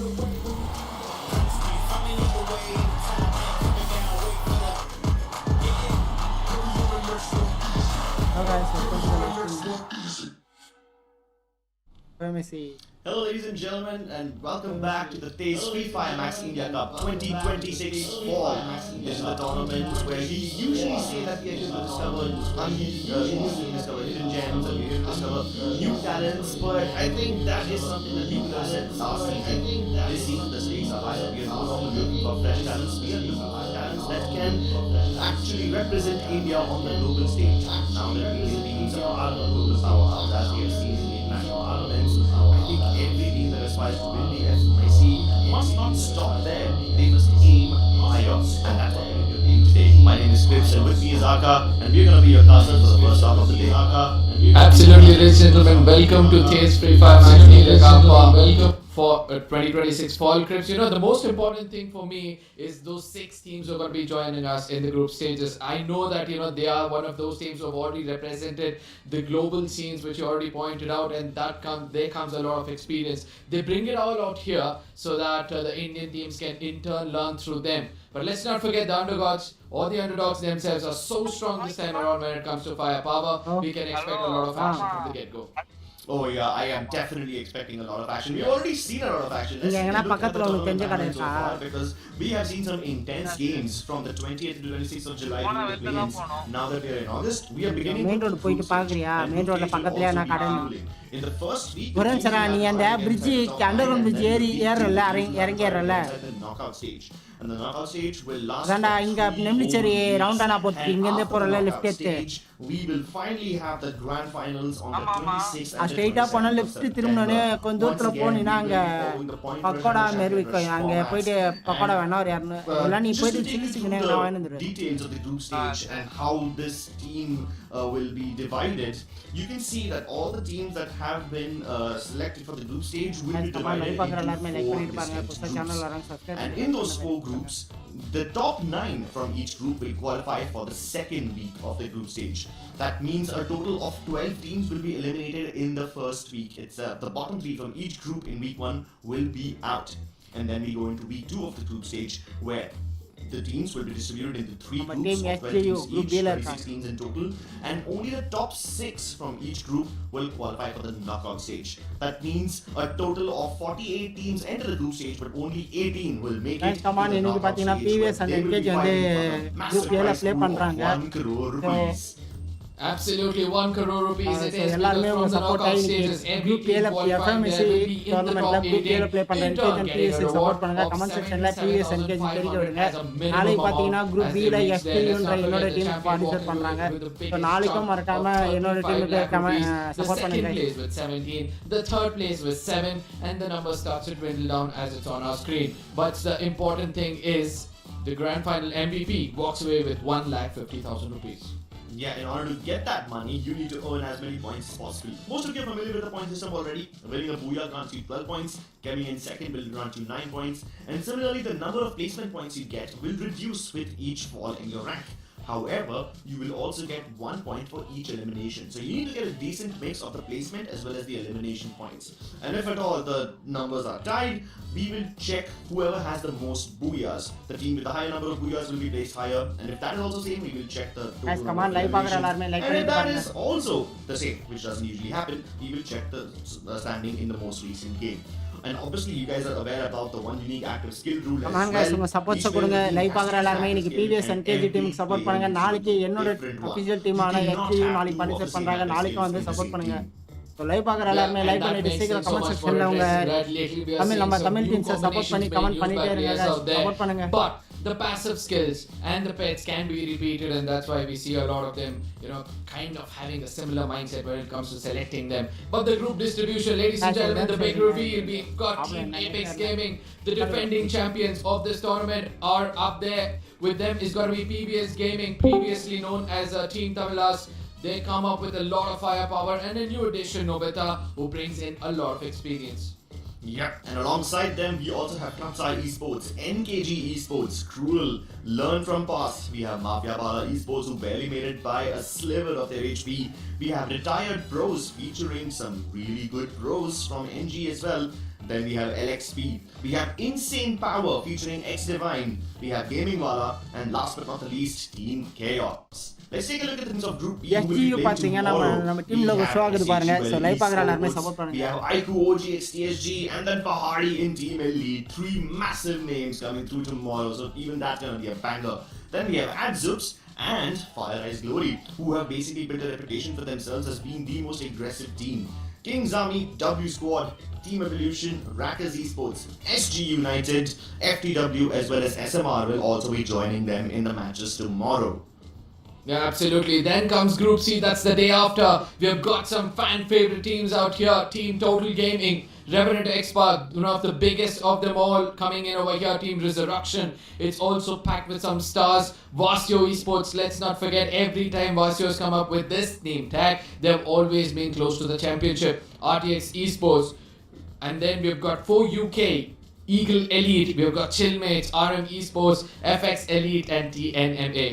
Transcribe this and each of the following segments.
FFMIC. Hello ladies and gentlemen, and welcome back to the TEZ FFMIC India Cup 2026 Fall. This is the tournament where we usually say that we are here to discover hidden gems and we're here to discover new talents, but I think that is something that people have said last season. This season the stakes are higher. We are no longer looking for fresh talents, we are looking for talents that can actually represent India on the global stage. Now that Indian teams are a global powerhouse as we have seen in the international tournaments, I think every team that aspires to win the FFMIC must not stop there. They must aim higher, and that's what we're going to do today. My name is Chris, and with me is Aka, and we're going to be your casters for the first half of the day. Absolutely, ladies and gentlemen, welcome to TEZ FFMIC India Cup. Welcome for 2026 Fall Crips. You know, the most important thing for me is those 6 teams who are going to be joining us in the group stages. I know that, you know, they are one of those teams who have already represented the global scenes, which you already pointed out, and there comes a lot of experience. They bring it all out here so that the Indian teams can in turn learn through them. But let's not forget the underdogs, or the underdogs themselves are so strong this time around when it comes to firepower. We can expect a lot of action from the get-go. Oh yeah, I am definitely expecting a lot of action. We've already seen a lot of action. Let's look at the tournament so far, because we have seen some intense games from the 20th to 26th of July to the play-ins. Now that we are in August, we are beginning to in the first week, the knockout stage. And the knockout stage will last for 3 stage. We will finally have the grand finals on the 26th and the 27th of September. Once again, we will be following the point just to take you through the details of the group stage and how this team will be divided. You can see that all the teams that have been selected for the group stage will be divided into 4 distinct groups. And in those 4 groups, the top 9 from each group will qualify for the second week of the group stage. That means a total of 12 teams will be eliminated in the first week itself. The bottom 3 from each group in week 1 will be out. And then we go into week 2 of the group stage, where the teams will be distributed into 3 groups of 12 teams each, 26 teams in total, and only the top 6 from each group will qualify for the knockout stage. That means a total of 48 teams enter the group stage, but only 18 will make it to the knockout stage, where they will be fighting for the massive prize pool of 1 crore rupees. Absolutely, 1 crore rupees it is, because from the knockout stages, every team qualifying there will be in the top 18, in turn getting a reward of 77,000 rupees as a minimum amount, as they reach their championship with the biggest chunk. The second place with 17, the third place with 7, and the number starts to dwindle down as it's on our screen. But the important thing is, the grand final MVP walks away with 1,50,000 rupees. Yeah, in order to get that money, you need to earn as many points as possible. Most of you are familiar with the point system already. Winning a BOOYAH grants you 12 points, coming in second will grant you 9 points, and similarly the number of placement points you get will reduce with each fall in your rank. However, you will also get 1 point for each elimination. So you need to get a decent mix of the placement as well as the elimination points. And if at all the numbers are tied, we will check whoever has the most BOOYAHs. The team with the higher number of BOOYAHs will be placed higher. And if that is also same, we will check the total number of eliminations. And if that is also the same, which doesn't usually happen, we will check the standing in the most recent game. And obviously you guys are aware about the one unique active skill rule as well. Guys, support கொடுங்க live பார்க்குற எல்லாரும் இன்னைக்கு PVS NKG டீமுக்கு support பண்ணுங்க. நாளைக்கு என்னோட official டீமான FG நாளைக்கு participate பண்றாங்க. நாளைக்கு வந்து சப்போர்ட் பண்ணுங்க. So லைவ் பார்க்குற எல்லாரும் லைக் பண்ணிட்டு சீக்கிரம் கமெண்ட் செக்ஷன்ல உங்க தமிழ் டீம்ஸ் சப்போர்ட் பண்ணி கமெண்ட் பண்ணிட்டே இருங்க. சப்போர்ட் பண்ணுங்க. The passive skills and the pets can be repeated, and that's why we see a lot of them, you know, kind of having a similar mindset when it comes to selecting them. But the group distribution, ladies and gentlemen, the big reveal, we've got Team Apex Gaming, the defending champions of this tournament, are up there. With them is going to be PBS Gaming, previously known as Team Tamilas. They come up with a lot of firepower, and a new addition, Nobita, who brings in a lot of experience. Yep, and alongside them we also have CLUTZA eSports, NKG eSports, Cruel, LEARNFROMPAST. We have MAFIABALA eSports, who barely made it by a sliver of their HP. We have Retired Bros, featuring some really good bros from NG as well. Then we have LXP. We have Insane Power featuring X Divine. We have Gaming WALLA. And last but not the least, Team Chaos. Let's take a look at the teams of Group B who will be SGU playing பாத்தீங்கன்னா tomorrow. நம்ம டீம்ல ஒரு show ஆகுது பாருங்க. So live பார்க்குற எல்லாரும் support We பண்ணுங்க. have Aiku OGX TSG and then Fahari in Team Elite. 3 massive names coming through tomorrow. So even that's gonna be a banger. Then we have Adzups and Fire Eyes Glory, who have basically built a reputation for themselves as being the most aggressive team. Kings Army, W Squad, Team Evolution, Rackers Esports, SG United, FTW as well as SMR will also be joining them in the matches tomorrow. Yeah, absolutely. Then comes Group C, that's the day after. We have got some fan favorite teams out here. Team Total Gaming, Revenant Expert, one of the biggest of them all coming in over here. Team Resurrection, it's also packed with some stars. Vasio Esports, let's not forget, every time Vasio's come up with this name tag, they've always been close to the championship. RTX Esports, and then we've got 4UK, Eagle Elite, we've got Chillmates, RM Esports, FX Elite and TNMA.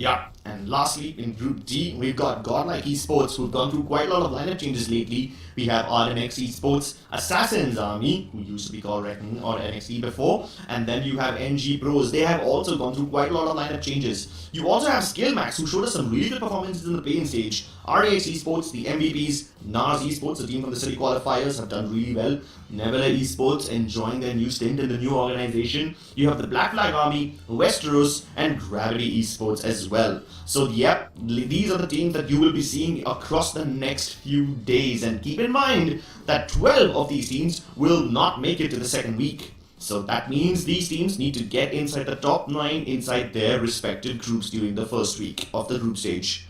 Yeah, and lastly, in Group D, we've got Godlike Esports, who've gone through quite a lot of lineup changes lately. We have RNX Esports, Assassin's Army, who used to be called Reckoning or NXT before, and then you have NG Pros. They have also gone through quite a lot of lineup changes. You also have Skillmax, who showed us some really good performances in the playing stage. RAX Esports, the MVPs, NARS Esports, the team from the city qualifiers, have done really well. Nebula Esports enjoying their new stint in the new organization. You have the Black Flag Army, Westeros, and Gravity Esports as well. So yep, these are the teams that you will be seeing across the next few days. And keep in mind that 12 of these teams will not make it to the second week. So that means these teams need to get inside the top 9 inside their respective groups during the first week of the group stage.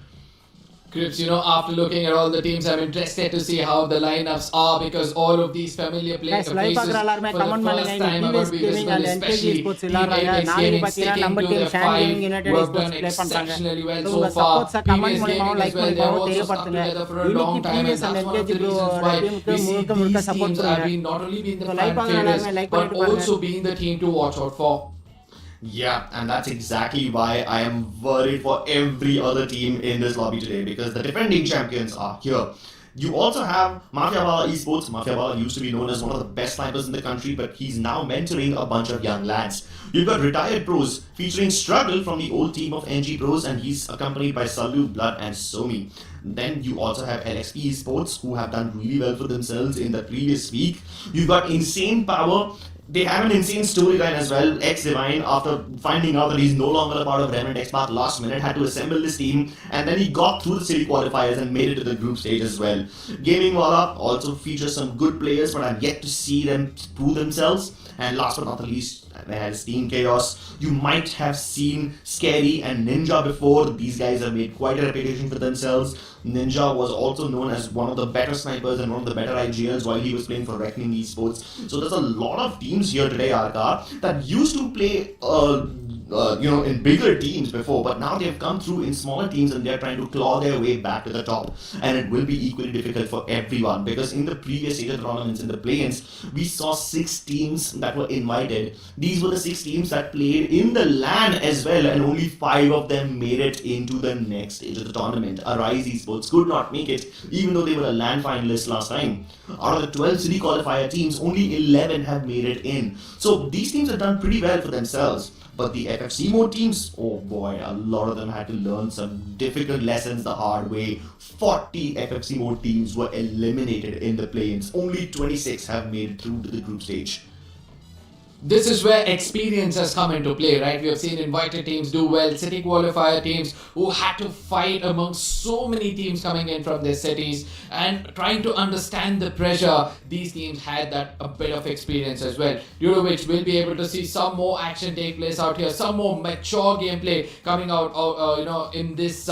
Crips, after looking at all the teams, I'm interested to see how the lineups are because all of these familiar Guys, live faces பார்க்குற எல்லாரும் for the comment first பண்ணுங்க. time are going to be TVS Gaming visible, and NKG especially Esports Team விளையாடுறாங்க. Apex நாளைக்கு Gaming பார்த்தீங்கன்னா sticking நம்ம to team their Shan Gaming five, United who have Esports done play பண்றாங்க. exceptionally well So so உங்க far. சப்போர்ட்ஸை comment TVS மூலமாவும் Gaming like as well, they மூலமாவும் have also stuck தெரியப்படுத்துங்க. together for a இன்னைக்கு long time and TVS and that's one of NKG the reasons why டீமுக்கு we see முழுக்க these முழுக்க support teams have பண்ணுங்க. been not only been the So live fan பார்க்குற favorites எல்லாருமே like but பண்ணிட்டு பாருங்க. also being the team to watch out for. Yeah, and that's exactly why I am worried for every other team in this lobby today because the defending champions are here. You also have MAFIABALA Esports. MAFIABALA used to be known as one of the best snipers in the country, but he's now mentoring a bunch of young lads. You've got retired pros featuring Struggle from the old team of NG Pros, and he's accompanied by Salu, Blood, and Somi. Then you also have LXP Esports, who have done really well for themselves in the previous week. You've got Insane Power. They have an insane storyline as well. X Divine, after finding out that he's no longer a part of Revenant Expert last minute, had to assemble this team and then he got through the city qualifiers and made it to the group stage as well. Gaming WALLA also features some good players, but I'm yet to see them prove themselves. And last but not the least, there's Team Chaos. You might have seen Scary and Ninja before. These guys have made quite a reputation for themselves. Ninja was also known as one of the better snipers and one of the better IGLs while he was playing for Reckoning Esports. So there's a lot of teams here today, Arka, that used to play in bigger teams before, but now they've come through in smaller teams and they're trying to claw their way back to the top. And it will be equally difficult for everyone because in the previous stage of tournaments, in the play-ins, we saw 6 teams that were invited. These were the 6 teams that played in the LAN as well, and only 5 of them made it into the next stage of the tournament. Arise Esports could not make it, even though they were a LAN finalist last time. Out of the 12 city qualifier teams, only 11 have made it in. So these teams have done pretty well for themselves. But the FFC mode teams, oh boy, a lot of them had to learn some difficult lessons the hard way. 40 FFC mode teams were eliminated in the play-ins. Only 26 have made it through to the group stage. This is where experience has come into play, right? We have seen invited teams do well, city qualifier teams who had to fight amongst so many teams coming in from their cities and trying to understand the pressure. These teams had that a bit of experience as well, due to which we'll be able to see some more action take place out here, some more mature gameplay coming out, in this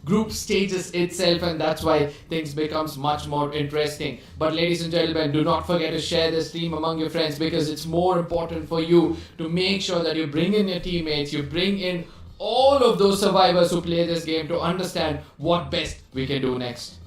group stages itself, and that's why things becomes much more interesting. But ladies and gentlemen, do not forget to share this stream among your friends because it's more important for you to make sure that you bring in your teammates, you bring in all of those survivors who play this game to understand what best we can do next.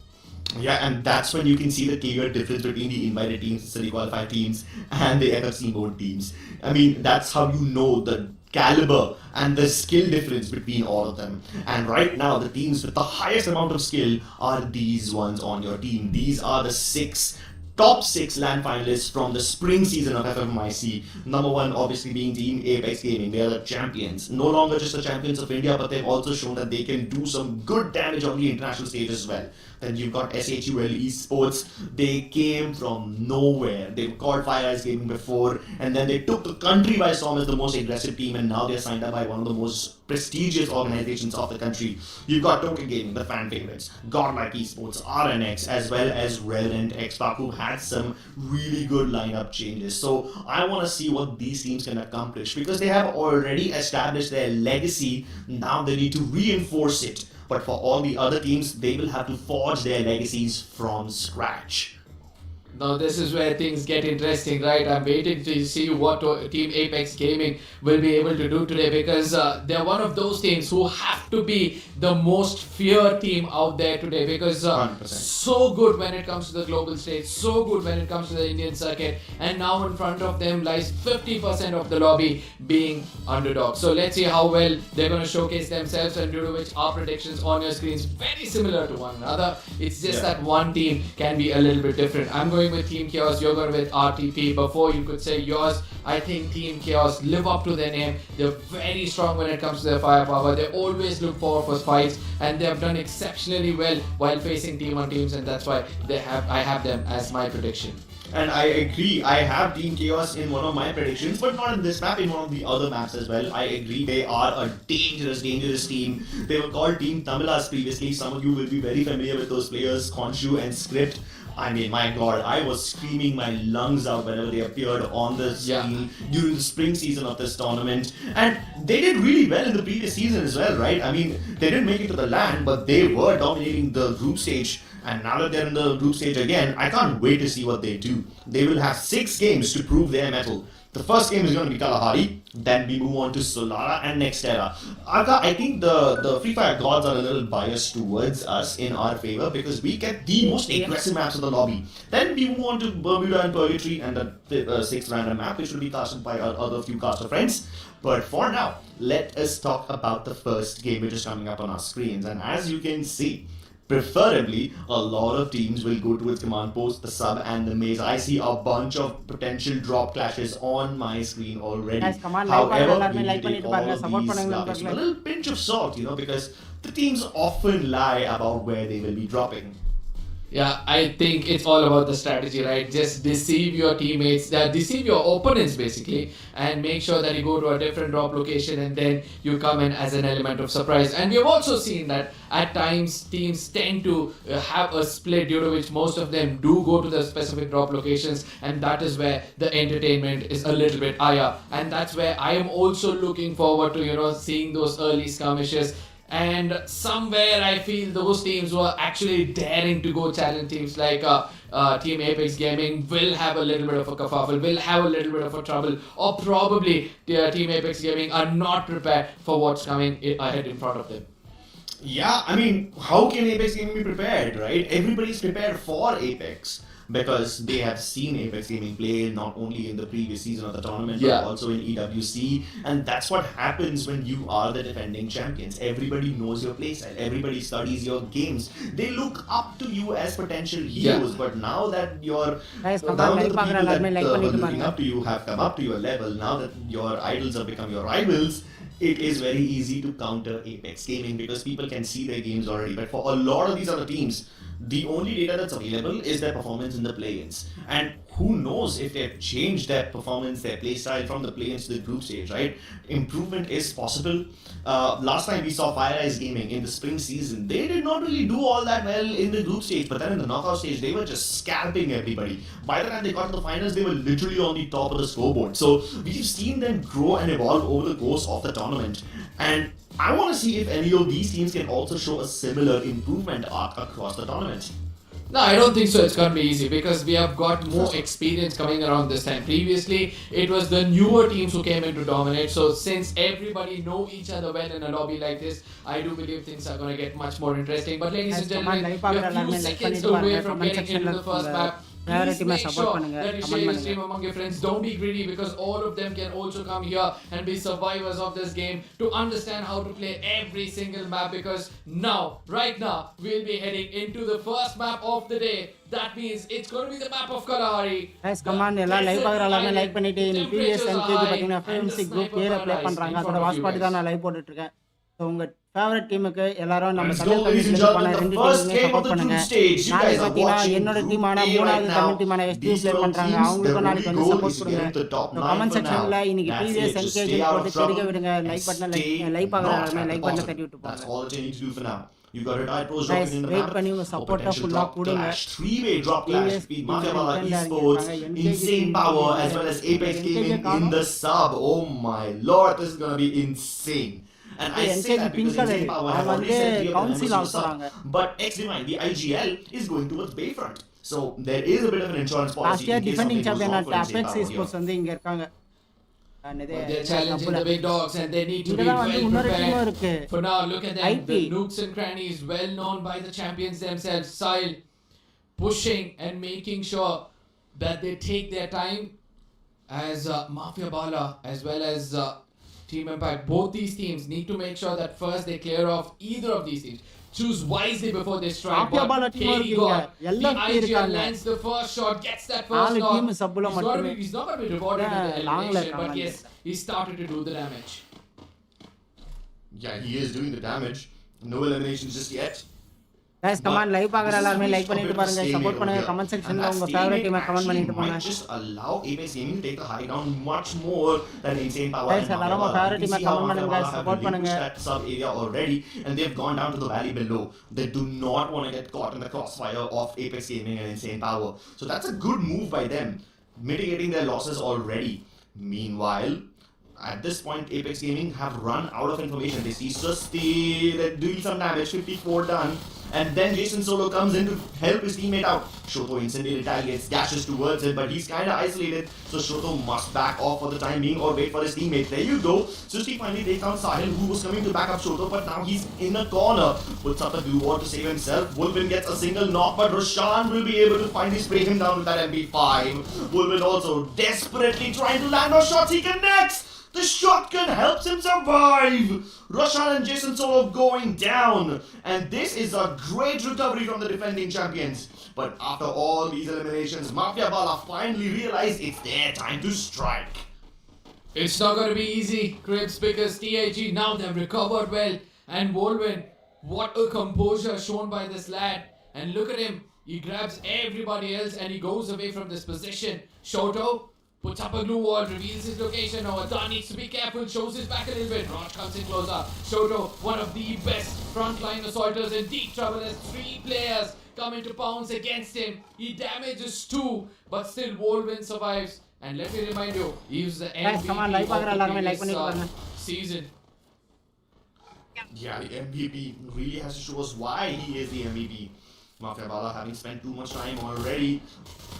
Yeah, and that's when you can see the clear difference between the invited teams, the city qualified teams, and the FFC mode teams. I mean, that's how you know the caliber and the skill difference between all of them. And right now, the teams with the highest amount of skill are these ones on your team. These are the 6 top 6 LAN finalists from the spring season of FFMIC. Number 1 obviously being Team Apex Gaming. They are the champions. No longer just the champions of India, but they've also shown that they can do some good damage on the international stage as well. Then you've got SHUL ESPORTS. They came from nowhere. They were called Fire Eyes Gaming before, and then they took the country by storm as the most aggressive team, and now they're signed up by one of the most prestigious organizations of the country. You've got Token Gaming, the fan favorites, Godlike Esports, RNX, as well as Relevant Xpac, who had some really good lineup changes. So I want to see what these teams can accomplish, because they have already established their legacy. Now they need to reinforce it. But for all the other teams, they will have to forge their legacies from scratch. Now this is where things get interesting, right? I'm waiting to see what Team Apex Gaming will be able to do today, because they're one of those teams who have to be the most feared team out there today, because 100%. so good when it comes to the global stage, so good when it comes to the Indian circuit, and now in front of them lies 50% of the lobby being underdogs. So let's see how well they're going to showcase themselves, and due to which our predictions on your screens very similar to one another. It's just that one team can be a little bit different. I'm going with Team Chaos, you're going with RTP. Before you could say yours, I think Team Chaos live up to their name. They're very strong when it comes to their firepower. They always look forward for fights, and they have done exceptionally well while facing Team 1 teams, and that's why I have them as my prediction. And I agree, I have Team Chaos in one of my predictions, but not in this map, in one of the other maps as well. I agree, they are a dangerous team. They were called Team Tamilas previously. Some of you will be very familiar with those players, Khonshu and Script. I mean, my god, I was screaming my lungs out whenever they appeared on the screen during the spring season of this tournament. And they did really well in the previous season as well, right? I mean, they didn't make it to the LAN, but they were dominating the group stage. And now that they're in the group stage again, I can't wait to see what they do. They will have 6 games to prove their mettle. The first game is going to be Kalahari, then we move on to Solara and Nextera. I think the Free Fire gods are a little biased towards us in our favor, because we get the most aggressive maps in the lobby. Then we move on to Bermuda and Purgatory and the 6th random map, which will be casted by our other few caster friends. But for now, let us talk about the first game which is coming up on our screens. And as you can see, preferably, a lot of teams will go towards command post, the sub, and the maze. I see a bunch of potential drop clashes on my screen already. However, we need to take all of these with a little pinch of salt, you know, because the teams often lie about where they will be dropping. Yeah, I think it's all about the strategy, right? Just deceive your teammates, deceive your opponents basically, and make sure that you go to a different drop location, and then you come in as an element of surprise. And we have also seen that at times teams tend to have a split, due to which most of them do go to the specific drop locations, and that is where the entertainment is a little bit higher. And that's where I am also looking forward to, you know, seeing those early skirmishes. And somewhere I feel those teams who are actually daring to go challenge teams like Team Apex Gaming will have a little bit of a kerfuffle, will have a little bit of a trouble, or probably Team Apex Gaming are not prepared for what's coming ahead in front of them. Yeah, I mean, how can Apex Gaming be prepared, right? Everybody's prepared for Apex, because they have seen Apex Gaming play not only in the previous season of the tournament, but also in EWC. And that's what happens when you are the defending champions. Everybody knows your playstyle, everybody studies your games. They look up to you as potential heroes, but now that the people that were looking up to you have come up to your level, now that your idols have become your rivals, it is very easy to counter Apex Gaming, because people can see their games already. But for a lot of these other teams, the only data that's available is their performance in the play-ins. And who knows if they've changed their performance, their playstyle from the play-ins to the group stage, right? Improvement is possible. Last time we saw Fire Eyes Gaming in the spring season, they did not really do all that well in the group stage, but then in the knockout stage, they were just scalping everybody. By the time they got to the finals, they were literally on the top of the scoreboard. So we've seen them grow and evolve over the course of the tournament. And I want to see if any of these teams can also show a similar improvement arc across the tournament. No, I don't think so. It's going to be easy, because we have got more experience coming around this time. Previously, it was the newer teams who came in to dominate. So since everybody know each other well in a lobby like this, I do believe things are going to get much more interesting. But ladies and gentlemen, we are a few seconds away from getting into the first map. Favorite Please team make support sure பண்ணுங்க, that you comment share your பண்ணுங்க. stream among your friends. Don't be greedy because all of them can also come here and be survivors of this game to understand how to play every single map, because now, right now, we'll be heading into the first map of the day. That means it's going to be the map of Kalahari. Guys, come on, எல்லாம் live பார்க்குற எல்லாமே like பண்ணிட்டு இன்னைக்கு PVS NKG பார்த்தீங்கன்னா FFMIC group ஏல play பண்றாங்க. அதோட watch party தான் நான் லைவ் போட்டுட்டு இருக்கேன். ஸோ உங்க ஃபேவரட் டீமுக்கு எல்லாரும் நம்ம தமிழ் கம்யூனிட்டில பண்ண ரெண்டு டீமுமே சப்போர்ட் பண்ணுங்க. நாளைக்கு பார்த்தீங்கன்னா என்னோட டீமான மூணாவது தமிழ் டீமான STU ப்ளே பண்றாங்க. அவங்களுக்கும் நாளைக்கு வந்து சப்போர்ட் கொடுங்க. கமெண்ட் செக்ஷன்ல இன்னைக்கு PVS NKG போட்டு தெரிவிக்க விடுங்க. லைக் பட்டனை லைக் பார்க்குற எல்லாருமே லைக் பட்டனை தட்டி விட்டு போங்க. You got it. I pros Guys, dropping in the wait map. பண்ணி உங்க சப்போர்ட்டா ஃபுல்லா கொடுங்க. Three-way drop clash between MAFIABALA ESPORTS, insane power, as well as Apex Gaming in the sub. Oh my lord, this is gonna be insane. And I say that because insane power have already said 3 of them members to the sub. But X-Divine, the IGL, is going towards Bayfront. So there is a bit of an insurance policy. Last year in case defending something goes champion wrong at for insane Apex power esports here. வந்து இங்க இருக்காங்க. They're challenging the big dogs and they need to be இங்கதான் வந்து well இன்னொரு டீமும் prepared. இருக்கு. For now, look at them. IP. The nooks and crannies, well known by the champions themselves. Sile pushing and making sure that they take their time, as MAFIABALA as well as Team Impact. Both these teams need to make sure that first they clear off either of these teams. Choose wisely before they strike. MAFIABALA But team KD இருக்குங்க. got the எல்லாம் IGL இருக்காங்க. lands the first shot, gets that first நாலு knock. team சப்புல மட்டுமே. He's not going to be rewarded with the லாங்ல elimination, but இருக்காங்க. yes, he started to do the damage. Yeah, he is doing the damage. No eliminations just yet. Guys, come on, live பார்க்குற எல்லாருமே like பண்ணிட்டு பாருங்க, support பண்ணுங்க. Comment செக்ஷன்ல உங்க favourite டீமை comment பண்ணிட்டு போங்க. Just allow Apex Gaming to take the high ground much more than insane power. Guys, எல்லாரும் உங்க ஃபேவரட் டீமை கமெண்ட் பண்ணுங்க, சப்போர்ட் பண்ணுங்க. That sub area already, and they've gone down to the valley below. They do not want to get caught in the crossfire of Apex Gaming and insane power. So that's a good move by them, mitigating their losses already. Meanwhile, at this point, Apex Gaming have run out of information. They see Susti, they're doing some damage, 54 done. And then Jason Solo comes in to help his teammate out. Shoto instantly retaliates, dashes towards him, but he's kind of isolated. So Shoto must back off for the time being or wait for his teammate. There you go. Susti finally takes down Sahil, who was coming to back up Shoto, but now he's in a corner. Puts up the glue wall to save himself. Wolvin gets a single knock, but Roshan will be able to finally spray him down with that MP5. Wolvin also desperately trying to land those shots. He connects! The shotgun helps him survive! Roshan and Jason Solo going down. And this is a great recovery from the defending champions. But after all these eliminations, MAFIABALA finally realized it's their time to strike. It's not going to be easy, Cribs, because TEZ now they've recovered well. And Wolvin, what a composure shown by this lad. And look at him. He grabs everybody else and he goes away from this position. Shoto puts up a glue wall, reveals his location. Now Adan needs to be careful, shows his back a little bit. Raj comes in closer. Shoto, one of the best frontline assaulters, in deep trouble as 3 players come into pounce against him. He damages 2, but still Wolvin survives. And let me remind you, he was the Guys, come on, MVP like பார்க்குற of the எல்லாருமே like previous பண்ணிட்டு பாருங்க. season. Yeah, the MVP really has to show us why he is the MVP. MAFIABALA, having spent too much time already,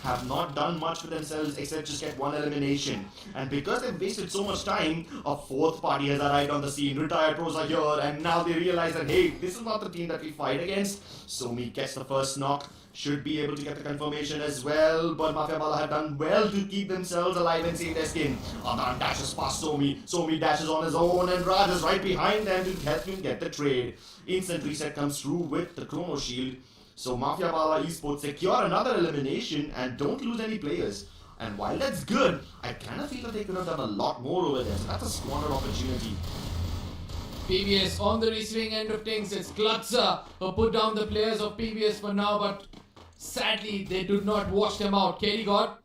have not done much for themselves except just get 1 elimination. And because they've wasted so much time, a 4th party has arrived on the scene. Retired pros are here, and now they realize that, hey, this is not the team that we fight against. Somi gets the first knock, should be able to get the confirmation as well, but MAFIABALA have done well to keep themselves alive and save their skin. Adan dashes past Somi. Somi dashes on his own, and Raj is right behind them to help him get the trade. Instant reset comes through with the Chrono Shield. So MAFIABALA esports secure another elimination and don't lose any players. And while that's good, I kind of feel that they could have done a lot more over there. So that's a squandered opportunity. PBS on the receiving end of things. It's CLUTZA who put down the players of PBS for now, but sadly they did not wash them out. KD got.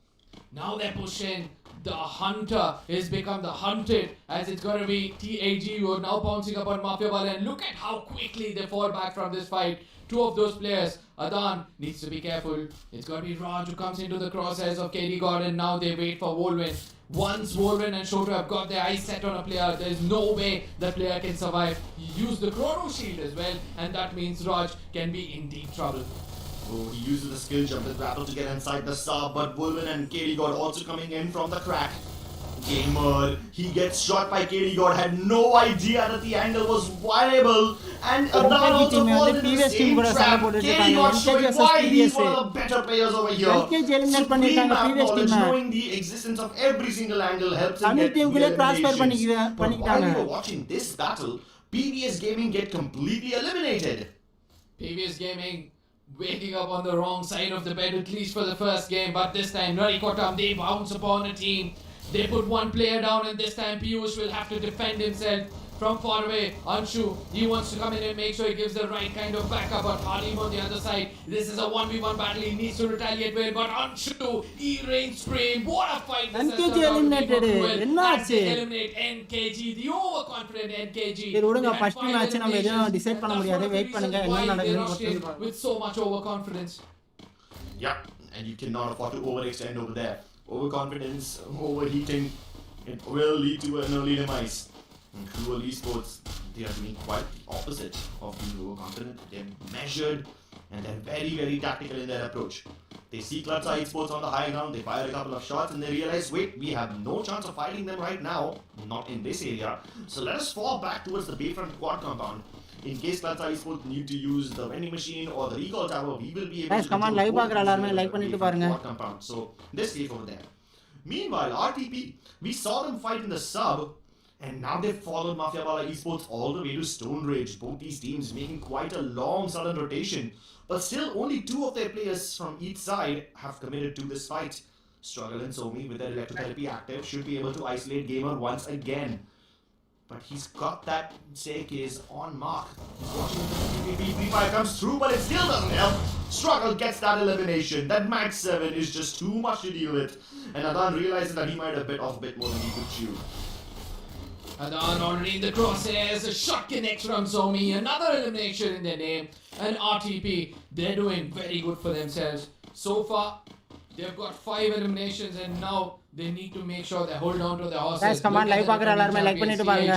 Now they're pushing. The hunter has become the hunted, as it's going to be TEZ who are now pouncing upon MAFIABALA. And look at how quickly they fall back from this fight. 2 of those players, Adan needs to be careful. It's going to be Raj who comes into the crosshairs of KD God, and now they wait for Wolvin. Once Wolvin and Shoto have got their eyes set on a player, there's no way that player can survive. He used the Chrono Shield as well, and that means Raj can be in deep trouble. Oh, he uses the skill jump, the grapple to get inside the sub, but Wolvin and KD God also coming in from the crack. Gamer, he gets shot by KD God, had no idea that the angle was viable, and Adnan also falls into the same trap. KD God showing why he's one of the better players over here. Supreme map knowledge, knowing the existence of every single angle helps him get the eliminations. But while we were watching this battle, PBS Gaming get completely eliminated. PBS Gaming waking up on the wrong side of the bed, at least for the first game, but this time Narikotam, they bounce upon a team. They put one player down, and this time Piyush will have to defend himself from far away. Anshu, he wants to come in and make sure he gives the right kind of backup, but Halim on the other side, this is a 1v1 battle, he needs to retaliate with, but Anshu, he reigns supreme. What a fight this has turned out to be for Cruel, as they eliminate NKG, the overconfident NKG. With so much overconfidence. Yeah, and you cannot afford to overextend over there. Overconfidence, overheating, it will lead to an early demise. And Cruel Esports, they are doing quite the opposite of being overconfident. They're measured and they're very, very tactical in their approach. They see CLUTZA Esports on the high ground, they fire a couple of shots and they realize, wait, we have no chance of fighting them right now, not in this area. So let us fall back towards the Bayfront quad compound. In case CLUTZA Esports need to use the vending machine or the recall tower, we will be able to control both the quad compound. So they're safe over there. Meanwhile, RTP, we saw them fight in the sub, and now they've followed MAFIABALA Esports all the way to Stone Ridge. Both these teams making quite a long sudden rotation, but still only 2 of their players from each side have committed to this fight. Struggle and Somi with their electrotherapy active should be able to isolate Gamer once again. But he's got that staircase on mark. P5 comes through, but it still doesn't help. Struggle gets that elimination. That max 7 is just too much to deal with. And Adan realizes that he might have bit off a bit more than he could chew. Adan already in the crosshairs, a shot connects from Somi, another elimination in their name. And RTP, they're doing very good for themselves. So far, they've got 5 eliminations and now they need to make sure they hold on to their horses. Guys, come on, live பார்க்குற எல்லாரும் like பண்ணிட்டு பாருங்க.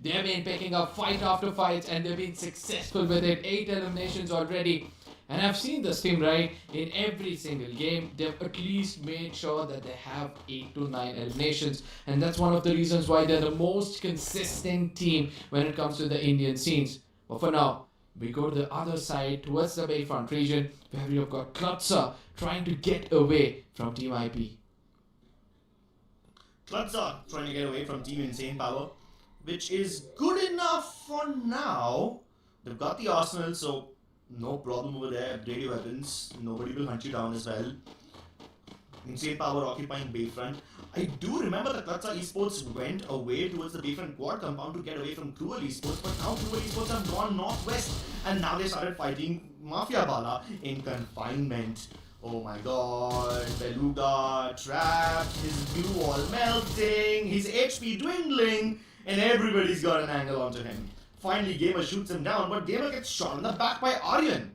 They've been picking up fight after fight and they've been successful with it. 8 eliminations already. And I've seen this team, right? In every single game, they've at least made sure that they have 8 to 9 eliminations. And that's one of the reasons why they're the most consistent team when it comes to the Indian scenes. But for now, we go to the other side towards the Bayfront region where we've got CLUTZA trying to get away from Team IP. CLUTZA trying to get away from Team Insane Power, which is good enough for now. They've got the arsenal, so no problem over there. Upgrade your weapons. Nobody will hunt you down as well. Insane Power occupying Bayfront. I do remember that CLUTZA Esports went away towards the Bayfront quad compound to get away from Cruel Esports, but now Cruel Esports have gone northwest and now they started fighting MAFIABALA in confinement. Oh my god, Beluga trapped, his blue wall melting, his HP dwindling, and everybody's got an angle onto him. Finally, Gamer shoots him down, but Gamer gets shot in the back by Aryan.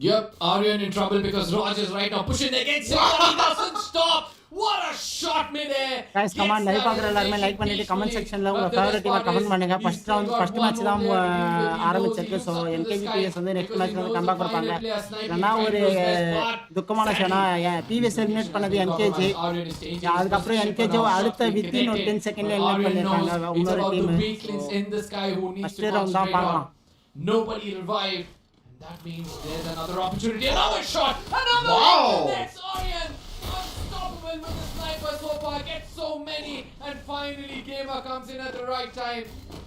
Yep, Aryan in trouble because Raj is right now pushing against him, but he doesn't stop. What a shot midair! Guys, come on, live பார்க்குற எல்லாரும் like பண்ணிட்டு comment sectionல உங்க favorite team comment பண்ணுங்க. first match தான் ஆரம்பிச்சிருக்கு. So NKGPS வந்து next match வந்து comeback கொடுப்பாங்க. ஏன்னா ஒரு துக்கமான விஷயம்னா PVS எலிமினேட் பண்ணது NKG. அதுக்கப்புறம் NKG அடுத்த within 10 செகண்ட்ல எலிமினேட் பண்ணிருக்காங்க இன்னொரு டீம். ஃபர்ஸ்ட் ரவுண்ட் தான் பார்க்கலாம். Nobody revived. That means there's another opportunity. Another shot! Another Wow! That's Aryan! Unstoppable with the sniper so far. Gets so many. And finally Gamer comes in at the right time.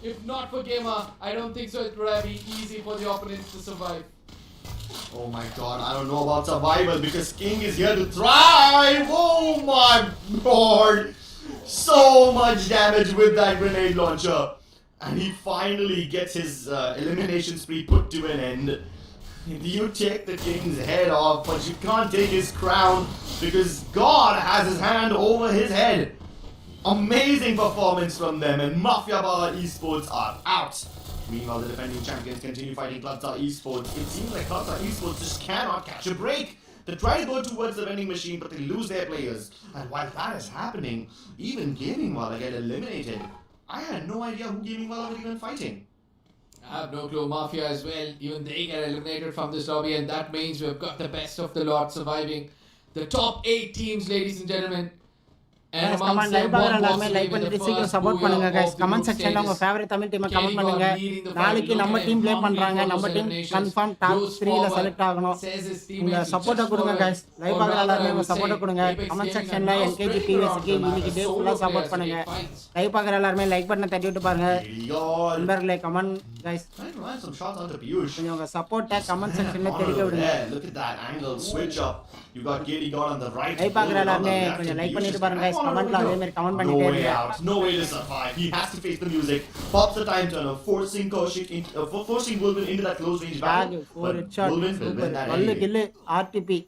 If not for Gamer, I don't think so it would have been easy for the opponents to survive. Oh my god, I don't know about survival because King is here to thrive! Oh my god! So much damage with that grenade launcher. And he finally gets his elimination spree put to an end. You take the King's head off, but you can't take his crown because God has his hand over his head. Amazing performance from them, and MAFIABALA Esports are out. Meanwhile, the defending champions continue fighting CLUTZA Esports. It seems like CLUTZA Esports just cannot catch a break. They try to go towards the vending machine, but they lose their players. And while that is happening, even Gaming WALLA get eliminated. I had no idea who Gaming WALLA were even fighting. I have no clue. Mafia as well. Even they get eliminated from this lobby, and that means we've got the best of the lot surviving. The top 8 teams, ladies and gentlemen. And Guys, amongst comment them, live பார்க்குற one எல்லாருமே possibly like with பண்ணிட்டு the சீக்கிரம் first support பண்ணுங்க BOOYAH guys of the comment group செக்ஷன்ல உங்க stages. Favourite Tamil டீமை KD comment பண்ணுங்க got leading the fight. நாளைக்கு Look நம்ம at team him play hungry பண்றாங்க for நம்ம those team eliminations. Confirm top Goes 3ல forward, select ஆகணும் says his உங்க teammates to சப்போர்ட்ட just கொடுங்க forward. கைஸ் லைவ் Or பார்க்குற rather, எல்லாருமே I உங்க would சப்போர்ட்ட say, கொடுங்க Apex கமெண்ட் Gaming செக்ஷன்ல are now NKG spreading TVS around the game map இன்னைக்கு as டே solo ஃபுல்லா players சப்போர்ட் to பண்ணுங்க take fights. லைவ் பார்க்குற எல்லாருமே லைக் பட்டனை தட்டி விட்டு பாருங்க KD நண்பர்களே comment guys trying to land some shots onto Piyush. கொஞ்சம் உங்க சப்போர்ட்டை கமெண்ட் செக்ஷன்ல Corner தெரிவிக்க over விடுங்க there. Look at that angle switch up. You got KD on the right. Live பார்க்குற Bull on the எல்லாருமே left, கொஞ்சம் and லைக் Piyush பண்ணிட்டு is பாருங்க கைஸ் corner கமெண்ட்ல over அதே here. மாதிரி கமெண்ட் No பண்ணிட்டே way இருங்க out. No way to survive. He has to face the music. Pops the time turner, forcing Kaushik forcing Bulbin into that close range டாக் battle. ஒரு But shot Bulbin will win super that வல்லு anyway. Kill ஆர்டிபி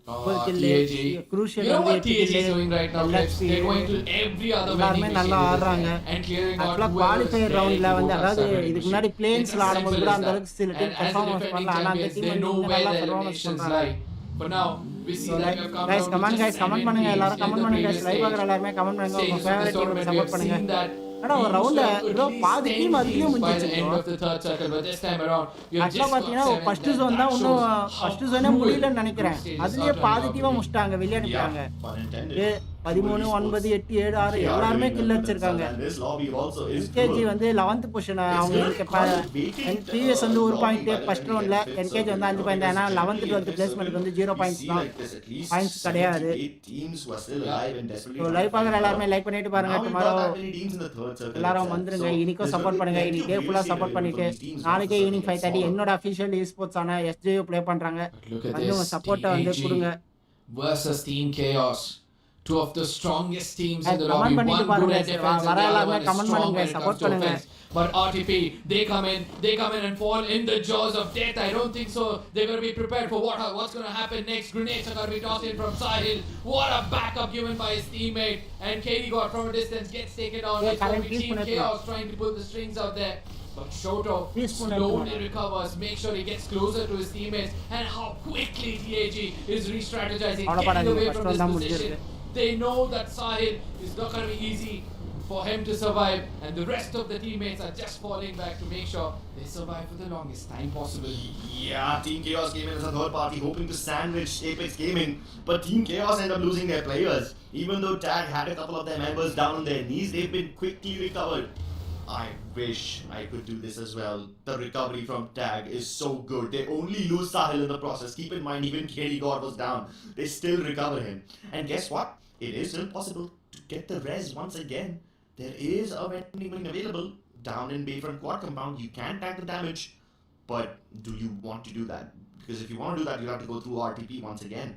super kill TEZ. Crucial You know வந்து what TEZ is doing right now, LXP. kids? They're going to every other எல்லாருமே vending நல்லா machine ஆடுறாங்க and clearing out ஆக்சுவலாக whoever is qualifier ready ரவுண்டில் to வந்து go அதாவது past that இதுக்கு vending முன்னாடி machine. பிளேன்ஸில் It's as ஆடும்போது simple கூட as அந்த that. அளவுக்கு சில And team as the performance defending பண்ணல ஆனால் அந்த champions, டீம் they வந்து know இன்னும் where நல்லா their பெர்ஃபார்மன்ஸ் eliminations பண்ணுறாங்க lie. But now we see that we have come guys down to comment just guys comment 7 பண்ணுங்க teams எல்லாரும் in comment the பண்ணுங்க previous கைஸ் லைவ் பார்க்குற stage. எல்லாருமே comment பண்ணுங்க உங்க Stages of the ஃபேவரட் டீமுக்கு tournament, we support have பண்ணுங்க seen that ஆனா ஒரு we used ரவுண்ட்ல to have ஏதோ at least பாதி 10 டீம் அதுலயே teams by the முடிஞ்சிச்சு end of the third circle, but this time around we have ஆக்சுவலா just got பாத்தீங்கன்னா 7. ஃபர்ஸ்ட் That ஜோன் தான் இன்னும் shows ஃபர்ஸ்ட் how ஜோனே cruel முடியலன்னு நினைக்கிறேன் group stages அதுலயே are பாதி turning out டீமா to be. முடிச்சிட்டாங்க வெளியே அனுப்பிட்டாங்க Yeah, pun intended. 13 9 8 7 6 எல்லாருமே கில் அடிச்சிருக்காங்க And this lobby also is NKG cruel. வந்து 11th பொசிஷன் அவங்க ப்ரீவியஸ் வந்து ஒரு பாயிண்ட் ஃபர்ஸ்ட் ரவுண்ட்ல என்கேஜி வந்து 5 பாயிண்ட் ஏன்னா 11th 12th பிளேஸ்மெண்ட்க்கு வந்து 0 பாயிண்ட்ஸ் தான் பாயிண்ட்ஸ் கிடையாது லைவ் பார்க்குற எல்லாருமே லைக் பண்ணிட்டு பாருங்க டுமாரோ எல்லாரும் வந்துருங்க இன்னைக்கும் சப்போர்ட் பண்ணுங்க இன்னைக்கு டே ஃபுல்லா சப்போர்ட் பண்ணிட்டு நாளைக்கே ஈவினிங் 5:30 என்னோட அஃபிஷியல் eSports ஆன SJU ப்ளே பண்றாங்க Look at வந்து உங்க this, சப்போர்ட்டை வந்து TEG கொடுங்க versus Team Chaos. Two of the strongest teams in the Comment lobby. பண்ணிட்டு One பாருங்க. good at defense and வர the other எல்லாருமே one is comment strong பண்ணுங்க, when it support comes to பண்ணுங்க. offense. But RTP, they come in and fall in the jaws of death. I don't think so. They're going to be prepared for what's going to happen next. Grenades are going to be tossed in from Sahil. What a backup given by his teammate. And KD got from a distance, gets taken down. Yeah, It's going to be Karan, Team please Chaos trying to pull the strings out there. But Shoto Please put it slowly on. recovers, make sure he gets closer to his teammates, and how quickly TAG is re-strategizing, அவ்வளோ getting away படம் from first this round தான் position. முடிஞ்சிருக்கு. They know that Sahil is not going to be easy for him to survive, and the rest of the teammates are just falling back to make sure they survive for the longest time possible. Yeah, Team Chaos came in as a third party hoping to sandwich Apex Gaming, but Team Chaos ended up losing their players. Even though Tag had a couple of their members down on their knees, they've been quickly recovered. I wish I could do this as well. The recovery from Tag is so good. They only lose Sahil in the process. Keep in mind, even KD God was down. They still recover him. And guess what? It is still possible to get the res once again. There is a vending machine available down in Bayfront Quad Compound. You can tank the damage. But do you want to do that? Because if you want to do that, you have to go through RTP once again.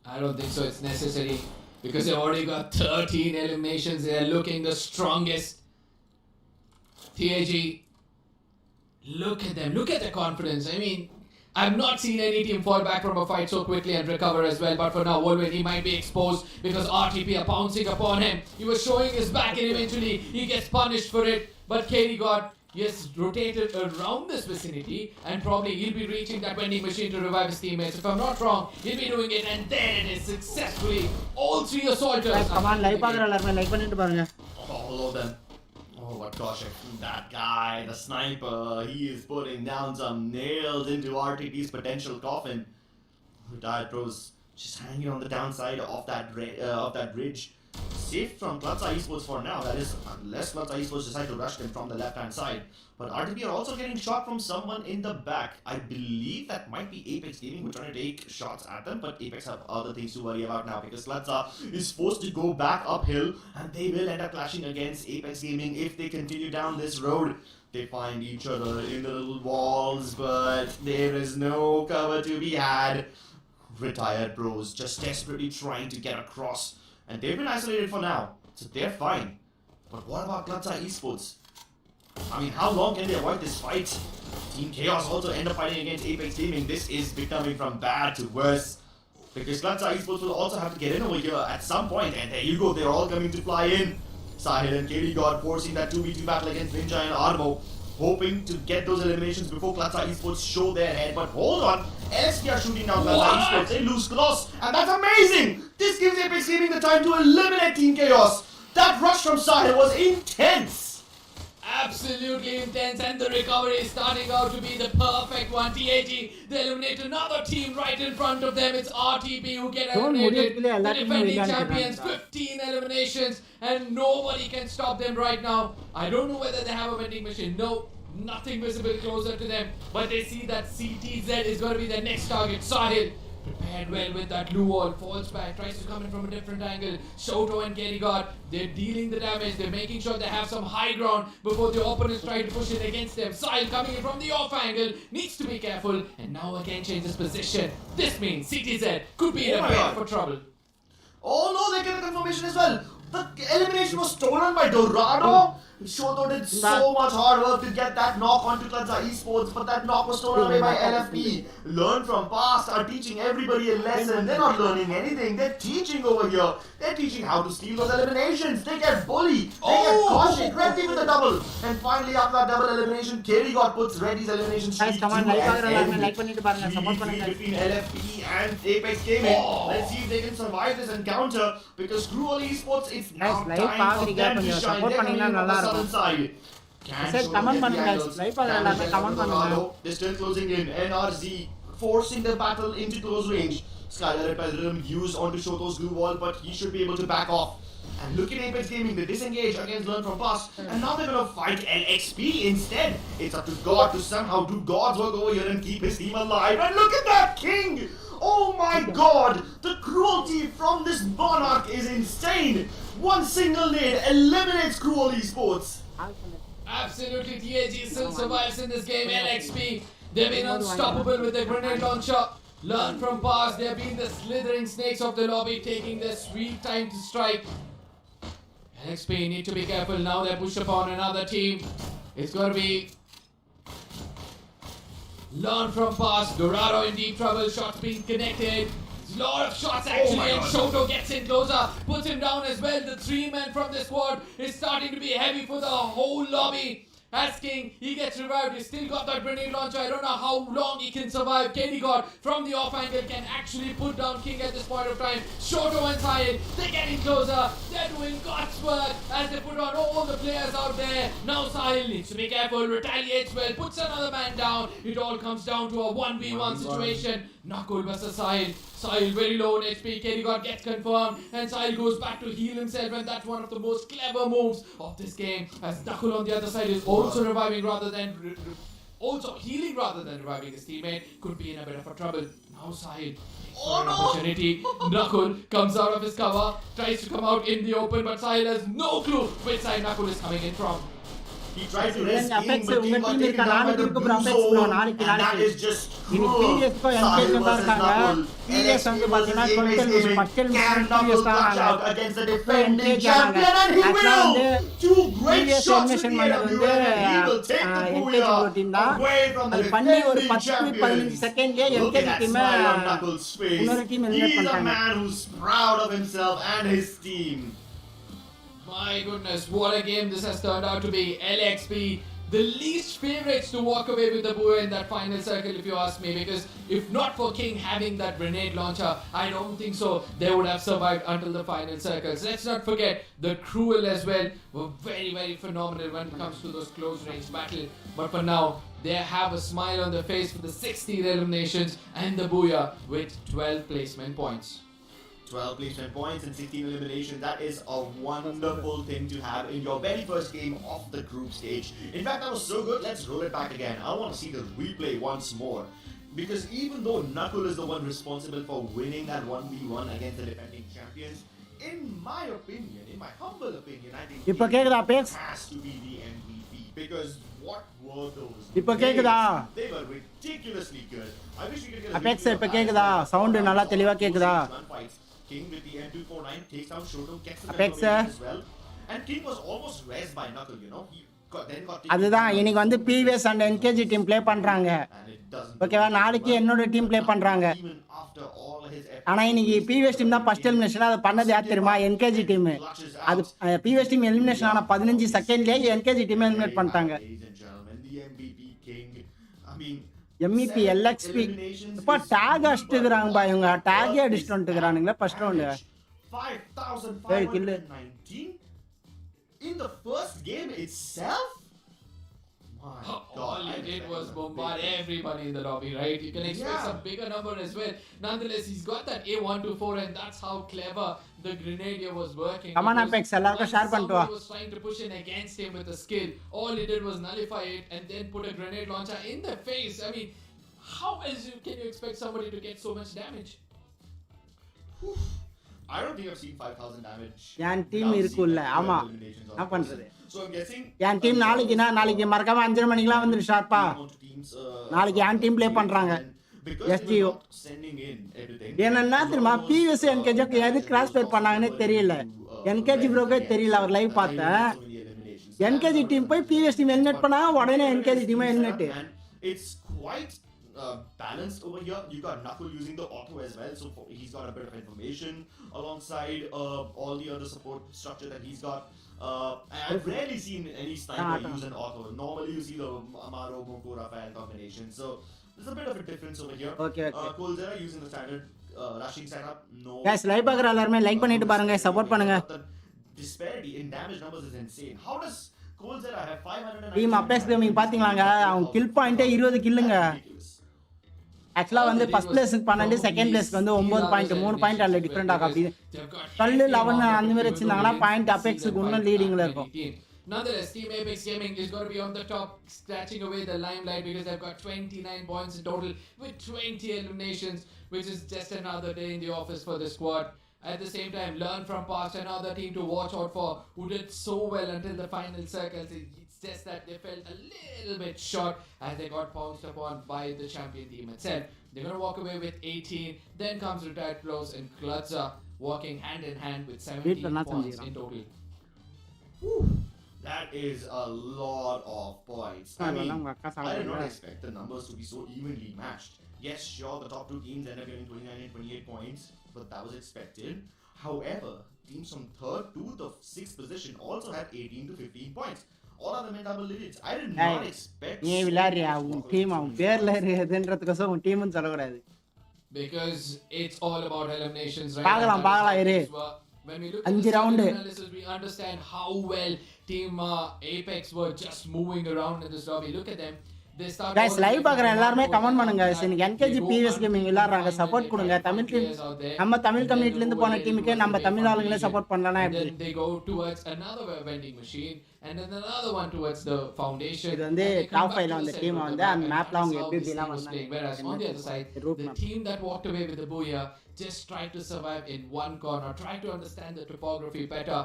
I don't think so. It's necessary because they've already got 13 eliminations. They're looking the strongest. TAG, look at them. Look at their confidence. I mean, I've not seen any team fall back from a fight so quickly and recover as well. But for now, Wolverine, he might be exposed because RTP are pouncing upon him. He was showing his back and eventually he gets punished for it. But KD got, yes, rotated around this vicinity and probably he'll be reaching that vending machine to revive his teammates. If I'm not wrong, he'll be doing it, and there it is, successfully. All three assaulters. Come on live பார்க்குற எல்லாருமே like பண்ணிட்டு பாருங்க All of them. Oh, but gosh, that guy, the sniper, he is putting down some nails into RTP's potential coffin. Retired pros just hanging on the downside of that bridge. Safe from CLUTZA eSports for now, that is, unless CLUTZA eSports decide to rush them from the left-hand side. But RTP are also getting shot from someone in the back. I believe that might be Apex Gaming who are trying to take shots at them, but Apex have other things to worry about now because CLUTZA is forced to go back uphill and they will end up clashing against Apex Gaming if they continue down this road. They find each other in the little walls, but there is no cover to be had. Retired bros just desperately trying to get across, and they've been isolated for now, so they're fine. But what about CLUTZA eSports? I mean, how long can they avoid this fight? Team Chaos also end up fighting against Apex Gaming. This is becoming from bad to worse. Because CLUTZA eSports will also have to get in over here at some point. And there you go, they're all coming to fly in. Sahil and KD God forcing that 2v2 battle against Ninja and Armo. Hoping to get those eliminations before CLUTZA eSports show their head. But hold on, LSP are shooting down CLUTZA eSports. They lose Cross. And that's amazing! This gives Apex Gaming the time to eliminate Team Chaos. That rush from Sahil was intense. absolutely intense, and the recovery is starting out to be the perfect one. TEZ, they eliminate another team right in front of them. It's RTP who get eliminated. The defending champions, 15 eliminations, and nobody can stop them right now. I don't know whether they have a vending machine. No, nothing visible closer to them, but they see that CTZ is going to be their next target. Sahil prepared well with that blue wall, falls back, tries to come in from a different angle. Shoto and Kerrygot, they're dealing the damage, they're making sure they have some high ground before the opponents try to push in against them. Sahil coming in from the off angle, needs to be careful, and now again changes position. This means CTZ could be in a bit for trouble. Oh no, they get a confirmation as well. The elimination was stolen by Dorado. Shoto did so much hard work to get that knock onto CLUTZA eSports, but that knock was stolen away by LFP. Learn from past are teaching everybody a lesson. They're not learning anything. They're teaching over here. They're teaching how to steal those eliminations. They get bullied. They get cautious. Ready with the double. And finally, after that double elimination, Kerrygot puts Reddy's elimination streak to an end. Between LFP and Apex Gaming. Let's see if they can survive this encounter, because Cruel Esports, it's now time for them to shine. They're coming in from the southern side. They're still closing in. NRZ forcing the battle into close range. Skylar Rhythm used onto Shoto's glue wall, but he should be able to back off. And look at Apex Gaming, they disengage against Learn From Past, and now they're gonna fight LXP instead. It's up to God to somehow do God's work over here and keep his team alive. And look at that King! Oh my God! The cruelty from this Monarch is insane! One single nade eliminates Cruel Esports. Absolutely, TEZ still survives in this game. LXP, they've been unstoppable with their grenade launcher. Learn from past, they've been the slithering snakes of the lobby, taking their sweet time to strike. LXP need to be careful now. They're pushed upon another team. It's going to be Learn from past. Dorado in deep trouble. Shots being connected. A lot of shots actually, and Shoto gets in closer, puts him down as well. The 3 men from the squad is starting to be heavy for the whole lobby. As King, he gets revived. He's still got that grenade launcher. I don't know how long he can survive. Kerrygot from the off angle can actually put down King at this point of time. Shoto and Sahil, they're getting closer. They're doing God's work as they put on all the players out there. Now Sahil needs to be careful, retaliates well, puts another man down. It all comes down to a 1v1 situation. Nakul versus Sahil. Sahil very low on HP. Kerrygot gets confirmed, and Sahil goes back to heal himself, and that's one of the most clever moves of this game. As Nakul on the other side is also reviving rather than also healing rather than reviving his teammate. Could be in a bit of a trouble. Now Sahil, opportunity. Nakul comes out of his cover, tries to come out in the open, but Sahil has no clue which side Nakul is coming in from. He tried to rest King, but King got taken down by the blue zone, and that is just cruel. Sahil versus Nakul. LXP versus Gaming can Nakul clutch out against the defending champion, and he will! 2 great shots with the AWM, and he will take the BOOYAH away from the defending champions. Look at that smile on Nakul's face. He's a man who's proud of himself and his team. My goodness, what a game this has turned out to be. LXP, the least favorites to walk away with the BOOYAH in that final circle, if you ask me, because if not for King having that grenade launcher, I don't think so they would have survived until the final circles. Let's not forget the Cruel as well were very, very phenomenal when it comes to those close range battles. But for now, they have a smile on their face for the 16 eliminations and the BOOYAH with 12 placement points. 12 placement points and 16 eliminations. That is a wonderful thing to have in your very first game of the group stage. In fact, that was so good, let's roll it back again. I want to see the replay once more. Because even though Nakul is the one responsible for winning that 1v1 against the defending champions, in my opinion, in my humble opinion, I think he has to be the MVP. Because what were those? They were ridiculously good. I wish we could get a replay. King with the M249 takes down Shoto, gets the confirmation as well. And King was almost rezzed by Nakul, you know. He then got அதுதான் இன்னைக்கு வந்து PVS and NKG team play பண்றாங்க. ஓகேவா, நாளைக்கு என்னோட team play பண்றாங்க. ஆனா இன்னைக்கு PVS டீம் தான் ஃபர்ஸ்ட் எலிமினேஷன். அது பண்ணது யார் தெரியுமா? NKG team. அது PVS டீம் எலிமினேஷன் ஆன 15 செகண்ட்லயே NKG டீம் எலிமினேட் பண்ணிட்டாங்க. MEP LXP இப்ப டாக் அடிச்சுக்கறாங்க பா, இவங்க டாக் அடிச்சிட்டு வந்துக்கறானுங்களே first round. 5519 in the first game itself. my All God, he I did expected was a bombard bigger- everybody in the lobby, right? You can expect Yeah. some bigger number as well. Nonetheless, he's got that A124, and that's how clever the Grenadier was working. Come on, Because Apex, எல்லாருக்கும் once share பண்ணிட்டு வா. somebody was trying to push in against him with a skill, all he did was nullify it and then put a grenade launcher in the face. I mean, how else can you expect somebody to get so much damage? I don't think I've seen 5,000 damage. N team without இருக்குல்ல, seeing ஆமா. eliminations on என்ன பண்றது? person. So I'm guessing N team நாளைக்கு மறக்காம 5:30 மணிக்கெல்லாம் வந்துரு ஷார்ப்பா. onto teams, நாளைக்கு என் team play பண்றாங்க. because they SGO. were not sending in everything. என்னன்னா தெரியுமா பிவிஎஸ் என்கேஜுக்கு எது கிராஸ் பேர் பண்ணாங்கன்னு தெரியல. என்கேஜி ப்ரோக்கே தெரியல, அவர் லைவ் பார்த்தேன். என்கேஜி டீம் போய் பிவிஎஸ் டீம் எலிமினேட் பண்ணா உடனே NKG team eliminate. It's quite balanced over here. You got Knuckle using the auto as well, so he's got a bit of information alongside all the other support structure that he's got. I've rarely seen any sniper use an auto. Normally you see the Amaro, Moko, Rafael combination. So there's a bit of a difference over here. Okay. CLUTZA using the standard rushing setup. No. Guys live பார்க்குற எல்லாரும் like பண்ணிட்டு பாருங்க, support பண்ணுங்க. The disparity in damage numbers is insane. How does CLUTZA have 590? Team Apex Gaming பாத்தீங்களாங்க, அவங்க kill பாயிண்டே 20 கில்லுங்க. ஆக்சுவலா வந்து first பிளேஸ்க்கு 12, செகண்ட் பிளேஸ்க்கு வந்து 9 பாயிண்ட், 3 பாயிண்ட் அல்ல டிஃபரெண்ட் ஆகும். அப்படி 12 11 அந்த மாதிரி வச்சிருந்தாங்கன்னா பாயிண்ட் அபேக்ஸ்க்கு இன்னும் லீடிங்ல இருக்கும். Nonetheless, Team Apex Gaming is going to be on the top, scratching away the limelight because they've got 29 points in total with 20 eliminations, which is just another day in the office for the squad. At the same time, LEARNFROMPAST, another team to watch out for, who did so well until the final circles. It's just that they felt a little bit short as they got pounced upon by the champion team itself. They're going to walk away with 18. Then comes Retired Pros and CLUTZA, walking hand in hand with 17 points in total. That is a lot of points. I mean, I did not expect the numbers to be so evenly matched. Yes, sure, the top two teams ended up getting 29 and 28 points, but that was expected. However, teams from 3rd to the 6th position also had 18 to 15 points. All of them in double digits. I did not expect. நீ விளையாடுறியா உன் team அவன் பேர்ல இருக்குதுன்றதுக்கோசம் உன் டீம்னு சொல்லக்கூடாது. Because it's all about eliminations, right? பார்க்கலாம் இரு. When we look at 5 the round analysis, we understand how well Team Apex were just moving around in this lobby. Look at them. They start. Guys live பார்க்குற எல்லாரும் comment பண்ணுங்க. இன்னைக்கு NKG PVS gaming விளையாடுறாங்க, support கொடுங்க. Tamil team நம்ம தமிழ் கம்யூனிட்டில இருந்து போன டீமுக்கு நம்ம தமிழ் ஆளுங்களே சப்போர்ட் பண்ணலனா எப்படி? Then they go towards another vending machine and then another one towards the foundation. இது வந்து டாப் 5ல வந்த டீம் வந்து அந்த மேப்ல அவங்க எப்படிலாம் வந்தாங்க. Whereas on the other side, the team that walked away with the BOOYAH just tried to survive in one corner, tried to understand the topography better,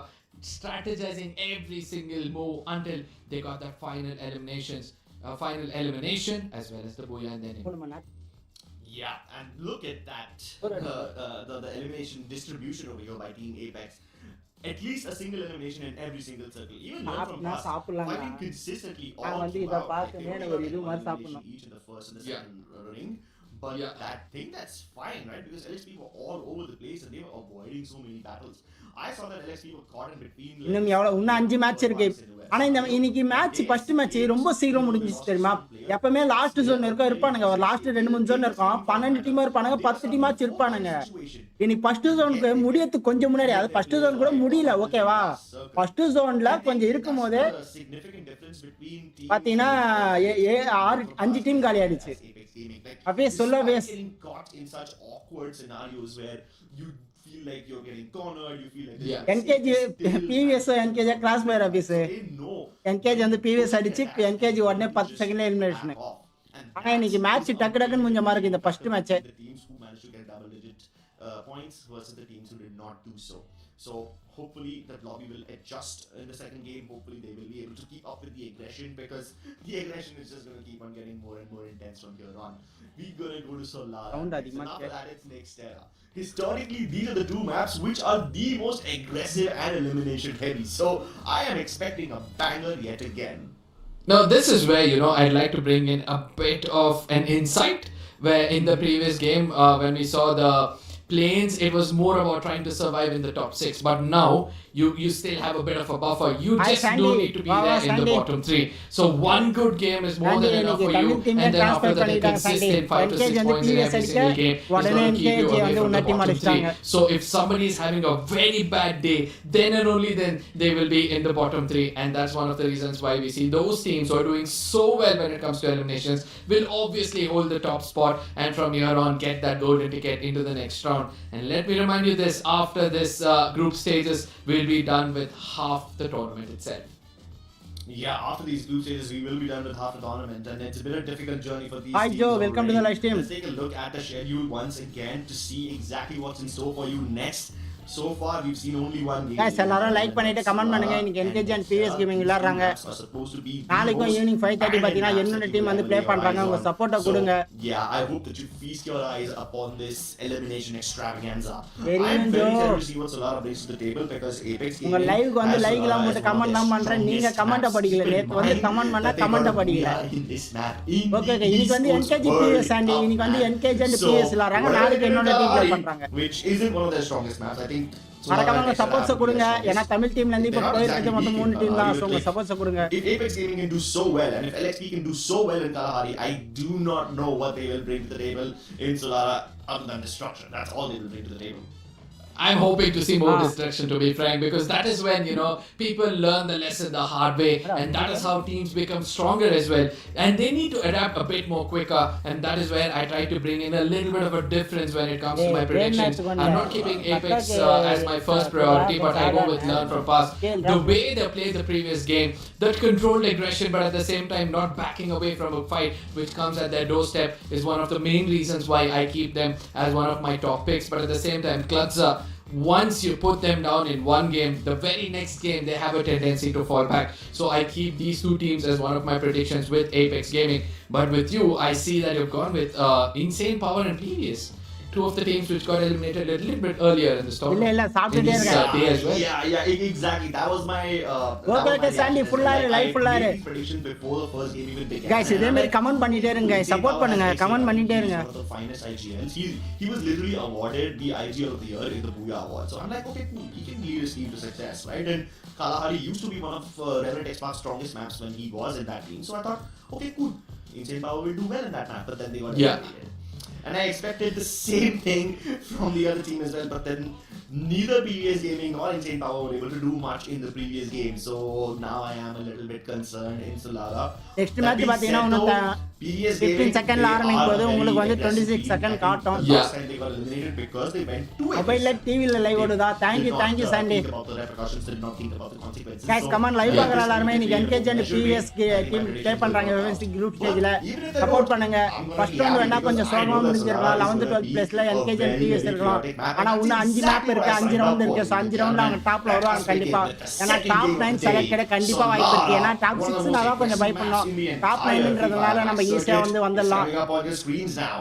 strategizing every single move until they got that final elimination as well as the BOOYAH and then Yeah, and look at that. The elimination distribution over here by Team Apex. At least a single elimination in every single circle. Even LEARNFROMPAST fighting consistently all throughout. Like, they only got one elimination each in the first and the second ring. But that thing, that's fine, right? Because LXP were all over the place and they were avoiding so many battles. I saw that LXP were caught in between. இன்னும் 5 match இருக்கு. ஆனா இந்த இன்னைக்கு match first match ரொம்ப சீக்கிரம் முடிஞ்சிச்சு தெரியுமா? எப்பவுமே லாஸ்ட் ஜோன் இருப்பானுங்க, ஒரு லாஸ்ட் 2-3 ஜோன் இருக்கும். 12 டீமா இருப்பானுங்க, 10 டீமாச்சு இருப்பானுங்க. இன்னைக்கு ஃபர்ஸ்ட் ஜோனுக்கு முடியறதுக்கு கொஞ்சம் முன்னாடி, அது ஃபர்ஸ்ட் ஜோன் கூட முடியல, ஓகேவா? ஃபர்ஸ்ட் ஜோன்ல கொஞ்சம் இருக்கும்போது பாத்தீங்கன்னா 5 டீம் காலி ஆயிடுச்சு. அப்படியே சொல்லவே caught in such awkward scenarios where you feel like you're getting cornered, you feel like NKG PVS NKG கிளாஸ் பையர் ஆபீஸ் என்கேஜி வந்து பிவிஎஸ் அடிச்சு என்கேஜி உடனே 10 செகண்ட்ல எலிமினேஷன். ஆனா இன்னைக்கு மேட்ச் டக்கு டக்குன்னு முடிஞ்ச மாதிரி இருக்கு இந்த first match. The teams who managed to get double digit points versus the teams who did not do so. So hopefully that lobby will adjust in the second game. Hopefully they will be able to keep up with the aggression, because the aggression is just going to keep on getting more and more intense from here on. We're going to go to Solar. And after that it's next era. Historically, these are the two maps which are the most aggressive and elimination heavy. So I am expecting a banger yet again. Now this is where, I'd like to bring in a bit of an insight, where in the previous game when we saw the Plains, it was more about trying to survive in the top 6, but now you still have a bit of a buffer. You Hi, just Sandy. don't need to be Wow, there in the Sandy. bottom 3. So one good game is more Sandy, than enough for Tamil you, team and then transfer after that a பண்ணிட்டாங்க Sandy. consistent 5 to 6 NKJ வந்து points in previous every single game is உடனே going to keep you NKJ away வந்து from the உன்ன team bottom 3. அடிச்சிட்டாங்க. So if somebody is having a very bad day, then and only then they will be in the bottom 3, and that's one of the reasons why we see those teams who are doing so well when it comes to eliminations will obviously hold the top spot, and from here on get that golden ticket into the next round. And let me remind you this, after this group stages we'll be done with half the tournament itself. Yeah, after these group stages, we will be done with half the tournament, and it's been a difficult journey for these Hi, teams. Joe. Welcome to the already. live stream. Let's take a look at the schedule once again to see exactly what's in store for you next. So far, we've seen only one game. Guys, எல்லாரும் like பண்ணிட்டு comment பண்ணுங்க. இன்னைக்கு NKJ and PVS gaming விளையாடுறாங்க. நாளைக்கும் evening 5:30 பாத்தீங்கன்னா என்னோட team வந்து play பண்றாங்க. உங்க சப்போர்ட்ட கொடுங்க. Yeah, I hope that you feast your eyes upon this elimination extravaganza. Very I'm very good. excited to see what Solara brings to the table because Apex உங்க Gaming லைவ்க்கு வந்து has like எல்லாம் Solara போட்டு as one of comment their தான் பண்றேன். நீங்க strongest comment maps. படிக்கல. Keep in நேத்து வந்து mind கமெண்ட் பண்ணா that they comment got a படிக்கல. BOOYAH in this map. In okay the இன்னைக்கு வந்து esports NKJ World PVS and Cup இன்னைக்கு வந்து map. NKJ and So, PVS விளையாடுறாங்க. whatever நாளைக்கு they என்னோட do டீம் ப்ளே Kalahari, பண்றாங்க. which isn't one of their strongest maps. I think மறக்காம உங்க சப்போர்ட்ஸ் கொடுங்க. ஏன்னா தமிழ் டீம்ல இருந்து இப்ப They're not போயிட்டு exactly மொத்தம் weak 3 in டீம் தான். Kalahari, சோ உங்க like, சப்போர்ட்ஸ் கொடுங்க. If Apex Gaming can do so well, and if LXP can do so well in Kalahari, I do not know what they will bring to the table in Solara other than destruction. That's all they will bring to the table. I'm hoping to see more destruction, to be frank, because that is when, you know, people learn the lesson the hard way, and that is how teams become stronger as well. And they need to adapt a bit more quicker, and that is where I try to bring in a little bit of a difference when it comes to my predictions. I'm not keeping Apex as my first priority, but I go with learn from past. The way they played the previous game, that controlled aggression, but at the same time not backing away from a fight which comes at their doorstep, is one of the main reasons why I keep them as one of my top picks. But at the same time, CLUTZA, once you put them down in one game, the very next game they have a tendency to fall back. So I keep these two teams as one of my predictions with Apex Gaming. But with you, I see that you've gone with Insane Power and PVS. Two of the teams which got eliminated a little bit earlier in the இல்ல tournament. இல்ல சாப்பிட்டுட்டே In this, இருக்கேன். day as well. Yeah, exactly. That was my. Okay, Sandy, full ஆயிரு, live full ஆயிரு. Prediction before the first game even began. Guys, இதே மாதிரி comment பண்ணிட்டே இருங்க. சப்போர்ட் பண்ணுங்க. கமெண்ட் பண்ணிட்டே இருங்க. One of the finest IGLs. He was literally awarded the IGL of the year in the BOOYAH award. So I'm like, okay, cool. He can lead his team to success, right? And Kalahari used to be one of Reverend Xbox's strongest maps when he was in that team. So I thought, okay, cool. Insane Power will do well in that map, but then they got eliminated. And I expected the same thing from the other team as well, but then neither PVS Gaming nor Insane Power were able to do much in the previous game. So now I am a little bit concerned in Solara. Next match பாத்தீங்கன்னா இன்னும் 15 செகண்ட்ல ஆரம்பிக்கும் போது உங்களுக்கு வந்து 26 second காட்டும். Last time they got eliminated because they went to மொபைல்ல டிவில லைவ் ஓடுதா? Thank you Sandy. Think about the repercussions, did not think about the consequences. Guys, come on, live பார்க்கற எல்லாரும் இன்னைக்கு NKJ and PVS team play பண்றாங்க FFMIC group ஸ்டேஜ்ல. Support பண்ணுங்க. First round வேணா கொஞ்சம் சோகமா முடிஞ்சிரலாம். 11th 12th பிளேஸ்ல NKJ and PVS இருக்கலாம். ஆனா இன்னும் 5 மேப் இருக்கு, 5 ரவுண்ட் இருக்கு. சோ 5 ரவுண்ட்ல அவங்க டாப்ல வருவாங்க கண்டிப்பா. ஏன்னா டாப் 9 செலக்ட் கிடைக்க கண்டிப்பா வாய்ப்பு இருக்கு. ஏன்னா டாப் 6 னா தான் கொஞ்சம் பயப்படணும். டாப் 9ன்றதுனால நம்ம ஈஸியா வந்து வந்துடலாம். Showing up on your screens now.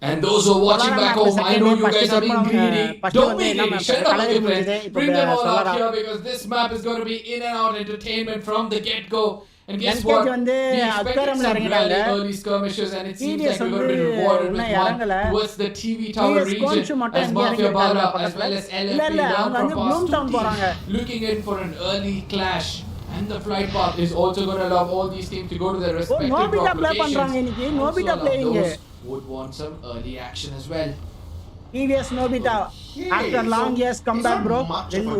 And those who are watching back home, I know you guys are being greedy. Don't be greedy. Shut up, my friends. Bring them all out here because this map is going to be in and out entertainment from the get-go. And guess what? We expected some really early skirmishes, and it seems like we're going to be rewarded with one towards the TV tower region as MAFIABALA as well as LFP LEARNFROMPAST looking in for an early clash. And the flight path is also going to allow all these teams to go to their respective drop locations. Also allow those who would want some early action as well. PVS Nobita after long years come back bro.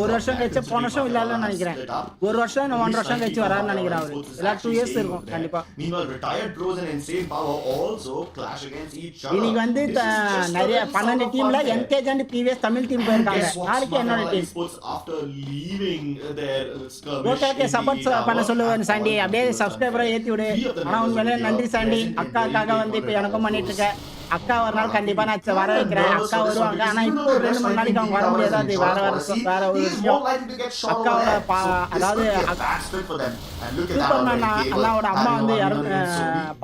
ஒரு வருஷம் கழிச்சு போன வருஷம் இல்லன்னு நினைக்கிறேன். ஒரு வருஷம் 1 வருஷம் கழிச்சு வரான்னு நினைக்கிறேன் அவரு. இல்ல 2 இயர்ஸ் இருக்கும் கண்டிப்பா. Meanwhile retired pros and Insane Power also clash against each other. இன்னைக்கு வந்து நிறைய 12 டீம்ல NKJ and PVS Tamil team போயிருக்காங்க. நாளைக்கு என்னோட team. After leaving their skirmish. Okay support பண்ண சொல்லுவேன் சாண்டி. அப்படியே சப்ஸ்கிரைபரை ஏத்தி விடு. ஆனா உண்மையிலே நன்றி சாண்டி. அக்காக்காக வந்து இப்ப எனக்கும் பண்ணிட்டு இருக்க. அக்கா ஒரு நாள் கண்டிப்பா நான் வர வைக்கிறேன். அக்கா வருவாங்க. ஆனா இப்போ 2 3 நாளைக்கு அவங்க வர முடியாது. அது வேற ஒரு He is விஷயம். more likely to get shot over அக்காவோட there. So this அதாவது could be a bad split for them. And look at that Superman already. அண்ணாவோட அம்மா வந்து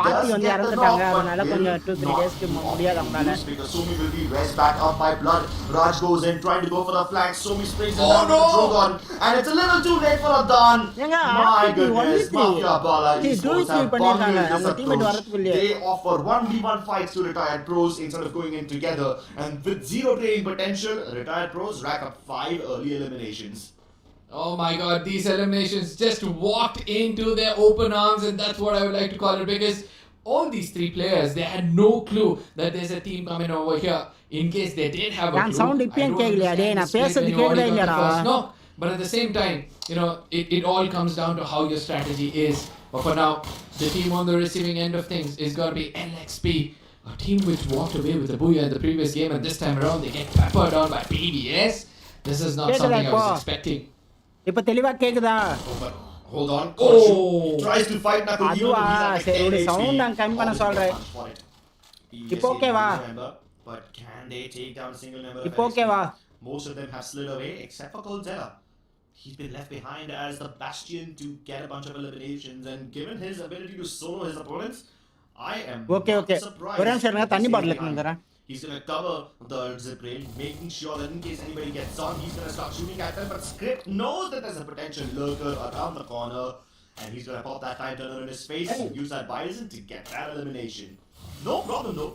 பாட்டி வந்து Does get the இறந்துட்டாங்க. knock, but அதனால கொஞ்சம் will 2-3 not டேஸ்க்கு முடியாது அவங்களால. lose because Somi will be raised back up by blood. Raj goes in trying to go for the flank. Somi sprays it down to Drogon. And it's a little too late for a Don. ஏங்க My goodness, MAFIABALA esports have பண்ணிருக்காங்க bungled அவங்க this teammate approach. வரதுக்குள்ளே. They offer 1v1 fights to retired pros instead of going in together. And with zero training potential, retired pros rack up 5 early eliminations. Oh my god, these eliminations just walked into their open arms, and that's what I would like to call it, because all these 3 players, they had no clue that there's a team coming over here. In case they did have a நான் clue, sound I இப்பயும் don't கேக்கலையா? டேய் understand நான் the split பேசுறது when you already கேக்குதா got the இல்லையாடா? first knock. But at the same time, it all comes down to how your strategy is. But for now, the team on the receiving end of things is going to be LXP, a team which walked away with the BOOYAH in the previous game, and this time around they get peppered on by PBS. This is not something I was expecting. இப்ப தெளிவா கேக்குதா? Hold on. Oh. Tries to fight Knuckle. அதுவா சரி ஒரு sound நான் கம்மி பண்ண சொல்றேன். இப்போ ஓகேவா? But can they take down a single member? இப்போ ஓகேவா? Most of them have slid away except for CLUTZA. He's been left behind as the bastion to get a bunch of eliminations, and given his ability to solo his opponents, I am Okay. surprised. ஒரு நிமிஷம் இருங்க, தண்ணி பாட்டில் எடுத்து வந்துறேன். He's gonna cover the zip rail, making sure that in case anybody gets on, he's gonna start shooting at them. But Script knows that there's a potential lurker around the corner, and he's gonna pop that time turner in his face and use that bison to get that elimination. No problem though,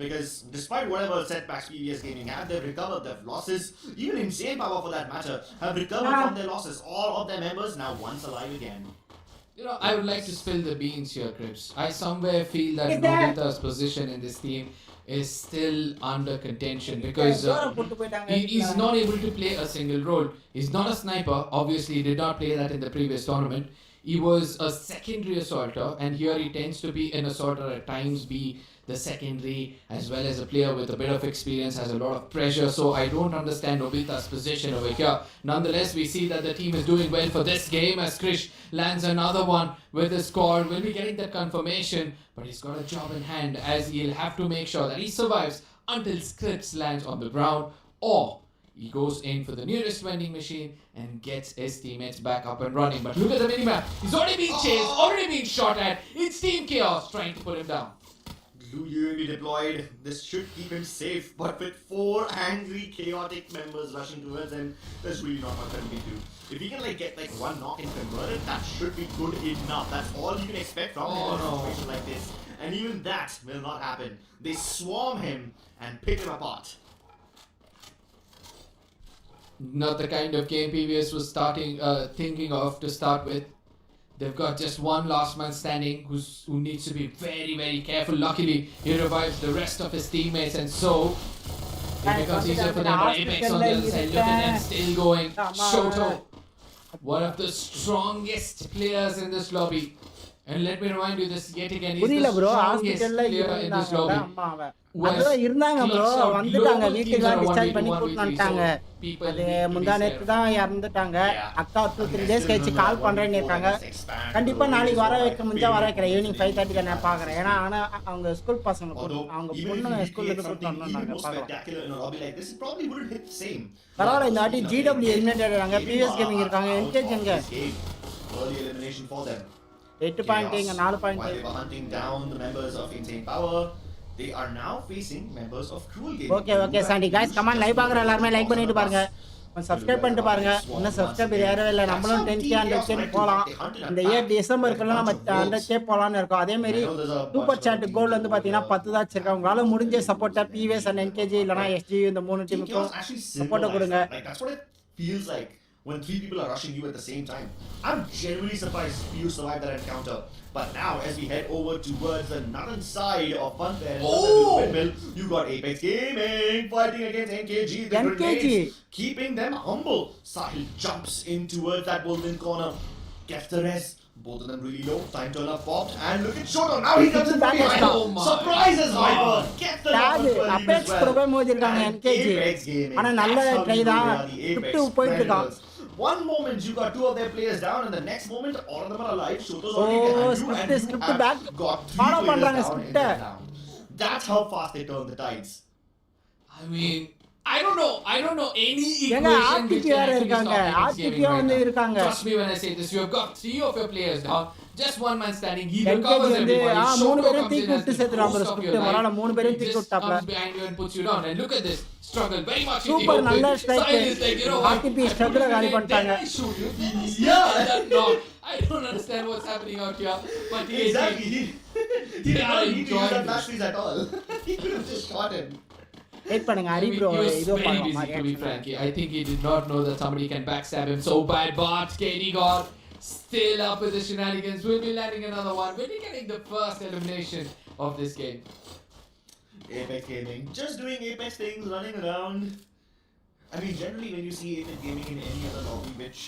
because despite whatever setbacks PBS Gaming had, they've recovered their losses. Even Insane Power, for that matter, have recovered from their losses. All of their members now once alive again. I would like to spill the beans here, Crips. I somewhere feel that Nobita's position in this team is still under contention because he's not able to play a single role. He's not a sniper. Obviously, he did not play that in the previous tournament. He was a secondary assaulter, and here he tends to be an assaulter at times, be the secondary, as well as a player with a bit of experience, has a lot of pressure. So I don't understand Nobita's position over here. Nonetheless, we see that the team is doing well for this game as Krish lands another one with his score. We'll be getting that confirmation, but he's got a job in hand as he'll have to make sure that he survives until Scripps lands on the ground, or he goes in for the nearest vending machine and gets his teammates back up and running. But look at the minimap. He's already being chased, already being shot at. It's Team Chaos trying to put him down. Glue deployed. This should keep him safe, but with 4 angry, chaotic members rushing towards him, there's really not much that he can do. If he can get one knock and convert it, that should be good enough. That's all you can expect from him in a situation like this. And even that will not happen. They swarm him and pick him apart. Not the kind of game PBS was thinking of to start with. They've got just one last man standing who needs to be very, very careful. Luckily, he revives the rest of his teammates, and so it becomes easier for them. But Apex on the other side, look at them still going. Shoto, one of the strongest players in this lobby. And let me remind you this yet again, he's the strongest player in this lobby. அதெல்லாம் இருந்தாங்க bro, வந்துட்டாங்க வீட்டுக்கு discharge பண்ணி கூட்டிட்டு வந்துட்டாங்க. அது முந்தா நேத்து தான் இறந்துட்டாங்க. அக்கா 2-3 டேஸ் கழிச்சு கால் பண்றேன்னு இருக்காங்க. கண்டிப்பா நாளைக்கு வர வைக்க முடிஞ்சா வர வைக்கிறேன். ஈவினிங் 5:30 நான் பாக்குறேன். ஏன்னா அவங்க ஸ்கூல் பசங்க அவங்க பொண்ணு ஸ்கூலுக்கு கூட்டிட்டு வந்தாங்க. பரவாயில்ல, இந்த வாட்டி GW எலிமினேட் ஆயிடுறாங்க. பிஎஸ் கேமிங் இருக்காங்க. என்கேஜ் எங்க 8 பாயிண்ட், இங்க 4 point. They are now facing members of Cruel Game. Okay Sandy guys, come on, live பாக்குற எல்லாரும் லைக் பண்ணிட்டு பாருங்க. சப்ஸ்கிரைப் பண்ணிட்டு பாருங்க. இன்னும் சப்ஸ்கிரைபர் யாரும் இல்ல. நம்மளும் 10k 100k போலாம். இந்த இயர் டிசம்பருக்குள்ள நம்ம 100k போலாம்னு இருக்கோம். அதே மாதிரி சூப்பர் சாட் கோல் வந்து பாத்தீங்கன்னா 10 தான் வச்சிருக்காங்க. உங்களால முடிஞ்ச சப்போர்ட்டா PVS and NKG இல்லனா SG இந்த மூணு டீமுக்கும் சப்போர்ட் கொடுங்க. That's what it feels like when 3 people are rushing you at the same time. I'm genuinely surprised you survived that encounter. But now, as we head over towards the northern side of Funfair, you got Apex Gaming fighting against NKG. The grenades keeping them humble. Sahil jumps in towards that golden corner. Gets the rest. Both of them really low. Time turner popped. And look at Shoto. Now he comes in from behind. Surprises Viper. Gets the number 12 Apex as well. NKG. ஆனா நல்ல try தான். 50 போயிட்டு இருக்கான். One moment you got 2 of their players down, and the next moment all of them are alive. Shoto's already behind you, and you have back. got 3 players down. That's how fast they turn the tides. I mean, I don't know any ஏங்க equation which RTP can வேற actually இருக்காங்க stop Apex RTP Gaming right வந்து now. இருக்காங்க Trust me when I say this, you have got 3 of your players down, just one man standing, he LKG recovers வந்து everybody, மூணு Shoko பேரும் comes தூக்கி in as விட்டு the சேர்த்துறான் ghost bro of your script மரால life, மூணு he பேரும் தூக்கி just விட்டாப்ல comes behind you and puts you down, and look at this struggle very much in the super open. நல்ல strike Sahil is like, you know what, RTP struggle காலி பண்ணிட்டாங்க I shoot you, then I slap that knock. I don't understand what's happening out here, but TEZ, Exactly. He they did are not need to use enjoying that this. back freeze at all. He could have just shot him. Wait பண்ணுங்க Hari I mean, bro he was இதோ very busy, பார்க்கலாம் to be frank. I think he did not know that somebody can backstab him so bad, but KD got still up with the shenanigans. We'll be landing another one. We'll be getting the first elimination of this game. Apex Gaming, just doing Apex things, running around. I mean, generally when you see Apex Gaming in any other lobby which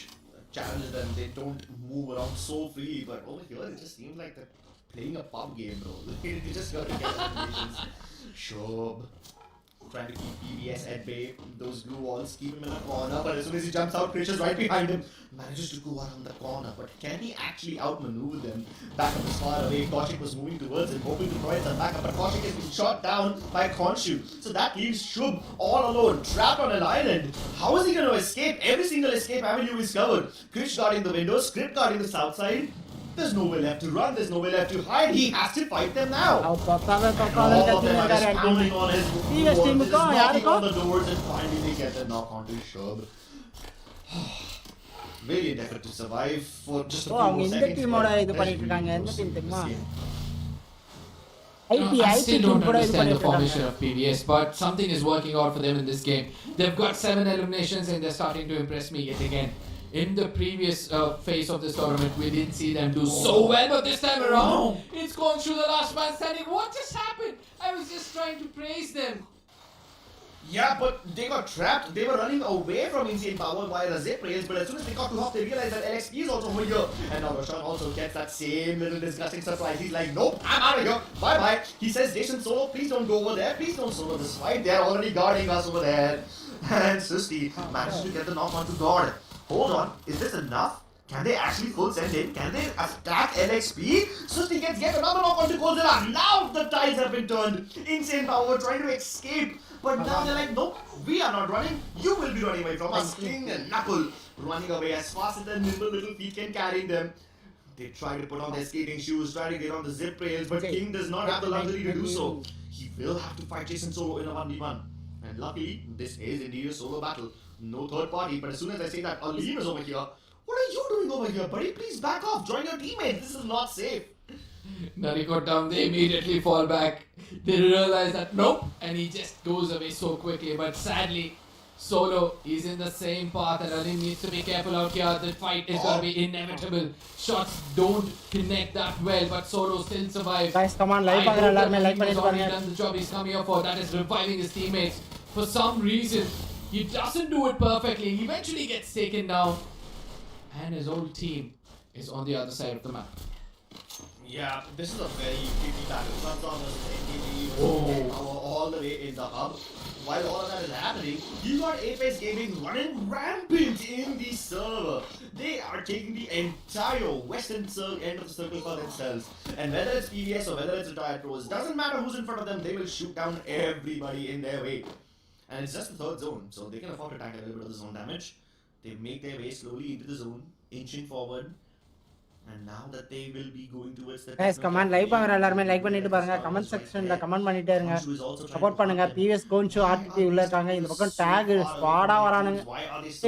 challenges them, they don't move around so freely. But over here, it just seems like they're playing a pub game, bro. They just got to get eliminations. Shob trying to keep PBS at bay. Those glue walls keep him in the corner, but as soon as he jumps out, Krish is right behind him. Manages to go around the corner, but can he actually outmaneuver them? Back up is far away. Kaushik was moving towards him, hoping to throw it some back up, but Kaushik has been shot down by Khonshu. So that leaves Shub all alone, trapped on an island. How is he going to escape? Every single escape avenue is covered. Krish guarding the window, Script guarding the south side. There's nowhere left to run, there's nowhere left to hide. He has to fight them now. அவர் தொட்டாவே And தொட்டாவே all of them are just கத்தினாரு pounding on his TS doors, team just க்கும் knocking யாருக்கும்? on the doors, and finally they get the knock onto Shub. Valiant effort to survive for just a oh few அவங்க more இந்த seconds. டீமோட but இது there's பண்ணிட்டு இருக்காங்க really எந்த no team saving தெரியுமா this game. ID I ID still team don't கூட இது understand the பண்ணிட்டு formation இருக்காங்க of PBS, but something is working out for them in this game. They've got 7 eliminations and they're starting to impress me yet again. In the previous phase of this tournament, we didn't see them do so well, but this time around, it's gone through the last man standing. What just happened? I was just trying to praise them. Yeah, but they got trapped. They were running away from Insane Power via the zip rails, but as soon as they got to Hop, they realized that LXP is also over here. And now Roshan also gets that same little disgusting surprise. He's like, nope, I'm out of here. Bye bye. He says, Jason Solo, please don't go over there. Please don't solo this fight. They're already guarding us over there. And Susti manages to get the knock onto God. Hold on, is this enough? Can they actually full send in? Can they attack LXP? Susti gets yet another knock onto Golzilla. Now the tides have been turned. Insane Power trying to escape. But now they're like, nope, we are not running. You will be running away from us. King and Knuckle running away as fast as their nimble little feet can carry them. They try to put on their skating shoes, try to get on the zip rails, but King does not have the luxury to do so. He will have to fight Jason Solo in a 1v1. And luckily, this is indeed a solo battle. No third party, but as soon as I say that Aleem is over here, what are you doing over here, buddy? Please back off, join your teammates. This is not safe. Nari got down, they immediately fall back. They realize that nope, and he just goes away so quickly. But sadly, Solo is in the same path, and Alim needs to be careful out here. The fight is going to be inevitable. Shots don't connect that well, but Solo still survives. Guys come on I live hope पाकर that alarm में Alim like has பண்ணிட்டு already பாருங்க done the job he's come here for. That is reviving his teammates. For some reason, he doesn't do it perfectly. He eventually gets taken down, and his whole team is on the other side of the map. Yeah, this is a very tricky battle. CLUTZA versus NTG all the way in the hub. While all of that is happening, you got Apex Gaming running rampant in the server. They are taking the entire western end of the circle for themselves. And whether it's PBS or whether it's retired pros, doesn't matter who's in front of them, they will shoot down everybody in their way. And it's just the third zone, so they can afford to tank a little bit of the zone damage. They make their way slowly into the zone, inching forward. And now that they will be going towards the guys come on live पाकर alarm में like பண்ணிட்டு பாருங்க comment செக்ஷன்ல comment பண்ணிட்டே இருங்க support பண்ணுங்க PVS கோன்ஷோ RTT உள்ள இருக்காங்க இந்த பக்கம் டாக் ஸ்குவாடா வரானுங்க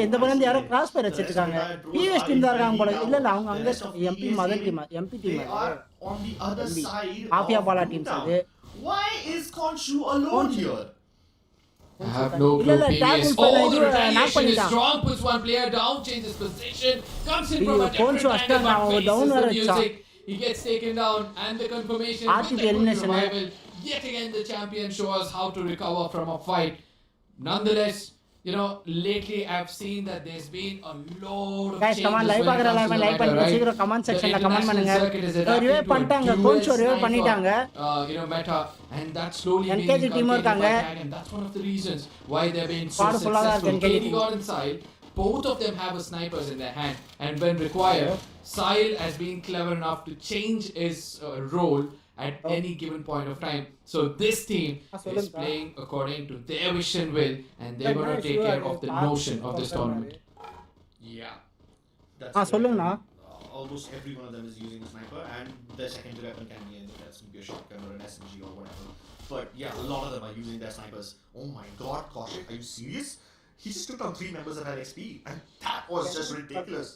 இந்த பக்கம் இருந்து யாரோ கிராஸ் ஃபயர் வச்சிட்டு இருக்காங்க பிவிஎஸ் டீம் தான் இருக்காங்க போல இல்ல இல்ல அவங்க அங்க MP mother team MP team on the other side MAFIABALA of teams town. அது Why is Khonshu alone here? I have no இல்ல clue. இல்ல PBS. டாக் Oh, the இது நாக் retaliation is பண்ணிட்டான் strong. Puts one player down, changes position, comes in from a different Khonshu angle, அஷ்டான் but அவன் faces down the வர music. He gets taken down, and the confirmation with RTP the good elimination. revival. Yet again, the champion shows us how to recover from a fight. Nonetheless, you know, lately I've seen that there's been a load of guys changes comment live when it पाकर comes alarm to में the like meta, பண்ணுங்க right? சீக்கிரம் comment The செக்ஷன்ல comment international பண்ணுங்க circuit is adapting ரிவே to a பண்ணிட்டாங்க dual கோன்ஷோ ரிவே sniper, பண்ணிட்டாங்க you know, meta, and that's slowly being NKG team inculcated by இருக்காங்க. Tag, and that's one of the reasons why they're being so Squad full ஆ தான் successful. இருக்கு NKG KD team. got inside, both of them have a snipers in their hand, and when required, Sahil has been clever enough to change his role at any given point of time. So this team is playing according to their wish and will, and they're going to take care of the notion of this tournament. Yeah. That's சொல்லுங்கண்ணா. Almost every one of them is using a sniper, and their secondary weapon can be a shotgun or an SMG or whatever. But yeah, a lot of them are using their snipers. Oh my god, Kaushik, are you serious? He just took down 3 members that had XP, and that was just ridiculous.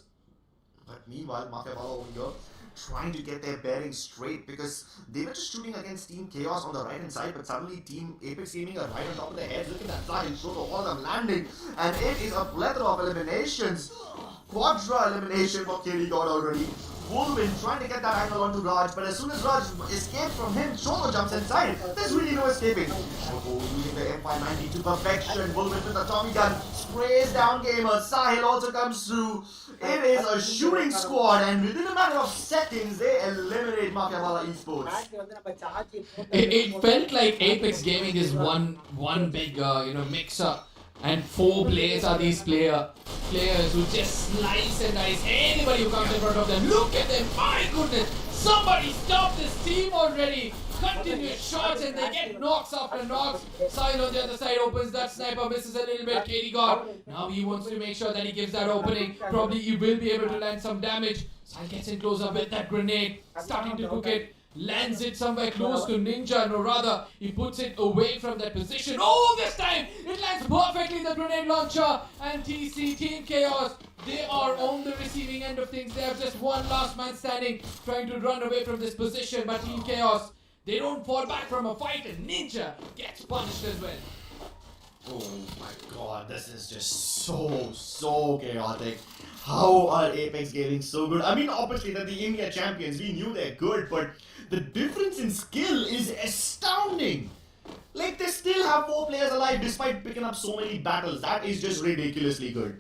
But meanwhile, MAFIABALA over here trying to get their bearings straight, because they were just shooting against Team Chaos on the right hand side, but suddenly Team Apex Gaming are right on top of their heads. Look at that flying shot of all of them landing, and it is a plethora of eliminations. Quadra elimination for KD God already. Wolverine trying to get that angle onto Raj, but as soon as Raj escapes from him, Shoto jumps inside. There's really no escaping. Oh, using the M590 to perfection. Wolverine with the Tommy gun sprays down gamers. Sahil also comes through. It is a shooting squad, and within a matter of seconds, they eliminate MAFIABALA Esports. It felt like Apex Gaming is one big mix-up, and 4 players are these players who just slice and dice anybody who comes in front of them. Look at them, my goodness! Somebody stop this team already! Continuous shots and they get knocks after knocks. Sahil on the other side opens that sniper, misses a little bit. KD God, now he wants to make sure that he gives that opening. Probably he will be able to land some damage. Sahil gets in closer with that grenade, starting to cook it. Lands it somewhere close to Ninja, no rather, he puts it away from that position. Oh, this time it lands perfectly, the grenade launcher. And TC, Team Chaos, they are on the receiving end of things. They have just one last man standing, trying to run away from this position. But Team Chaos, they don't fall back from a fight, and Ninja gets punished as well. Oh my god, this is just so chaotic. How are Apex Gaming so good? I mean, obviously they're the India champions, we knew they're good, but the difference in skill is astounding. Like, they still have 4 players alive despite picking up so many battles. That is just ridiculously good.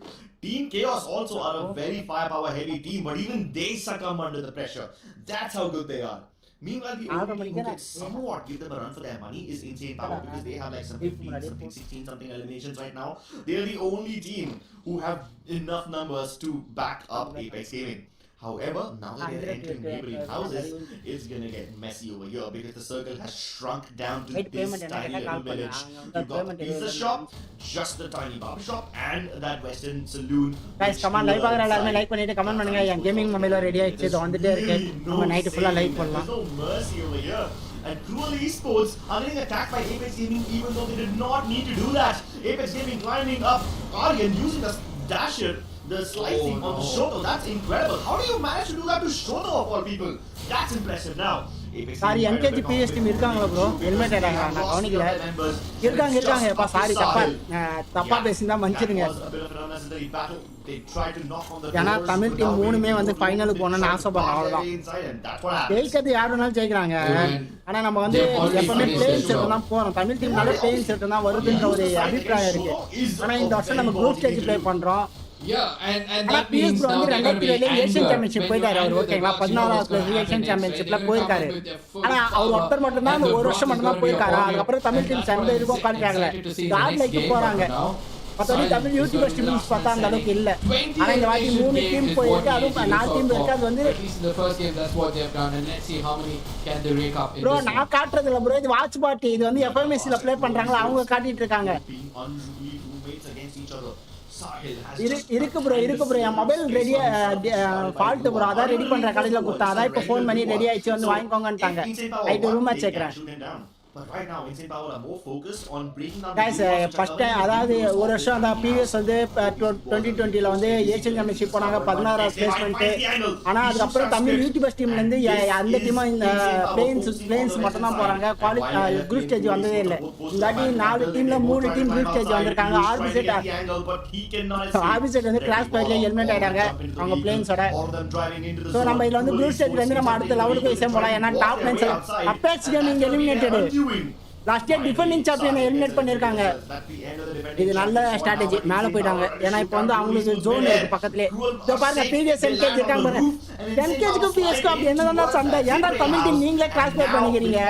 Team Chaos also are a very firepower heavy team, but even they succumb under the pressure. That's how good they are. Meanwhile, the only team who can somewhat give them a run for their money is Insane Power, because they have like some 15, something 16, something eliminations right now. They are the only team who have enough numbers to back up Apex Gaming. However, now that they're entering neighboring houses, it's gonna get messy over here, because the circle has shrunk down to this tiny little village. You've got the pizza shop, just the tiny barber shop, and that western saloon. Guys, come on, live பாக்குற எல்லாரும் like பண்ணிட்டு comment பண்ணுங்க. என் gaming mobile ready ஆயிடுச்சு, இது வந்துட்டே இருக்கு. நம்ம night ஃபுல்லா லைவ் பண்ணலாம். There's no mercy over here. And Cruel Esports are getting attacked by Apex Gaming, even though they did not need to do that. Apex Gaming climbing up Aryan using the dasher. The slicing on the Shoto, that's incredible. How do you manage to do that to Shoto of all people? That's impressive now. Sorry, NKG PS team இருக்காங்களா bro? Helmet ஆயிட்டாங்க, நான் கவனிக்கல. இருக்காங்க எப்பா, sorry தப்பா பேசினா மன்னிச்சிடுங்க. ஏன்னா தமிழ் டீம் 3மே வந்து ஃபைனலுக்கு போகணும்னு ஆசைப்படுறோம், அவ்வளோதான். ஜெயிக்கிறது யார் வேணாலும் ஜெயிக்கிறாங்க, ஆனால் நம்ம வந்து எப்பவுமே பிளேயிங் செட்டு தான் போகிறோம். தமிழ் டீம்னாலே பிளேயிங் செட்டு தான் வருதுன்ற ஒரு அபிப்பிராயம் இருக்கு. ஆனால் இந்த வருஷம் நம்ம குரூப் ஸ்டேஜ் ப்ளே பண்ணுறோம். Yeah, and that means now they're going to be Asian championship போயிட்டாரு அவர். ஓகேங்களா, 14வது ஏஷியன் சாம்பியன்ஷிப்ல போயிருக்காரு. ஆனா அவர் ஒருத்தர் மட்டும் தான் அந்த ஒரு வருஷம் மட்டும் தான் போயிருக்காரு. அதுக்கப்புறம் தமிழ் டீம் சண்டை இருக்கும் உட்காந்துட்டாங்க, கார்ட்லைக்கு போறாங்க. மற்றபடி தமிழ் யூடியூபர்ஸ் டீம்ஸ் பார்த்தா அந்த அளவுக்கு இல்ல. ஆனா இந்த வாட்டி 3 டீம் போயிருக்கு, அதுவும் 4 டீம் இருக்கு. அது வந்து ப்ரோ நான் காட்டுறது இல்ல ப்ரோ, இது வாட்ச் பார்ட்டி. இது வந்து FFMIC ப்ளே பண்றாங்களா, அவங்க காட்டிட்டு இருக்காங்க. இருக்கு ப்ரோ என் மொபைல் ரெடியா ஃபால்ட் ப்ரோ, அதான் ரெடி பண்ற கடையில கொடுத்தா, அதான் இப்போ ஃபோன் பண்ணி ரெடி ஆயிடுச்சு வந்து வாங்கிக்கோங்கன்ட்டாங்க. ரைட், ரூம் மேட்ச் சேர்க்கிறேன். But right now, Insane Power are more focused on breaking down. Guys, first time அதாவது ஒரு வருஷம் அந்த previous வந்து 2020ல வந்து ஏஷியன் சாம்பியன்ஷிப் போனாங்க, 16வது பிளேஸ்மென்ட். ஆனா அதுக்கு அப்புறம் தமிழ் யூடியூபர்ஸ் டீம்ல இருந்து அந்த டீமா இந்த பிளேன்ஸ் மட்டும் தான் போறாங்க. குரூப் ஸ்டேஜ் வந்ததே இல்ல. இந்த வாட்டி 4 டீம்ல 3 டீம் குரூப் ஸ்டேஜ் வந்திருக்காங்க. ஆர்பிசெட் வந்து கிளாஸ் ஃபைட்ல எலிமினேட் ஆயிட்டாங்க அவங்க பிளேன்ஸோட. சோ நம்ம இதுல வந்து குரூப் ஸ்டேஜ்ல இருந்து நம்ம அடுத்த லெவலுக்கு போய் போலாம். ஏன்னா top 9 Apex Gaming eliminated. Last year defending சாம்பியனை எலிமினேட் பண்ணிருக்காங்க. இது நல்ல ஸ்ட்ராட்டஜி, மேல போயிட்டாங்க. ஏன்னா இப்போ வந்து அவங்களுக்கு ஜோன் இருக்கு பக்கத்துலயே. இதோ பாருங்க பிவிஎஸ் என்கேஜ் இருக்காங்க பாருங்க. என்கேஜ்க்கு பிவிஎஸ்க்கு அப்படி என்னதான சண்டை? ஏன்டா தமிழ் டீம் நீங்களே கிளாஸ் ப்ளே பண்ணிக்கிறீங்க?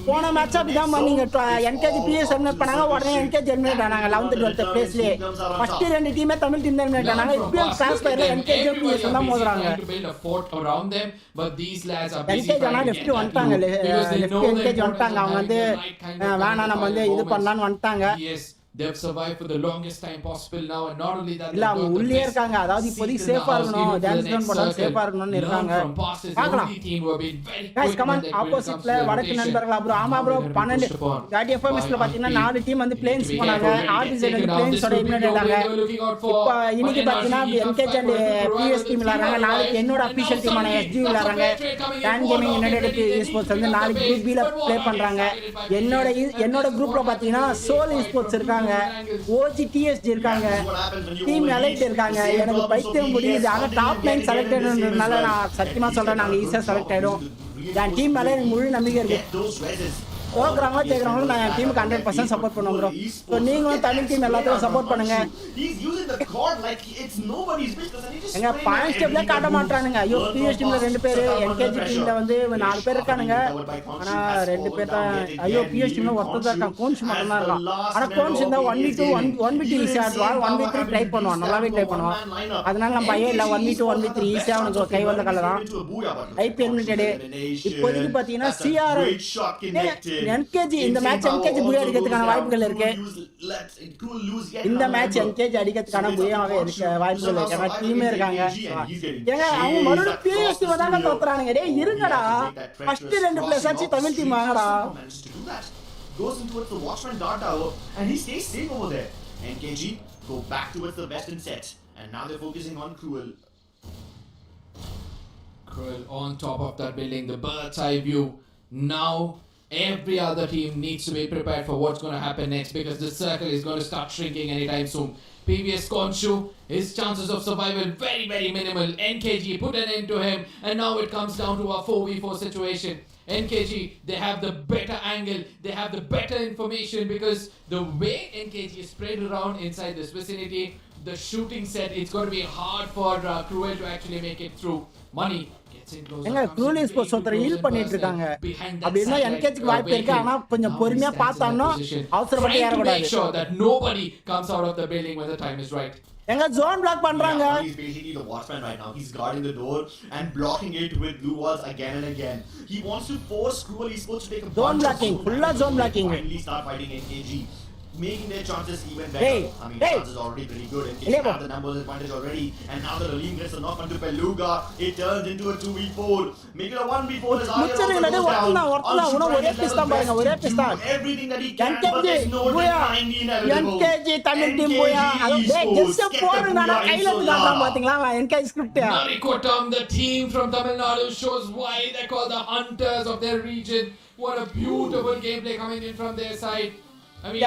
போன மேட்ச் அப்படிதான் பண்ணீங்க. என்கேஜ் பிவிஎஸ் எலிமினேட் பண்ணாங்க, உடனே என்கேஜ் எலிமினேட் ஆனாங்க 11th 12th பிளேஸ்லயே. ஃபர்ஸ்ட் ரெண்டு டீமே தமிழ் டீம் தான் எலிமினேட் ஆனாங்க. இப்போ கிளாஸ் ப்ளேல என்கேஜ் பிவிஎஸ் தான் மோதுறாங்க. என்கேஜ் ஆனா லெஃப்ட் வந்துட்டாங்க, லெஃப்ட் என்கேஜ் வந்துட்டாங்க. அவங்க வந்து வேணா நம்ம வந்து இது பண்ணலாம்னு வந்துட்டாங்க. They've survived for the longest time possible now, and not only that, இல்ல அவங்க உள்ளே இருக்காங்க. அதாவது இப்போதைக்கு சேஃபா இருக்கணும், டான்ஸ் டவுன் பண்ணா சேஃபா இருக்கணும்னு இருக்காங்க. பார்க்கலாம் गाइस கம் ஆன். ஆப்போசிட்ல வடக்கு நண்பர்களா ப்ரோ? ஆமா ப்ரோ 12 காடி எஃப்எம்எஸ்ல பாத்தீங்கன்னா 4 டீம் வந்து பிளேன்ஸ் போனாங்க. ஆர்பிசி ரெண்டு பிளேன்ஸோட எலிமினேட் ஆனாங்க. இப்போ இன்னைக்கு பாத்தீங்கன்னா என்கேஜ் அண்ட் பிஎஸ் டீம் விளையாடுறாங்க. நாளைக்கு என்னோட அபிஷியல் டீமான எஸ்ஜி விளையாடுறாங்க. டான் கேமிங் யுனைடெட் எஸ்போர்ட்ஸ் வந்து நாளைக்கு குரூப் பி ல ப்ளே பண்றாங்க. என்னோட குரூப்ல பாத்தீங்கன்னா சோல் எஸ்போர்ட்ஸ் இருக்காங்க, ஓஜி டிஎஸ்ஜி இருக்காங்க, டீம் எலைட் இருக்காங்க. எனக்கு பைத்தியம் முடியுது. ஆனா டாப் 9 செலக்ட் ஆனதுனால நான் சத்தியமா சொல்றேன், நாங்க ஈஸியா செலக்ட் ஆயிடும். என் டீம் மேல எனக்கு முழு நம்பிக்கை இருக்கு. தோக்குறாங்களோ ஜெயிக்கிறாங்களோ நான் என் டீமுக்கு 100% சப்போர்ட் பண்ணுவோம் ப்ரோ. ஸோ நீங்களும் தமிழ் டீம் எல்லாத்தையும் சப்போர்ட் பண்ணுங்க. எங்க பாயிண்ட் ஸ்டெப்ல காட்ட மாட்டானுங்க. ஐயோ பிஎஸ் டீம்ல 2 பேர், என்கேஜி டீம்ல வந்து 4 பேர் இருக்கானுங்க. ஆனா 2 பேர் தான். ஐயோ பிஎஸ் டீம்ல ஒருத்தர் தான் இருக்கான், கோன்ஸ் மட்டும் தான் இருக்கான். ஆனா கோன்ஸ் இருந்தா 1v2 1v2 ஈஸியா ஆடுவான், 1v3 ட்ரை பண்ணுவான், நல்லாவே ட்ரை பண்ணுவான். அதனால நம்ம பையன் இல்ல 1v2 1v3 ஈஸியா அவனுக்கு கை வந்த கல்ல தான். ஐபிஎல் லிமிடெட் இப்போதைக்கு பாத்தீங்கன்னா சிஆர் என்கேஜி இந்த மேட்ச் என்கேஜி புயா அடிக்கிறதுக்கான வாய்ப்புகள் இருக்கு. இந்த மேட்ச் என்கேஜி அடிக்கிறதுக்கான புயாவே இருக்க வாய்ப்புகள் இருக்கு. ஏன்னா டீமே இருக்காங்க. ஏங்க அவங்க மறுபடியும் பிஎஸ் டீம் தான் தோத்துறானுங்க. டேய் இருங்கடா, ஃபர்ஸ்ட் 2 பிளேஸ் ஆச்சு தமிழ் டீம் வாங்கடா. Goes towards the watchman guard tower and he stays safe over there. NKG go back towards the western set and now they're focusing on Cruel on top of that building, the bird's eye view. Now every other team needs to be prepared for what's going to happen next, because the circle is going to start shrinking anytime soon. PVS Konshu, his chances of survival very, very minimal. NKG put an end to him, and now it comes down to a 4v4 situation. NKG, they have the better angle, they have the better information, because the way NKG is spread around inside this vicinity, the shooting set, it's going to be hard for Cruel to actually make it through. Money எங்க cruel எஸ்போர்ட்ஸ் ஒருத்தர் heel பண்ணிட்டு இருக்காங்க. அப்படின்னா என்கேஜ்க்கு வாய்ப்பு இருக்கு. ஆனா கொஞ்சம் பொறுமையா பார்த்தானோ அவசரப்பட்டு ஏறக்கூடாது. எங்க ஜோன் பிளாக் பண்றாங்க. He's basically the watchman right now. He's guarding the door and blocking it with blue walls again and again. He wants to force Cruel Esports to take a zone blocking, full zone blocking. Finally start fighting NKG, making their chances even better. I mean, chances already pretty good. NKG have the numbers advantage already, and now the Relim gets a knock onto Beluga. It turns into a 2v4. Make it a 1v4. முச்சரில ஒருத்தனா உன ஒரே பிஸ்தா பாருங்க, ஒரே பிஸ்தா. Everything that he can, but there's no denying the inevitable. NKG Tamil team போயா. டேய் just போடுடா, கையில எடுத்துடா பாத்தீங்களா NKG script. Narikotam, the team from Tamil Nadu, shows why they call the hunters of their region. What a beautiful gameplay coming in from their side. I mean,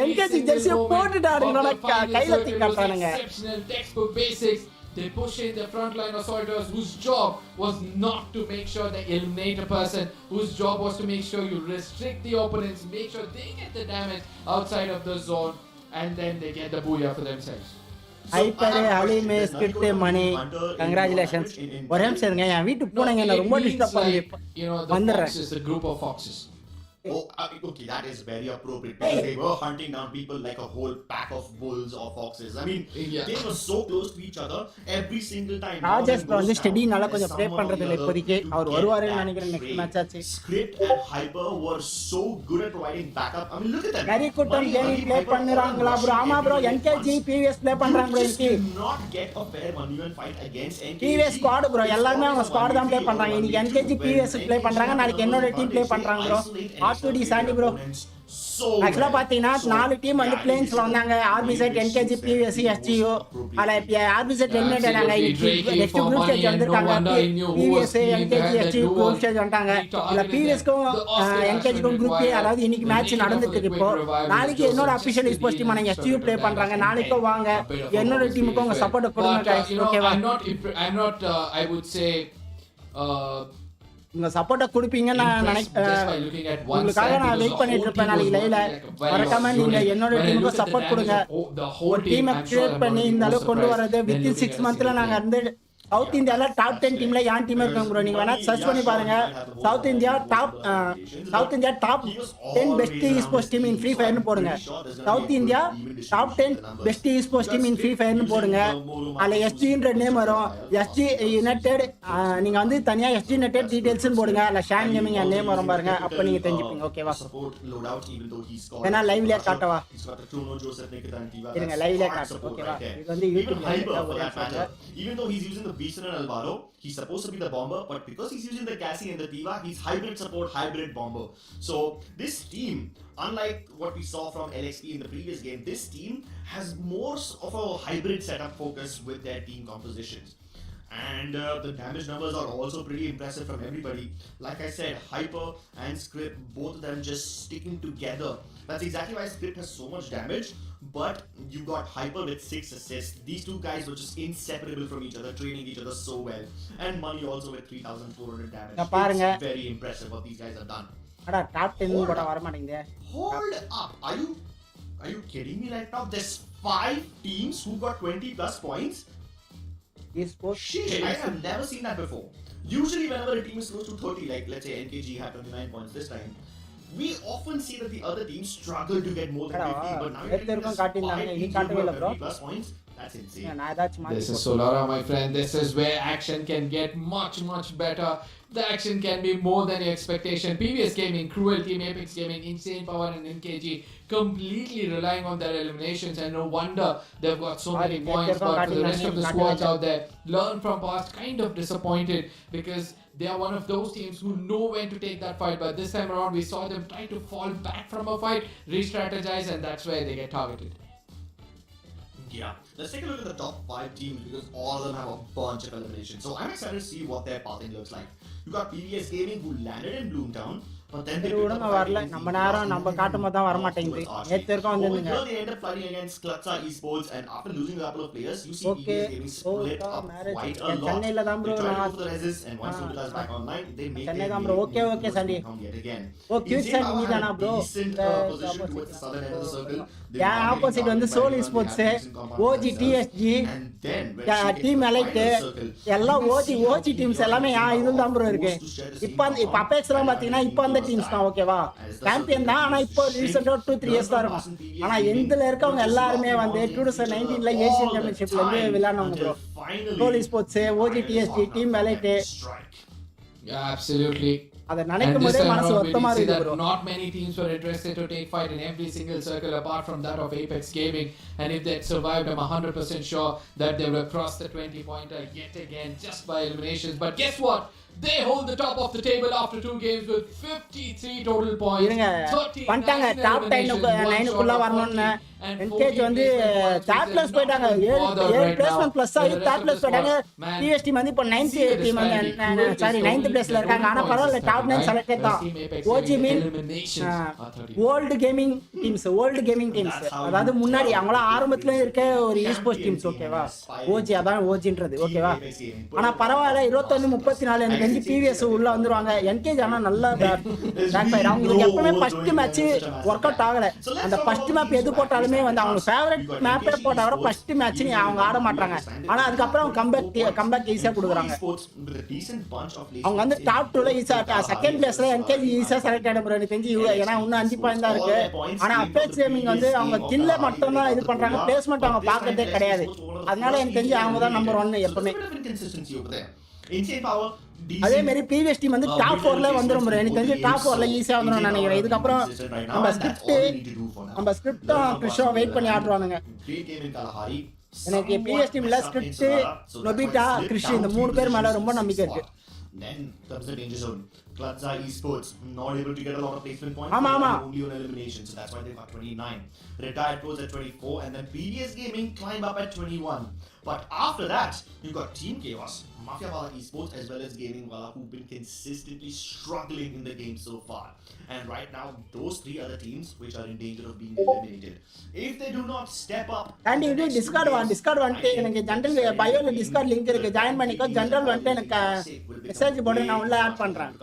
NKG jersey போட்டுட்டாருங்கடா, கையில தூக்கிட்டானுங்க. Exceptional textbook basics. They push in the frontline assaulters whose job was not to make sure they eliminate a person, whose job was to make sure you restrict the opponents, make sure they get the damage outside of the zone, and then they get the booyah for themselves. ஐப்பரே அலிமே script மணி congratulations. ஒரே நிமிஷம் இருங்க, என் வீட்டுக்கு போனீங்க, என்ன ரொம்ப டிஸ்டர்ப் பண்ணி வந்துடுறேன். The group of foxes. Oh, okay, that is very appropriate, because they were hunting down people like a whole pack of bulls or foxes. I mean, they were so close to each other every single time. Rajesh bro வந்து study நல்லா கொஞ்சம் play பண்றது இல்ல இப்போதைக்கு. அவர் வருவாருன்னு நினைக்கிறேன் next match ஆச்சு. Script and Hyper were so good at providing backup. I mean, look at that. கரிக்குட்டம் கேம் ப்ளே பண்றாங்களா ப்ரோ? ஆமா ப்ரோ, என்கேஜி பிவிஎஸ் ப்ளே பண்றாங்க ப்ரோ. இன்னைக்கு not get a fair 1v1 fight against NKG. PVS squad bro, எல்லாரும் அவங்க squad தான் play பண்றாங்க. இன்னைக்கு என்கேஜி பிவிஎஸ் ப்ளே பண்றாங்க, நாளைக்கு என்னோட டீம் ப்ளே பண்றாங்க ப்ரோ. RD Sandy bro. ஆக்சுவலா பாத்தீங்கன்னா 4 டீம் வந்து பிளேன்ஸ்ல வந்தாங்க. RP set, NKG, PVS, SGO. அதுல ஆர்பி செட் எலிமினேட் ஆனாங்க. நெக்ஸ்ட் குரூப் ஸ்டேஜ் வந்திருக்காங்க. PVS, NKG, SGO group stage வந்துட்டாங்க. இல்ல பிவிஎஸ்க்கும் என்கேஜிக்கும் குரூப் ஏ, அதாவது இன்னைக்கு மேட்ச் நடந்துட்டு இருக்கு. இப்போ நாளைக்கு என்னோட அபிஷியல் எஸ்போர்ட்ஸ் டீம் ஆன எஸ்ஜிஓ ப்ளே பண்றாங்க. நாளைக்கும் வாங்க, என்னோட டீமுக்கு உங்க சப்போர்ட் கொடுங்க गाइस. ஓகேவா? I'm not I would say உங்க சப்போர்ட்டை கொடுப்பீங்கன்னு நான் just by looking at one உங்களுக்காக side, நான் because வெயிட் the பண்ணிட்டு whole இருப்பேன் team was நாளைக்கு லைவ்ல working like a very மறக்காம well நீங்க unit. என்னோட When I டீமுக்கு looked at the support damage கொடுங்க of the whole ஒரு team, டீமை I'm sure கிரியேட் I'm பண்ணி going to இந்த be more அளவுக்கு கொண்டு surprised வரது than within looking 6 at a மந்த்ல single நாங்க player. வந்து சவுத் இந்தியால டாப் 10 டீம்ல யான் டீம் இருக்கோம் ப்ரோ. நீங்க வேணா சர்ச் பண்ணி பாருங்க. South India top 10 best esports team in free ஃபயர்னு போடுங்க. South India top 10 best esports team in free ஃபயர்னு போடுங்க. அதுல SGன்ற நேம் வரும். SG யுனைடெட் நீங்க வந்து தனியா SG யுனைடெட் டீடைல்ஸ்னு போடுங்க. அதுல ஷான் கேமிங் நேம் வரும் பாருங்க. அப்ப நீங்க தெரிஞ்சுப்பீங்க. ஓகேவா? வேணா லைவ்லயே காட்டவா? இருங்க லைவ்லயே காட்டு. ஓகேவா? இது வந்து யூடியூப்ல even though he's using the Beeson and Alvaro, he's supposed to be the bomber, but because he's using the Cassie and the Diva, he's hybrid support, hybrid bomber. So this team, unlike what we saw from LXP in the previous game, this team has more of a hybrid setup focus with their team compositions. And the damage numbers are also pretty impressive from everybody. Like I said, Hyper and Script, both of them just sticking together. That's exactly why Script has so much damage. But you got Hyper with 6 assists. These two guys were just inseparable from each other, training each other so well. And Money also with 3,400 damage. It's very impressive what these guys have done. அட top 10 கூட வர மாட்டேங்குதே. Hold up. Are you kidding me right now? There's 5 teams who got 20 plus points. esports Shit, I have never seen that before. Usually whenever a team is close to 30, like let's say NKG had 29 points this time, we often see that the other teams struggle to get more than 50, but now you're getting 5 plus points. That's insane. நான் ஏதாச்சும் This is Solara, my friend. This is where action can get much better. The action can be more than your expectation. PVS Gaming, Cruel Team, Apex Gaming, Insane Power and NKG completely relying on their eliminations, and no wonder they've got so many points. But for the rest of the squads out there, Learn from Past kind of disappointed because they are one of those teams who know when to take that fight. But this time around, we saw them try to fall back from a fight, re-strategize, and that's where they get targeted. Yeah, let's take a look at the top 5 teams because all of them have a bunch of eliminations. So I'm excited to see what their pathing looks like. You got PVS Gaming who landed in Bloomtown, but then they picked up a வரல. நம்ம நேரம் நம்ம காட்டும்போது தான் வர மாட்டேங்குது. நேத்து வரைக்கும் வந்துங்க. They end up fighting against CLUTZA esports, and after losing a couple of players, you see PVS Gaming split up quite a lot. சென்னையில தான் ப்ரோ They try to நான் go for the resist, and once Soulita is back online, they make Chennai their தான் bro. Okay Sandy. yet again. Oh cute Insane Sandy Power தானா had a bro? decent position towards the southern end of the circle. Yeah opposite வந்து Soul esports OG TSG team elite எல்லாம் OG teams எல்லாமே இதுல தான் bro இருக்கு. இப்போ அபெக்ஸ்லாம் பாத்தீங்கன்னா இப்போ அந்த டீம்ஸ் தான். ஓகேவா? சாம்பியன் தான். ஆனா இப்போ ரீசெண்டா 2-3 இயர்ஸ் தான் இருக்கும். ஆனா எந்தல இருக்கவங்க எல்லாருமே வந்து 2019ல ஏசியன் சாம்பியன்ஷிப்ல இருந்து விளையாடுனவங்க bro. Soul esports OG TSG team elite. Yeah, absolutely. அத நினைக்கும் போதே மனசு வருத்தமா இருக்கு bro. Not many teams were interested to take fight in every single circle apart from that of Apex Gaming, and if they had survived, I'm 100% sure that they would have crossed the 20-pointer yet again just by eliminations. But guess what? They hold the top of the table after 2 games with 53 total points. இருங்க பண்ணிட்டாங்க. Top 9 குள்ள வரணும்னு engage வந்து top plus போயிட்டாங்க. 7 placement plus ஆகி top plus போயிட்டாங்க. PS team வந்து இப்போ 9th டீம் வந்து சாரி 9th பிளேஸ்ல இருக்காங்க. ஆனா பரவாயில்ல டாப் 9 செலக்டட் தான். ஓஜி மீன் ஓல்ட் கேமிங் டீம்ஸ் அதாவது முன்னாடி அவங்கள ஆரம்பத்துல இருக்க ஒரு esports டீம்ஸ். ஓகேவா? ஓஜி அதான் ஓஜின்றது. ஓகேவா? ஆனா பரவாயில்ல 21-34 எனக்கு வந்து பிவிஎஸ் உள்ள வந்துருவாங்க. என்கேஜ் ஆனா நல்ல பேக் ஃபயர். அவங்களுக்கு எப்பவுமே ஃபர்ஸ்ட் மேட்ச் ஒர்க் அவுட் ஆகல. அந்த ஃபர்ஸ்ட் மேப் எது போட்டாலும் வந்து அவங்க ஃபேவரட் மேப்பே போட்டா கூட ஃபர்ஸ்ட் மேட்ச் அவங்க ஆட மாட்டாங்க. ஆனா அதுக்கப்புறம் கம்பேக் ஈஸியா கொடுக்குறாங்க. அவங்க வந்து டாப் 2ல ஈஸியா செகண்ட் பிளேஸ்ல என்கேஜி ஈஸியா செலக்ட் ஆயிடும் ப்ரோ. எனக்கு தெரிஞ்சு ஏன்னா இன்னும் 5 பாயிண்ட் தான் இருக்கு. ஆனா அபேக்ஸ் கேமிங் வந்து அவங்க கில்ல மட்டும் தான் இது பண்றாங்க. பிளேஸ்மென்ட் அவங்க பார்க்கறதே கிடையாது. அதனால எனக்கு தெரிஞ்சு அவங்க தான் நம்பர் 1 எப்பவுமே. அதே மாதிரி பிவிஎஸ் டீம் வந்து டாப் 4ல வந்துரும் ப்ரோ. எனக்கு தெரிஞ்சு டாப் 4ல ஈஸியா வந்துரும் நினைக்கிறேன். இதுக்கப்புறம் நம்ம ஸ்கிரிப்ட் கிறிஷோ வெயிட் பண்ணி ஆடுறானுங்க. எனக்கு பிவிஎஸ் டீம்ல ஸ்கிரிப்ட் நொபிட்டா கிறிஷ் இந்த 3 பேர் மேல ரொம்ப நம்பிக்கை இருக்கு. Then comes the danger zone. CLUTZA esports not able to get a lot of placement points. Ama. Only on elimination, so that's why they got 29. Retired pros at 24, and then PVS Gaming climb up at 21. But after that, you've got Team Chaos, MAFIABALA Esports, as well as Gaming Walla, who've been consistently struggling in the game so far. And right now, those three other teams which are in danger of being eliminated. If they do not step up, and you discard வந்துட்டு எனக்கு general பயோல Discord link இருக்கு join பண்ணிக்கோ general வந்துட்டு எனக்கு message போடு நான் உள்ள add பண்றேன்.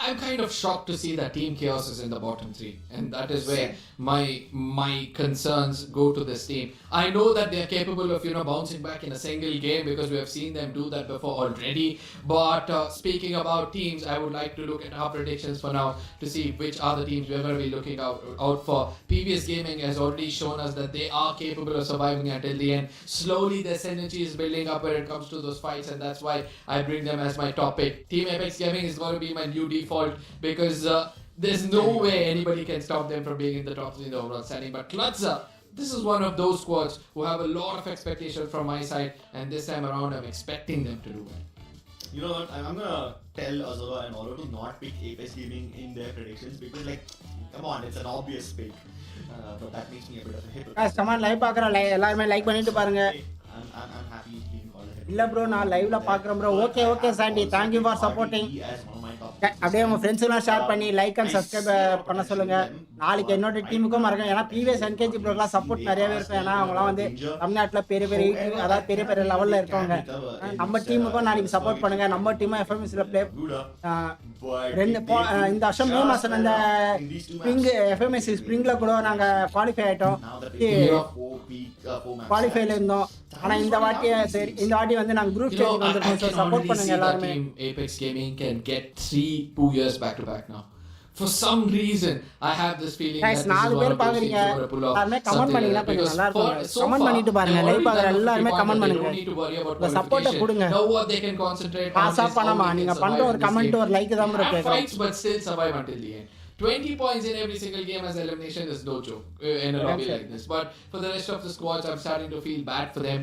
I'm kind of shocked to see that Team Chaos is in the bottom 3, and that is where my concerns go to this team. I know that they are capable of bouncing back in a single game because we have seen them do that before already. But speaking about teams, I would like to look at our predictions for now to see which are the teams we're going to be looking out for. PVS Gaming has already shown us that they are capable of surviving until the end. Slowly their synergy is building up when it comes to those fights, and that's why I bring them as my top pick. Team Apex Gaming is going to be my new default because there's no way anybody can stop them from being in the top 3 in the overall standing. But CLUTZA, this is one of those squads who have a lot of expectation from my side, and this time around I'm expecting them to do well. You know what, I'm gonna tell Azura and Oro to not pick Apex Gaming in their predictions because come on, it's an obvious pick. But that makes me a bit of a hypocrite. guys, come on, live பார்க்கற எல்லாரும் like பண்ணிட்டு பாருங்க. I'm happy being called a hypocrite. இல்ல bro, நான் லைவ்ல பார்க்கறேன் bro. Okay Sandy, thank you for supporting. அப்படியே உங்க ஃப்ரெண்ட்ஸ் எல்லாம் ஷேர் பண்ணி லைக் அண்ட் சப்ஸ்கிரைப் பண்ண சொல்லுங்க. நாளைக்கு என்னோட டீமுக்கும் மறக்காம, ஏன்னா பிவிஎஸ் என்கேஜி ப்ரோலாம் சப்போர்ட் நிறையவே இருக்கும். ஏன்னா அவங்களாம் வந்து தமிழ்நாட்டுல பெரிய லெவல்ல இருக்கவங்க. நம்ம டீமுக்கும் நாளைக்கு சப்போர்ட் பண்ணுங்க. நம்ம டீமும் எஃப்எம்எஸ்ல பிளே இந்த வருஷம் மே மாசம் இந்த ஸ்ப்ரிங் எஃப்எம்எஸ் ஸ்ப்ரிங்ல கூட நாங்க குவாலிஃபை ஆயிட்டோம், குவாலிஃபைல இருந்தோம். ஆனா இந்த வாட்டி வந்து நாங்க குரூப் ஸ்டேஜ்க்கு வந்திருக்கோம். சப்போர்ட் பண்ணுங்க எல்லாரும். Apex Gaming can get 3 BOOYAHs back to back now. For some reason, I have this feeling guys, that this is one of those teams who are pull off comment பண்ணீங்கன்னா கொஞ்சம் நல்லா இருக்கும். Comment பண்ணிட்டு பாருங்க. Live பார்க்குற எல்லாரும் comment பண்ணுங்க. இந்த சப்போர்ட் கொடுங்க. Now what they can concentrate on பாஸ் ஆப் பண்ணாம நீங்க பண்ற ஒரு கமெண்ட் ஒரு லைக் தான் bro கேக்கும். Fights but still survive until the end. 20 points in every single game as elimination is no joke in a lobby like this. But for the rest of the squads, I'm starting to feel bad for them.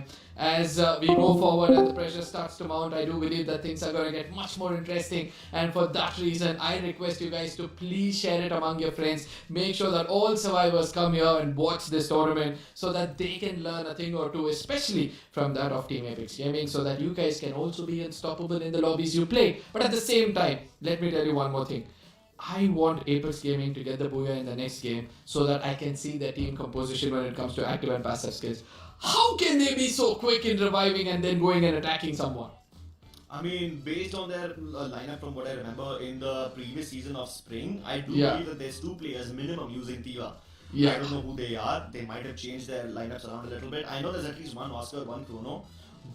As we go forward and the pressure starts to mount, I do believe that things are going to get much more interesting. And for that reason, I request you guys to please share it among your friends. Make sure that all survivors come here and watch this tournament so that they can learn a thing or two, especially from that of Team Apex Gaming, so that you guys can also be unstoppable in the lobbies you play. But at the same time, let me tell you one more thing. I want Apex Gaming to get the BOOYAH in the next game so that I can see their team composition when it comes to active and passive skills. How can they be so quick in reviving and then going and attacking someone? I mean, based on their lineup from what I remember in the previous season of Spring, I do believe that there's 2 players minimum using Tiva. I don't know who they are. They might have changed their lineups around a little bit. I know there's at least one Oscar, one Chrono.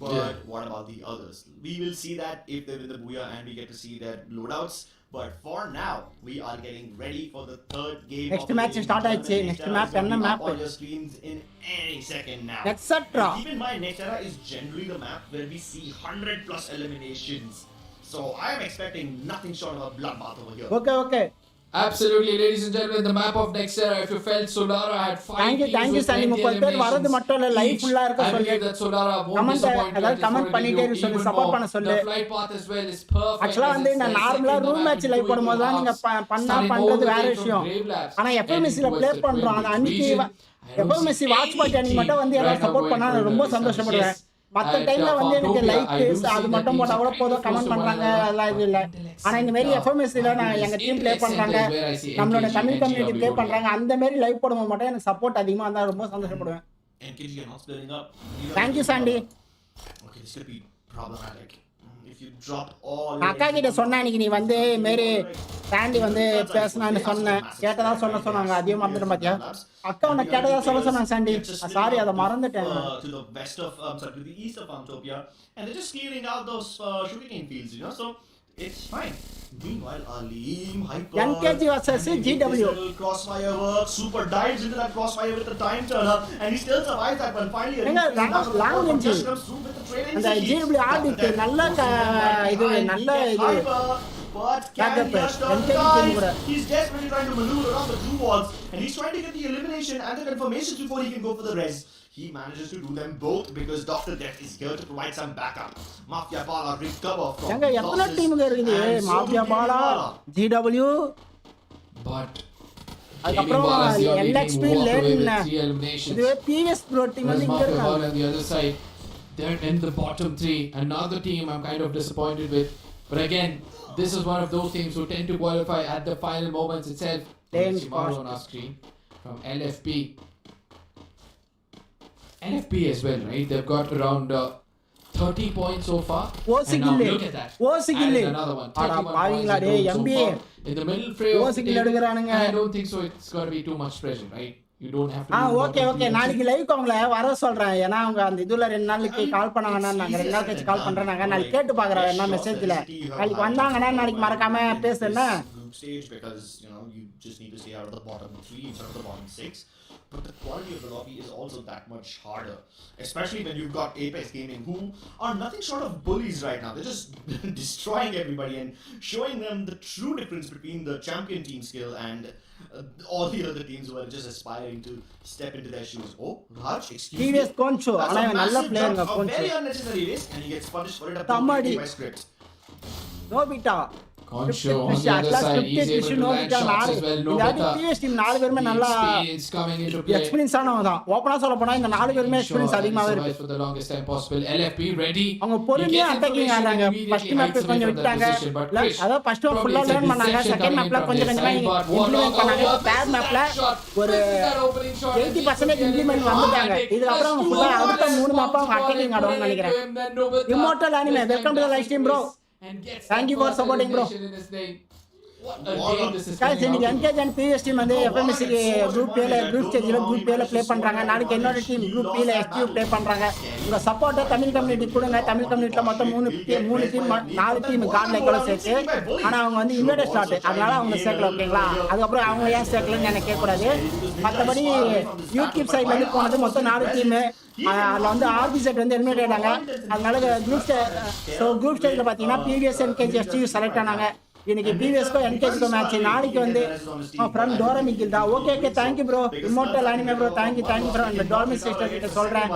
But what about the others? We will see that if they're in the BOOYAH and we get to see their loadouts. But for now, we are getting ready for the third game. Next match start ஆயிடுச்சு. Next map என்ன map? On your screens in any second now. Etc. Keep in mind, next era is generally the map where we see 100+ eliminations. So I am expecting nothing short of a bloodbath over here. Okay. Absolutely, ladies and gentlemen, the map of next era. If you felt Solara had 5 teams thank you Sani, 30 பேர் வரது மட்டும் இல்ல, live ஃபுல்லா இருக்க சொல்லு. I believe that Solara won't disappoint you. Comment பண்ணிட்டே சொல்லு, support பண்ண சொல்லு. The flight path as well is perfect. Actually வந்து நான் நார்மலா ரூம் மேட்ச் லைவ் போடும்போது தான் நீங்க பண்றது வேற விஷயம். ஆனா எஃப்எம்எஸ்ல ப்ளே பண்றோம். அந்த அன்னைக்கு எஃப்எம்எஸ் வாட்ச் பார்ட்டி அன்னைக்கு மட்டும் வந்து எல்லாரும் சப்போர்ட் பண்ணா நான் ரொம்ப சந்தோஷப்படுவேன். மற்ற டைம்ல வந்து எனக்கு லைக் அது மட்டும் போட்டா கூட போதும், கமெண்ட் பண்றாங்க, அதெல்லாம் இது இல்ல. ஆனா இந்த மாதிரி எஃப்எம்எஸ்ல நான் எங்க டீம் ப்ளே பண்றாங்க, நம்மளோட தமிழ் கம்யூனிட்டி ப்ளே பண்றாங்க, அந்த மாதிரி லைவ் போடும்போது மட்டும் எனக்கு சப்போர்ட் அதிகமா இருந்தா ரொம்ப சந்தோஷப்படுவேன். Thank you Sandy. Okay, this could be problematic. If you drop all அக்கா கிட்ட சொன்னா இன்னைக்கு நீ வந்து மேரி சாண்டி வந்து பேசணும்னு சொன்னேன், கேட்டதா சொன்னாங்க, அதையும் மறந்துட்டேன் பாத்தியா? அக்கா உன்னை கேட்டதா சொன்னாங்க சாண்டி, சாரி அதை மறந்துட்டேன். To the west of to the east of Antopia, and they're just clearing out those sugarcane fields, so it's fine. Meanwhile, Alim, Hyper, NKG versus GW. Crossfire work, Super dives into that crossfire with the time turner, and he still survives that one. Finally, just comes through with the trailing. And the GW ஆடிட்டு நல்ல இது but can he just he's desperately trying to maneuver around the two walls, and he's trying to get the elimination and the confirmations before he can go for the res. He manages to do them both because Dr. Death is here to provide some backup. MAFIABALA recover from the எத்தனை team இருக்குது? MAFIABALA, GW, but அதுக்கப்புறம் LXP lane, இது PVS bro team வந்து இங்க இருக்காங்க. on the other side. they're in the bottom 3. Another team I'm kind of disappointed with. But again, this is one of those teams who tend to qualify at the final moments itself. Then Tomorrow on our screen from LFP. LFP as well, right? They've got around 30 points so far. And now look at that. Added another one. 31 points so far. In the middle fray of the table, I don't think so. It's got to be too much pressure, right? You don't have to. Okay நாளைக்கு live அவங்கள வர சொல்றேன். ஏன்னா அவங்க அந்த இதுல 2 நாளைக்கு கால் பண்ணாங்கன்னா நாங்க 2 நாள் கழிச்சு கால் பண்றேன். நாளைக்கு கேட்டு பாக்குறேன் என்ன மெசேஜ்ல. நாளைக்கு வந்தாங்கன்னா நாளைக்கு மறக்காம பேசுறேன்னா. Stage because you just need to stay out of the bottom 3 instead of the bottom 6. But the quality of the lobby is also that much harder, especially when you've got Apex Gaming, who are nothing short of bullies right now. They're just destroying everybody and showing them the true difference between the champion team skill and all the other teams who are just aspiring to step into their shoes. Oh, Raj, excuse me. TVS Concho, that's a massive jump, a Concho. very unnecessary risk, and he gets punished for it appropriately by script. Nobita. Concho on the other side, he's able to land shots as well. Nobita, experience coming into play. Experience ஆனவங்க தான். ஓபனா சொல்ல போனா இந்த 4 பேருமே experience அதிகமாவே இருக்கு. For the longest time possible. LFP ready. அவங்க பொறுமையா அட்டாக்கிங் ஆனாங்க. ஃபர்ஸ்ட் மேப் கொஞ்சம் விட்டாங்க. அத ஃபர்ஸ்ட் மேப் ஃபுல்லா லேர்ன் பண்ணாங்க. செகண்ட் மேப்ல கொஞ்சம் கொஞ்சமா இம்ப்ளிமென்ட் பண்ணாங்க. தேர்ட் மேப்ல ஒரு 80% இம்ப்ளிமென்ட் வந்துட்டாங்க. இதுக்கு அப்புறம் அவங்க ஃபுல்லா அடுத்த 3 மேப் அவங்க அட்டாக்கிங் ஆடுவாங்கன்னு நினைக்கிறேன். Immortal anime welcome to the live stream bro. Thank you for supporting, bro. Guys, இன்னைக்கு NKG and PVS team வந்து FFMIC group A ல group stageல group A ல ப்ளே பண்றாங்க. நாளைக்கு என்னோட டீம் group B ல SQ ப்ளே பண்றாங்க. உங்க சப்போர்ட்ட தமிழ் கம்யூனிட்டி கொடுங்க. தமிழ் கம்யூனிட்டில மொத்தம் 3 டீம் 4 டீம் கார்ட்ல கூட சேர்த்து. ஆனா அவங்க வந்து இன்வைட் ஸ்லாட். அதனால அவங்க சேர்க்கல ஓகேங்களா? அதுக்கு அப்புறம் அவங்க ஏன் சேர்க்கலன்னு எனக்கு கேட்க கூடாது. மத்தபடி யூடியூப் சைடுல இருந்து போனது மொத்தம் 4 டீம். அதுல வந்து ஆர்பி செட் வந்து எலிமினேட் ஆனாங்க. அதனால குரூப் ஸ்டேஜ்ல பாத்தீங்கன்னா PVS NKG SQ செலக்ட் ஆனாங்க. இன்னைக்கு பிவிஎஸ்கோ என்கேஜிக்கோ மேட்ச் நாளைக்கு வந்து ஃப்ரம் டோரமிக்கில் தான். Okay thank you bro. Immortal anime bro thank you bro. இந்த டோரமி சிஸ்டர் கிட்ட சொல்றேன்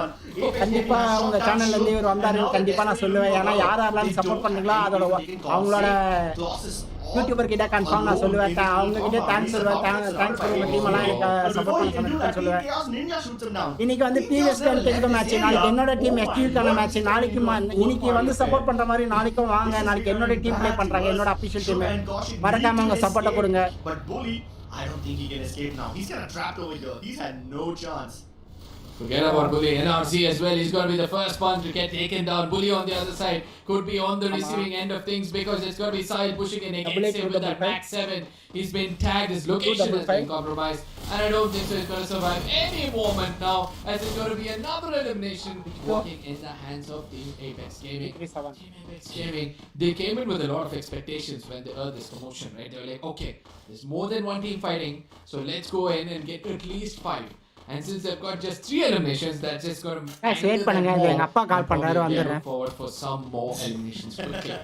கண்டிப்பா உங்க சேனல்ல இருந்து இவர் வந்தாரு கண்டிப்பா நான் சொல்லுவேன். ஏன்னா யாரெல்லாம் சப்போர்ட் பண்ணீங்களோ அதோட அவங்களோட யூடியூபர் கிட்ட கன்ஃபார்ம் நான் சொல்லுவேன். அவங்க கிட்ட தேங்க்ஸ் சொல்லுவேன். தேங்க்ஸ் ஃபார் உங்க டீம் எல்லாம் எனக்கு சப்போர்ட் பண்ண சொல்லுவேன். இன்னைக்கு வந்து பிவிஎஸ் என்கேஜிக்கோ மேட்ச், நாளைக்கு என்னோட டீம் எஸ்டியூக்கான மேட்ச். நாளைக்கு இன்னைக்கு வந்து சப்போர்ட் பண்ற மாதிரி நாளைக்கும் வாங்க. நாளைக்கு என்னோட டீம் ப்ளே பண்றாங்க, என்னோட அபிஷியல் டீம். மறக்காம உங்க சப்போர்ட்ட கொடுங்க. I don't think he can escape now. He's kind of trapped over here. He's had no chance. Forget about Bully. NRC as well. He's going to be the first one to get taken down. Bully on the other side could be on the receiving end of things because it's going to be Sahil pushing in against him with that max 7. He's been tagged. His location has been compromised. And I don't think so he's going to survive any moment now as it's going to be another elimination walking in the hands of Team Apex Gaming. Team Apex Gaming, they came in with a lot of expectations when they heard this promotion, right? They were like, okay, there's more than one team fighting, so let's go in and get at least 5. And since they've got just 3 eliminations, that's just going to wait பண்ணுங்க. எங்க அப்பா கால் பண்றாரு வந்துறேன். Forward for some more eliminations quickly.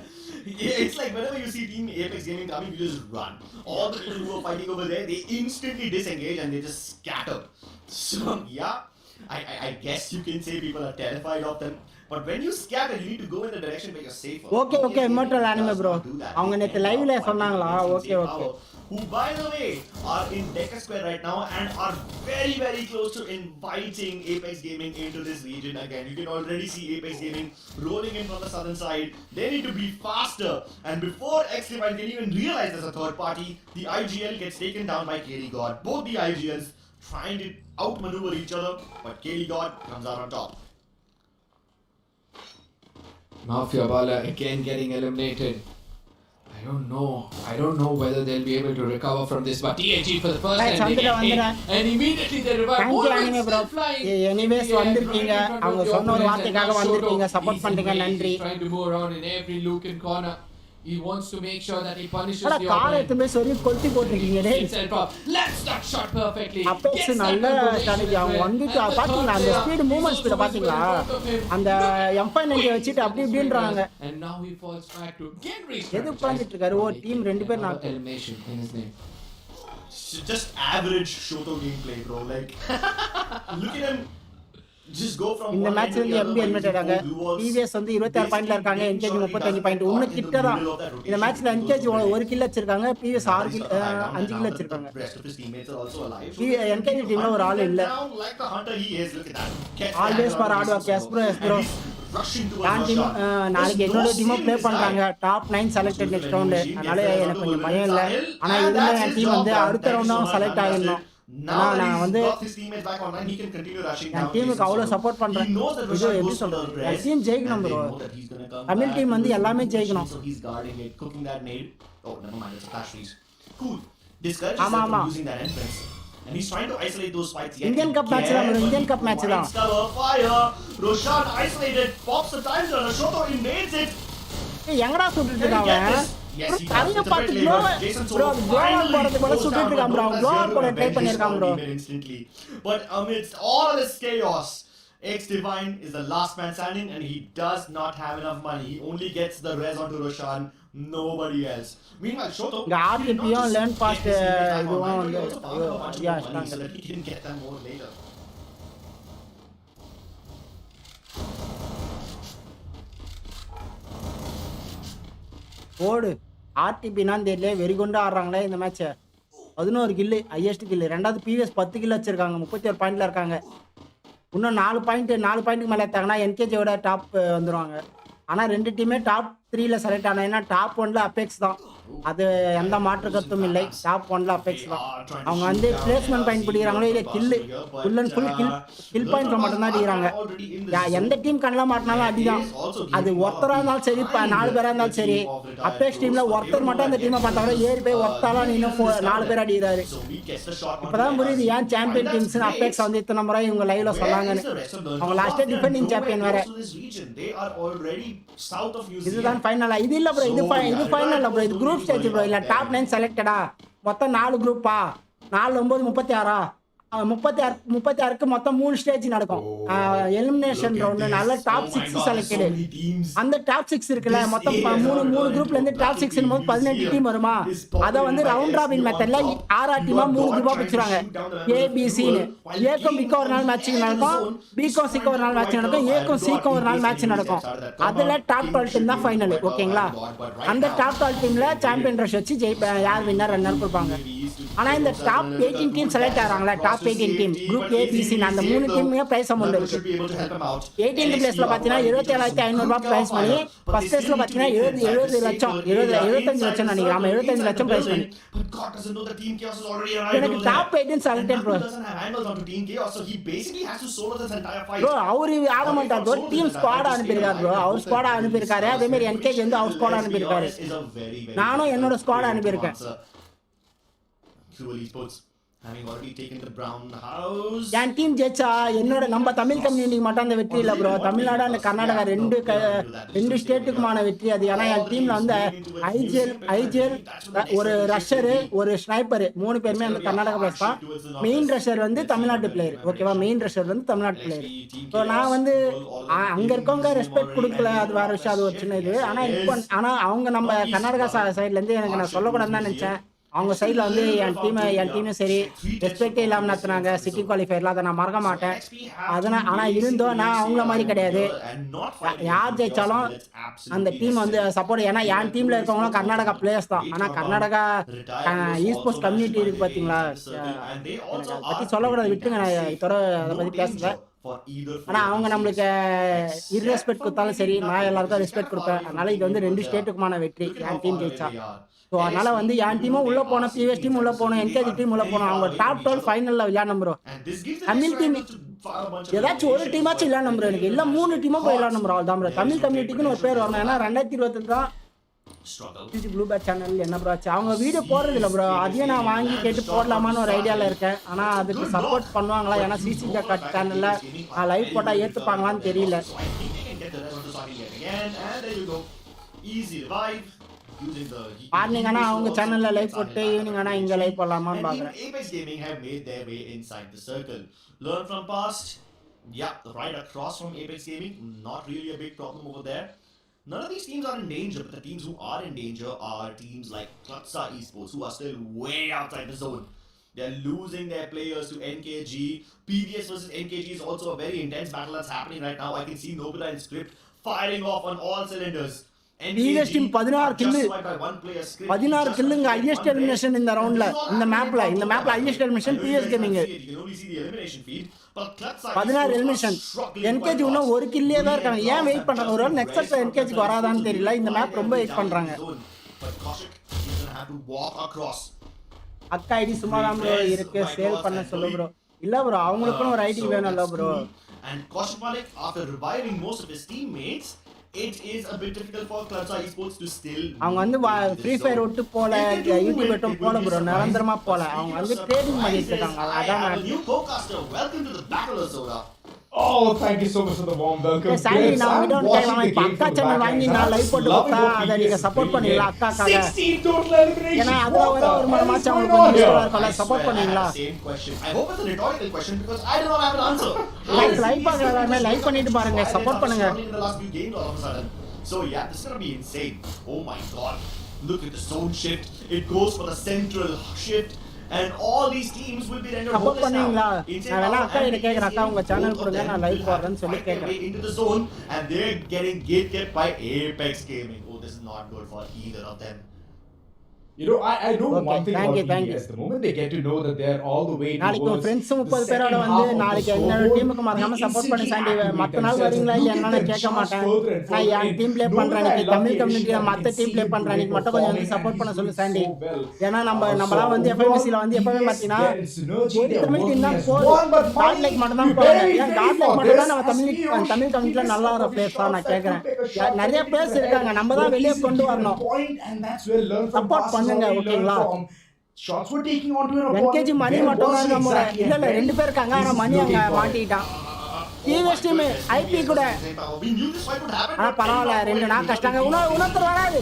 It's like whenever you see Team Apex Gaming coming, you just run. All the people who are fighting over there, they instantly disengage and they just scatter. So yeah, I guess you can say people are terrified of them. But when you scatter, you need to go in the direction where you're safer. Okay, immortal anime bro. அவங்க நேத்து லைவ்ல சொன்னாங்களா? Okay. Who by the way are in Decker Square right now and are very close to inviting Apex Gaming into this region again. You can already see Apex Gaming rolling in from the southern side. They need to be faster, and before X-Divine can even realize there's a third party, the IGL gets taken down by Kelly God. Both the IGLs trying to outmaneuver each other, but Kelly God comes out on top. MAFIABALA again getting eliminated. I don't know whether they'll be able to recover from this, but TEZ for the first time they get hit and immediately they revive. Anyways வந்திருக்கீங்க, அவங்க சொன்ன ஒரு வார்த்தைக்காக வந்திருக்கீங்க, support பண்றீங்க, நன்றி. Trying to move around in every nook and corner. He wants to make sure that he punishes the opponent. காரை எடுத்து சொல்லி கொளுத்தி போட்டுருக்கீங்க டேய். Let's not shot perfectly. Apex நல்ல ஸ்ட்ராட்டஜி. அவங்க வந்துட்டு பாத்தீங்களா அந்த ஸ்பீட் மூவ்மெண்ட் ஸ்பீட பாத்தீங்களா? அந்த M590 வச்சிட்டு அப்படி இப்படின்றாங்க. And now he falls back to get reach. எது பண்ணிட்டு இருக்காரு? ஓ டீம் 2 பேர் நான் elimination in his name. Just average Shoto gameplay, bro. Like look at him. Just go from இந்த மேட்ச்ல இருந்து எம்பி எலிமினேட் ஆகாங்க. டிவிஎஸ் வந்து 26 பாயிண்ட்ல இருக்காங்க, என்கேஜி 35 பாயிண்ட். இன்னும் கிட்ட தான். இந்த மேட்ச்ல என்கேஜி 1 கில் வச்சிருக்காங்க, டிவிஎஸ் 5 கில் வச்சிருக்காங்க. என்கேஜி டீம்ல ஒரு ஆள் இல்ல. Always for hard work. Yes bro rushing towards என் டீம் Roshan. நாளைக்கு There's என்னோட no டீமும் ப்ளே saving this பண்றாங்க guy. Top 9 selected next round அதனால எனக்கு கொஞ்சம் பயம் இல்லை ஆனா And இருந்தாலும் that's என் his டீம் job வந்து done. அடுத்த Thank you so ரவுண்டும் much, செலக்ட் fantastic. ஆகிடணும் Now ஆனா that நான் he's வந்து got his teammates back online, he can continue rushing N down. டீமுக்கு Jason அவ்வளோ Solo. சப்போர்ட் பண்றேன் He knows that இது Roshan எப்படி goes for the சொல்றது என் rest, டீம் and ஜெயிக்கணும் they bro know that he's gonna come Tamil back team to வந்து his எல்லாமே position, ஜெயிக்கணும் so he's guarding it, cooking that nade. Oh, never mind, it's a flash freeze. Cool. Discourages ஆமா them ஆமா from using that entrance. And he's trying to isolate those fights yet Indian cup match தான் bro Indian cup match தான் Cover fire. Roshan isolated, pops the time runner. Shoto invades it. ஏய் எங்கடா சுட்டுட்டு Can he இருக்கான் get அவன் this? Yes, he does. தரைய It's a பார்த்து great க்ளோ labor. Jason ப்ரோ Solo க்ளோவா finally போறது கூட goes சுட்டுட்டு down, இருக்கான் but ப்ரோ Douglas க்ளோவா Zero போட ட்ரை avenge his பண்ணிருக்கான் own bro teammate instantly. But amidst all of this chaos, X-Divine is the last man standing and he does not have enough money. He only gets the res onto Roshan, nobody else. Meanwhile, Shoto இங்க ஆர்டிபியும் learn fast இதுவும் வந்து yeah, ஐயோ so that he can get them more later. ஓடு ஆர்டிபினா தெரியல வெறிகொண்டு ஆடுறாங்களே இந்த மேட்சை 11 கில்லு highest கில்லு ரெண்டாவது PVS 10 கில்லு வச்சிருக்காங்க 31 பாயிண்ட்ல இருக்காங்க இன்னும் 4 பாயிண்ட்டுக்கு மேலே எடுத்தாங்கன்னா என்கேஜியோட டாப் வந்துடுவாங்க ஆனால் ரெண்டு டீமே டாப் 3ல செலக்ட் ஆனால் ஏன்னா டாப் 1ல அபெக்ஸ் தான் அது எந்த மாற்று கருத்தும் இல்லை டாப் 1ல அபெக்ஸ் தான் அவங்க வந்து பிளேஸ்மெண்ட் பாயிண்ட் பிடிக்கிறாங்களோ இல்லை kill full and full kill point மட்டும்தான் அடிக்கிறாங்க எந்த டீம் கண்ணில் மாட்டினாலும் அடிதான் அது ஒருத்தராக இருந்தாலும் சரி 4 பேராக இருந்தாலும் சரி அபெக்ஸ் டீமில் ஒருத்தர் மட்டும் அந்த டீமை பார்த்தாலும் ஏறி போய் ஒருத்தாலாம் இன்னும் 4 பேர் அடிக்கிறாரு இப்போதான் புரியுது ஏன் சாம்பியன் டீம்ஸ் அபெக்ஸ் வந்து இத்தனை முறை இவங்க லைவ்ல சொன்னாங்கன்னு அவங்க லாஸ்ட்டாக டிஃபெண்டிங் சாம்பியன் வேற இதுதான் ஃபைனலா இது இல்ல ப்ரோ இது ஃபைனல் ப்ரோ இது குரூப் ஸ்டேஜ் ப்ரோ இல்ல டாப் 9 செலக்டடா மொத்தம் 4 குரூப்பா 4 9 36 36க்கு மொத்தம் 3 ஸ்டேஜ் நடக்கும் எலிமினேஷன் ரவுண்ட் நல்ல டாப் 6 செலக்டட் அந்த டாப் 6 இருக்குல்ல மொத்தம் 3 குரூப்ல இருந்து டாப் 6 னும் போது 18 டீம் வருமா அத வந்து ரவுண்ட் ராபின் மெத்தட்ல 6 டீமா 3 குரூப்பா பிரிச்சுறாங்க ஏ பி சி னு ஏக்கும் பிக்கு ஒரு நாள் மேட்ச் நடக்கும் பிக்கும் சிக்கு ஒரு நாள் மேட்ச் நடக்கும் ஏக்கும் சிக்கு ஒரு நாள் மேட்ச் நடக்கும் அதுல டாப் 12 டீம் தான் ஃபைனல் ஓகேங்களா அந்த டாப் 12 டீம்ல சாம்பியன் ரஷ் வச்சு யார் வின்னர் ரன்னர் கொடுப்பாங்க ஆனா இந்த டாப் 18 டீம் செலக்ட் ஆறாங்களா top 18 team group A B C அந்த 3 டீமுமே பிரைஸ் அமௌண்ட் இருக்கு 18th பிளேஸ்ல பாத்தீங்கன்னா 27500 ரூபாய் பிரைஸ் மணி ஃபர்ஸ்ட் பிளேஸ்ல பாத்தீங்கன்னா 70 லட்சம் 75 லட்சம் நினைக்கிறேன் ஆமா 75 லட்சம் பிரைஸ் மணி எனக்கு டாப் 18 செலக்டட் ப்ரோ ப்ரோ அவரு ஆட மாட்டார் ப்ரோ டீம் ஸ்குவாட் அனுப்பியிருக்காரு ப்ரோ அவர் ஸ்குவாட் அனுப்பியிருக்காரு அதே மாதிரி என்கேஜ் வந்து அவர் ஸ்குவாட் அனுப்பியிருக்காரு நானும் என்னோட ஸ்குவாட் அனுப்பியிருக்கேன் ESPORTS having already taken the brown house. N team ஜெயிச்சா என்னோட நம்ம தமிழ் கம்யூனிட்டிக்கு மட்டும் அந்த வெற்றி இல்லை ப்ரோ தமிழ்நாடு அண்ட் கர்நாடகா ரெண்டு ஸ்டேட்டுக்குமான வெற்றி அது ஏன்னா என் டீம்ல வந்து ஐஜிஎல் ஒரு ரஷ்ஷரு ஒரு ஸ்னைப்பரு 3 பேருமே அந்த கர்நாடகா பிளேஸ் தான் மெயின் ரஷ்ஷர் வந்து தமிழ்நாட்டு பிளேயர் ஓகேவா மெயின் ரஷ்ஷர் வந்து தமிழ்நாட்டு பிளேயர் ஸோ நான் வந்து அங்க இருக்கவங்க ரெஸ்பெக்ட் கொடுக்கல அது வேற விஷயம் அது ஒரு சின்ன இது ஆனால் அவங்க நம்ம கர்நாடகா சைட்ல இருந்து எனக்கு நான் சொல்லக்கூடாதுன்னு தான் நினைச்சேன் அவங்க சைடில் வந்து என் டீமும் சரி ரெஸ்பெக்டே இல்லாமல் நடத்துனாங்க சிட்டி குவாலிஃபயர்ல அதை நான் மறக்க மாட்டேன் அதனால் ஆனால் இருந்தோம் நான் அவங்கள மாதிரி கிடையாது யார் ஜெயிச்சாலும் அந்த டீம் வந்து சப்போர்ட் ஏன்னா என் டீமில் இருக்கவங்களும் கர்நாடகா பிளேயர்ஸ் தான் ஆனால் கர்நாடகா ஈஸ்போர்ட்ஸ் கம்யூனிட்டி இருக்கு பார்த்தீங்களா எனக்கு அதை பற்றி சொல்லக்கூடாது விட்டுங்க நான் இதோட அதை பற்றி பேசுகிறேன் ஆனால் அவங்க நம்மளுக்கு இர்ரெஸ்பெக்ட் கொடுத்தாலும் சரி நான் எல்லாருக்கும் ரெஸ்பெக்ட் கொடுப்பேன் அதனால இது வந்து 2 ஸ்டேட்டுக்குமான வெற்றி என் டீம் ஜெயிச்சா ஸோ அதனால வந்து என் டீமும் உள்ள போனோம் பிஎஸ் டீம் உள்ள போனோம் என்கேஜி டீம் உள்ள போனோம் அவங்க டாப் 12 ஃபைனல்ல விளையாடணும் ப்ரோ தமிழ் டீம் ஏதாச்சும் ஒரு டீமாச்சும் விளையாடணும் ப்ரோ எனக்கு இல்லை 3 டீமும் போய் விளையாடணும் ப்ரோ அவ்வளோதான் ப்ரோ தமிழ் கம்யூனிட்டிக்குன்னு ஒரு பேர் வரணும் ஏன்னா 2020 தான் ப்ளூ பேட் சேனல் என்ன ப்ரோ ஆச்சு அவங்க வீடியோ போடுறது இல்லை ப்ரோ அதையும் நான் வாங்கி கேட்டு போடலாமான்னு ஒரு ஐடியாவில் இருக்கேன் ஆனால் அதுக்கு சப்போர்ட் பண்ணுவாங்களா ஏன்னா சிசி கட் சேனலில் லைவ் போட்டால் ஏற்றுப்பாங்களான்னு தெரியல மார்னிங் ஆனால் அவங்க சேனலில் லைவ் போட்டு ஈவினிங் ஆனால் இங்கே லைவ் போடலாமான்னு பார்க்குறேன் Apex Gaming have made their way inside the circle. Learn from past. Yeah, right across from Apex Gaming. Not really a big problem over there. None of these teams are in danger, but the teams who are in danger are teams like CLUTZA Esports, who are still way outside the zone. They're losing their players to NKG. PVS versus NKG is also a very intense battle that's happening right now. I can see Nobita and Script firing off on all cylinders. TEZ team 16 kill. 16 killing highest elimination in the round la. In the map highest elimination TEZ gaming. 16 elimination. NKG இன்னும் ஒரு கில்லே தான் இருக்காங்க. ஏன் wait பண்றாங்க? ஒரு next set NKG க்கு வராதான்னு தெரியல. இந்த மேப் ரொம்ப வெயிட் பண்றாங்க. அக்கா ஐடி சும்மா தான் ப்ரோ இருக்கு. சேல் பண்ண சொல்லு ப்ரோ. இல்ல ப்ரோ அவங்களுக்கும் ஒரு ஐடி வேணும்ல bro. And Kaushik Malik, after reviving most of his teammates, it is a bit difficult for CLUTZA esports to still. அவங்க வந்து ஃப்ரீ ஃபயர் விட்டு போல யூடியூப் விட்டு போல ப்ரோ நிரந்தரமா போல அவங்க வந்து ட்ரேடிங் பண்ணிட்டு இருக்காங்க. அதான் new co-caster, welcome to the battle of Soda. Oh, thank you so much for the warm welcome. Sorry நான் வீடியோ டைம் அவன் அக்கா சேனல் வாங்கி நான் லைவ் போட்டு பார்த்தா அத நீங்க சப்போர்ட் பண்ணீங்களா அக்காக்காக 16 total elimination. ஏனா அதுல ஒரு மணி மேட்ச் அவங்களுக்கு கொஞ்சம் யூஸ்ஃபுல்லா இருக்கும்ல சப்போர்ட் பண்ணீங்களா? Same question. I hope it's a rhetorical question because I do not have an answer. Live பார்க்கறவங்க லைவ் பண்ணிட்டு பாருங்க சப்போர்ட் பண்ணுங்க. So yeah, this is going to be insane. Oh my god. Look at the zone shift. It goes for the central shift. And all these teams will be rendered support hopeless பண்ணீங்களா? now. நான் வேணா அக்கா கிட்ட கேக்குறேன் அக்கா உங்க channel கொடுங்க நான் லைவ் போடுறேன்னு சொல்லி கேக்குறேன். Into the zone and they're getting gate kept by Apex Gaming. Oh, this is not good for either of them. You know, I know Okay, one thing thank about you. BS. The moment they get to know that they're all the way நாளைக்கு towards friends the 30 பேரோட second வந்து half of நாளைக்கு the என்னோட zone, டீமுக்கு மறக்காம support பண்ண சாண்டி மத்த நாள் வரீங்களா இல்ல என்னன்னு கேட்க மாட்டேன். நான் என் டீம் ப்ளே பண்றேன் இன்னைக்கு தமிழ் கம்யூனிட்டில மத்த டீம் ப்ளே பண்றேன் இன்னைக்கு மட்டும் கொஞ்சம் வந்து சப்போர்ட் பண்ண சொல்லு சாண்டி. ஏன்னா நம்மலாம் வந்து FFMIC ல வந்து எப்பவே மாத்தினா ஒரு தமிழ் டீம் தான் போதும். காட் லைக் மட்டும் தான் போறேன். ஏன் காட் லைக் மட்டும் தான் நம்ம தமிழ் கம்யூனிட்டில நல்லா வர பிளேயர்ஸ் தான் நான் கேக்குறேன். நிறைய பிளேயர்ஸ் இருக்காங்க நம்ம தான் வெளிய கொண்டு வரணும். சப்போர்ட் பண்ணுங்க ஓகேங்களா? Shots were taking onto an opponent. NKG மணி மட்டும் தான் நம்ம இல்ல ரெண்டு பேர் இருக்காங்க ஆனா மணி அங்க மாட்டிட்டான். TEZ டீம் ஐபி கூட We knew this fight would happen. ஆனா பரவாயில்ல ரெண்டு நாள் கஷ்டங்க உனத்தர் வராது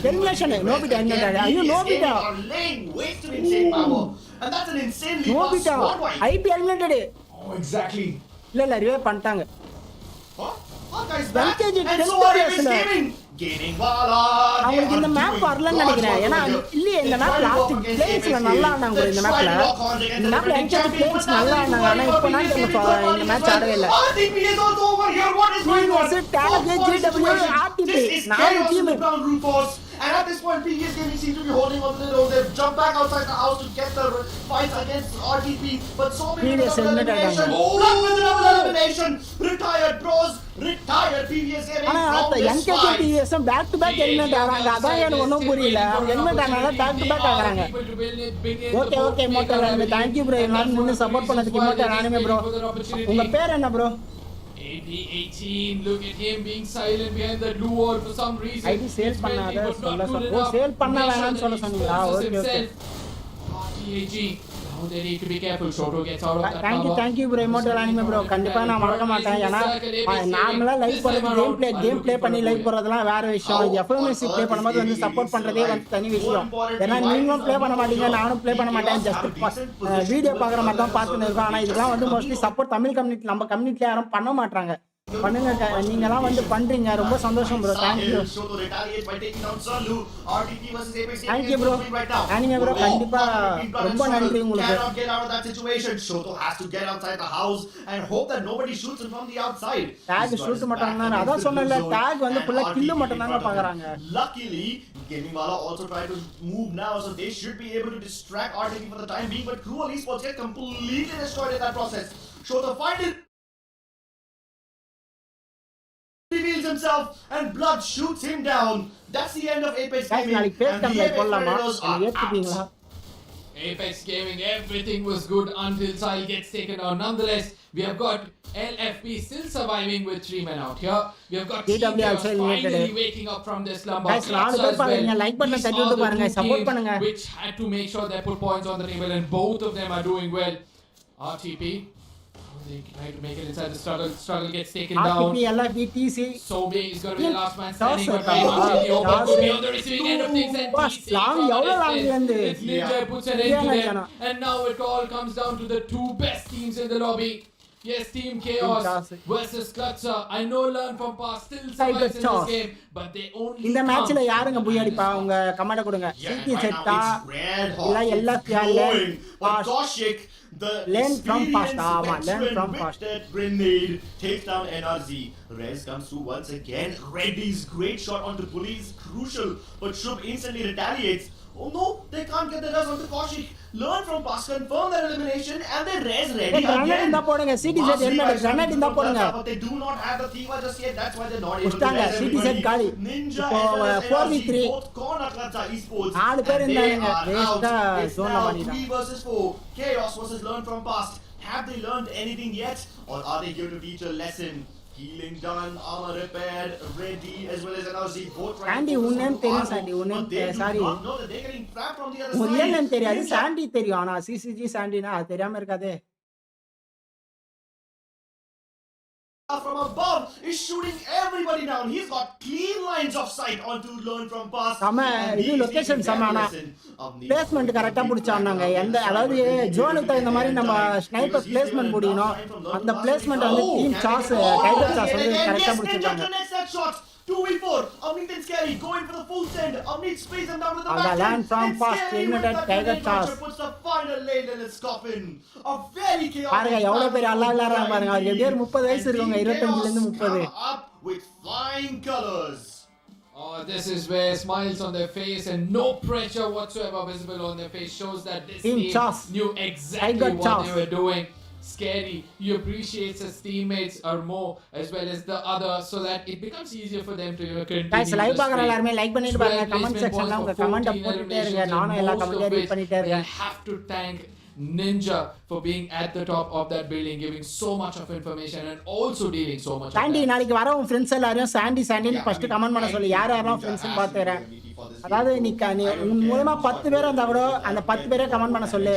எலிமினேஷன் நோபிட்டா என்ன ஐயோ Nobita And that's an insanely Nobita IP eliminated Oh, exactly. இல்ல ரிவே பண்ணிட்டாங்க. NKG gaming WALLA. அவங்களுக்கு இந்த மேப் வரலன்னு நினைக்கிறேன். ஏன்னா இல்லையே இந்த மேப் லாஸ்ட் பிளேயர்ஸ்ல நல்லா ஆனாங்க இந்த மேப்ல. இந்த மேப்ல NKG பிளேயர்ஸ் நல்லா ஆனாங்க. ஆனா இப்போ நான் இந்த மேட்ச் ஆடவே இல்ல. RTP is also over here. What is going on? GW RTP நாலு team. And at this point, PVS Gaming seems to be holding on to the nose. They've jumped back outside the house to get the fight against RTP. But so many double elimination. Blood with the double elimination. Retired pros. Retired PVS Gaming ஆனா from this NKG fight. TEZ back to back eliminate ஆறாங்க. அதான் எனக்கு ஒண்ணும் புரியல. அவங்க எலிமினேட் ஆனால back to back ஆகறாங்க. ஓகே மோட்டல் அனிமே थैंक यू ப்ரோ. எல்லாரும் முன்ன சப்போர்ட் பண்ணதுக்கு மோட்டல் அனிமே ப்ரோ. உங்க பேர் என்ன bro? AD18, look at him being silent behind the blue wall for some reason. ID sale பண்ணாத சொல்ல சேல் பண்ண வேணாம்னு சொல்ல சொன்னீங்களா? Okay TEZ, now they need to be careful. Shoto gets out of that cover. thank you bro immortal anime bro. கண்டிப்பா நான் மறக்க மாட்டேன். ஏனா நார்மலா லைவ் போறது கேம் ப்ளே பண்ணி லைவ் போறதெல்லாம் வேற விஷயம். FFMIC ப்ளே பண்ணும்போது வந்து சப்போர்ட் பண்றதே வந்து தனி விஷயம். ஏனா நீங்களும் ப்ளே பண்ண மாட்டீங்க நானும் ப்ளே பண்ண மாட்டேன். ஜஸ்ட் வீடியோ பார்க்குற மாதிரி தான் பார்த்துட்டு இருக்கோம். ஆனா இதெல்லாம் வந்து மோஸ்ட்லி சப்போர்ட் தமிழ் கம்யூனிட்டி நம்ம கம்யூனிட்டில யாரும் பண்ண மாட்டாங்க. பண்ணுங்க நீங்கலாம் வந்து பண்றீங்க ரொம்ப சந்தோஷம் bro. thank you thank you bro anime bro. கண்டிப்பா ரொம்ப நன்றி உங்களுக்கு. Shoto has to get outside the house and hope that nobody shoots him from the outside. Tag shoot மட்டும் தான் அதான் சொன்னேன்ல. டாக் வந்து ஃபுல்லா கில் மட்டும் தாங்க பாக்குறாங்க. Luckily Gaming WALLA also tried to move now, so they should be able to distract RTP for the time being, but Cruel Esports get completely destroyed in that process. Shoto find it, reveals himself and Blood shoots him down. That's the end of Apex Gaming. நாளைக்கு base comply போடலாமா? ஏத்துப்பீங்களா? Apex Gaming, everything was good until Sile gets taken out. Nonetheless, we have got LFP still surviving with 3 men out here. We have got TW also eliminated. finally waking up from their slumber. Guys, நாலு பேர் பாருங்க, like button தட்டி விட்டு பாருங்க, support பண்ணுங்க. Which had to make sure they put points on the table, and both of them are doing well. RTP, they try to make it inside the struggle. Struggle gets taken down. RTP, LFP, TC. Sobe is going to be the last man standing, but very much in the open to be on the receiving end of things. And TC Ninja puts an end to them. And now it all comes down to the two best teams in the lobby. Yes, Team Chaos Chaos. versus CLUTZA. I know Learn from Past still Tiger survives in Chaos. this game, but they only இந்த மேட்ச்ல come யாருங்க with பூயா the அடிப்பா? minus உங்க comment கொடுங்க. Yeah, CD right செட்டா now it's red இல்ல hot. எல்லா It's glowing. But Fast. Toshik, the Learn from past. experienced ஆமா, learn veteran from with past. that grenade takes down NRZ. Rez comes through once again. Reddy's great shot onto Bully is crucial, but Shub instantly retaliates. Oh no, they can't get the Rez onto Kaushik. Learn from past, confirm their elimination, and they Rez ready grenade again. இருந்தா போடுங்க. CTZ Mass என்ன revives grenade coming இருந்தா from போடுங்க. CLUTZA, but they do not have the Thiva just yet. That's why they're not able to புஷ்டாங்க. Rez CTZ everybody. காலி. Ninja இப்போ as well as 4v3. NRZ both gone at CLUTZA esports. 4 பேர் And they இருந்தாங்க. are வேஸ்டா out. It's zone now பண்ணிட்டாங்க. 3 versus 4. Chaos versus Learn from Past. Have they learned anything yet? Or are they here to teach a lesson? Healing done, armor repaired, ready, as well as NRZ both trying Sandy, to focus உன் name on தெரியும் Arlo, Sandy, உன் name but they do sorry. not know that they're getting trapped from the other உங்க side. Real name தெரியாது. Ninja Chandy தெரியும். ஆனா CCG சாண்டினா அது தெரியாம இருக்காதே. from above is shooting everybody down. He's got clean lines of sight onto Learn from Past. செம And இது he is location teaching செம. them a ஆனா lesson of need placement for கரெக்டா speed. பிடிச்சாங்க. எந்த அதாவது ஜோனுக்கு தகுந்த மாதிரி நம்ம ஸ்னைப்பர் பிளேஸ்மெண்ட் முடியணும். அந்த பிளேஸ்மெண்ட் வந்து டீம் சாஸ் டைகர் சாஸ் வந்து கரெக்டா பிடிச்சிருக்காங்க. 2v4. Amit and Scary going for the full send. Amit sprays them down with the And the back Learn end. from And Past Scary ignited with that Tiger grenade Charge. launcher puts the final lane in its coffin. A very chaotic பாருங்க எவ்வளவு பேர் அல்லா விளையாடுறாங்க பாருங்க. அவருக்கு எப்படியும் 30 வயசு இருக்குங்க. 25ல இருந்து 30. Up with flying colors. Oh, this is where smiles on their face and no pressure whatsoever visible on their face shows that this Team team Chas. knew exactly Tiger what Chas. they were doing. Scary, he appreciates his teammates or more as well as the other, so that it becomes easier for them to continue. Guys live the பார்க்குற streak. எல்லாரும் like பண்ணிட்டு பாருங்க. 12 comment placement செக்ஷன்ல points உங்க for comment 14 போட்டுட்டே இருங்க. eliminations, நானும் and எல்லா most கமெண்ட்டையும் of ரீட் which பண்ணிட்டே they இருக்கேன். have to thank Ninja for being at the top of that building, giving so much of information and also dealing so much of Sandy that. நாளைக்கு வர உன் friends எல்லாரையும் Chandy சாண்டின்னு first comment பண்ண சொல்லி யார் யாரெல்லாம் ஃப்ரெண்ட்ஸ்னு பார்த்துக்கிறேன். அதாவது நீ உன் மூலமா 10 பேர் இருந்தா கூட அந்த 10 பேரே கமெண்ட் பண்ண சொல்லு.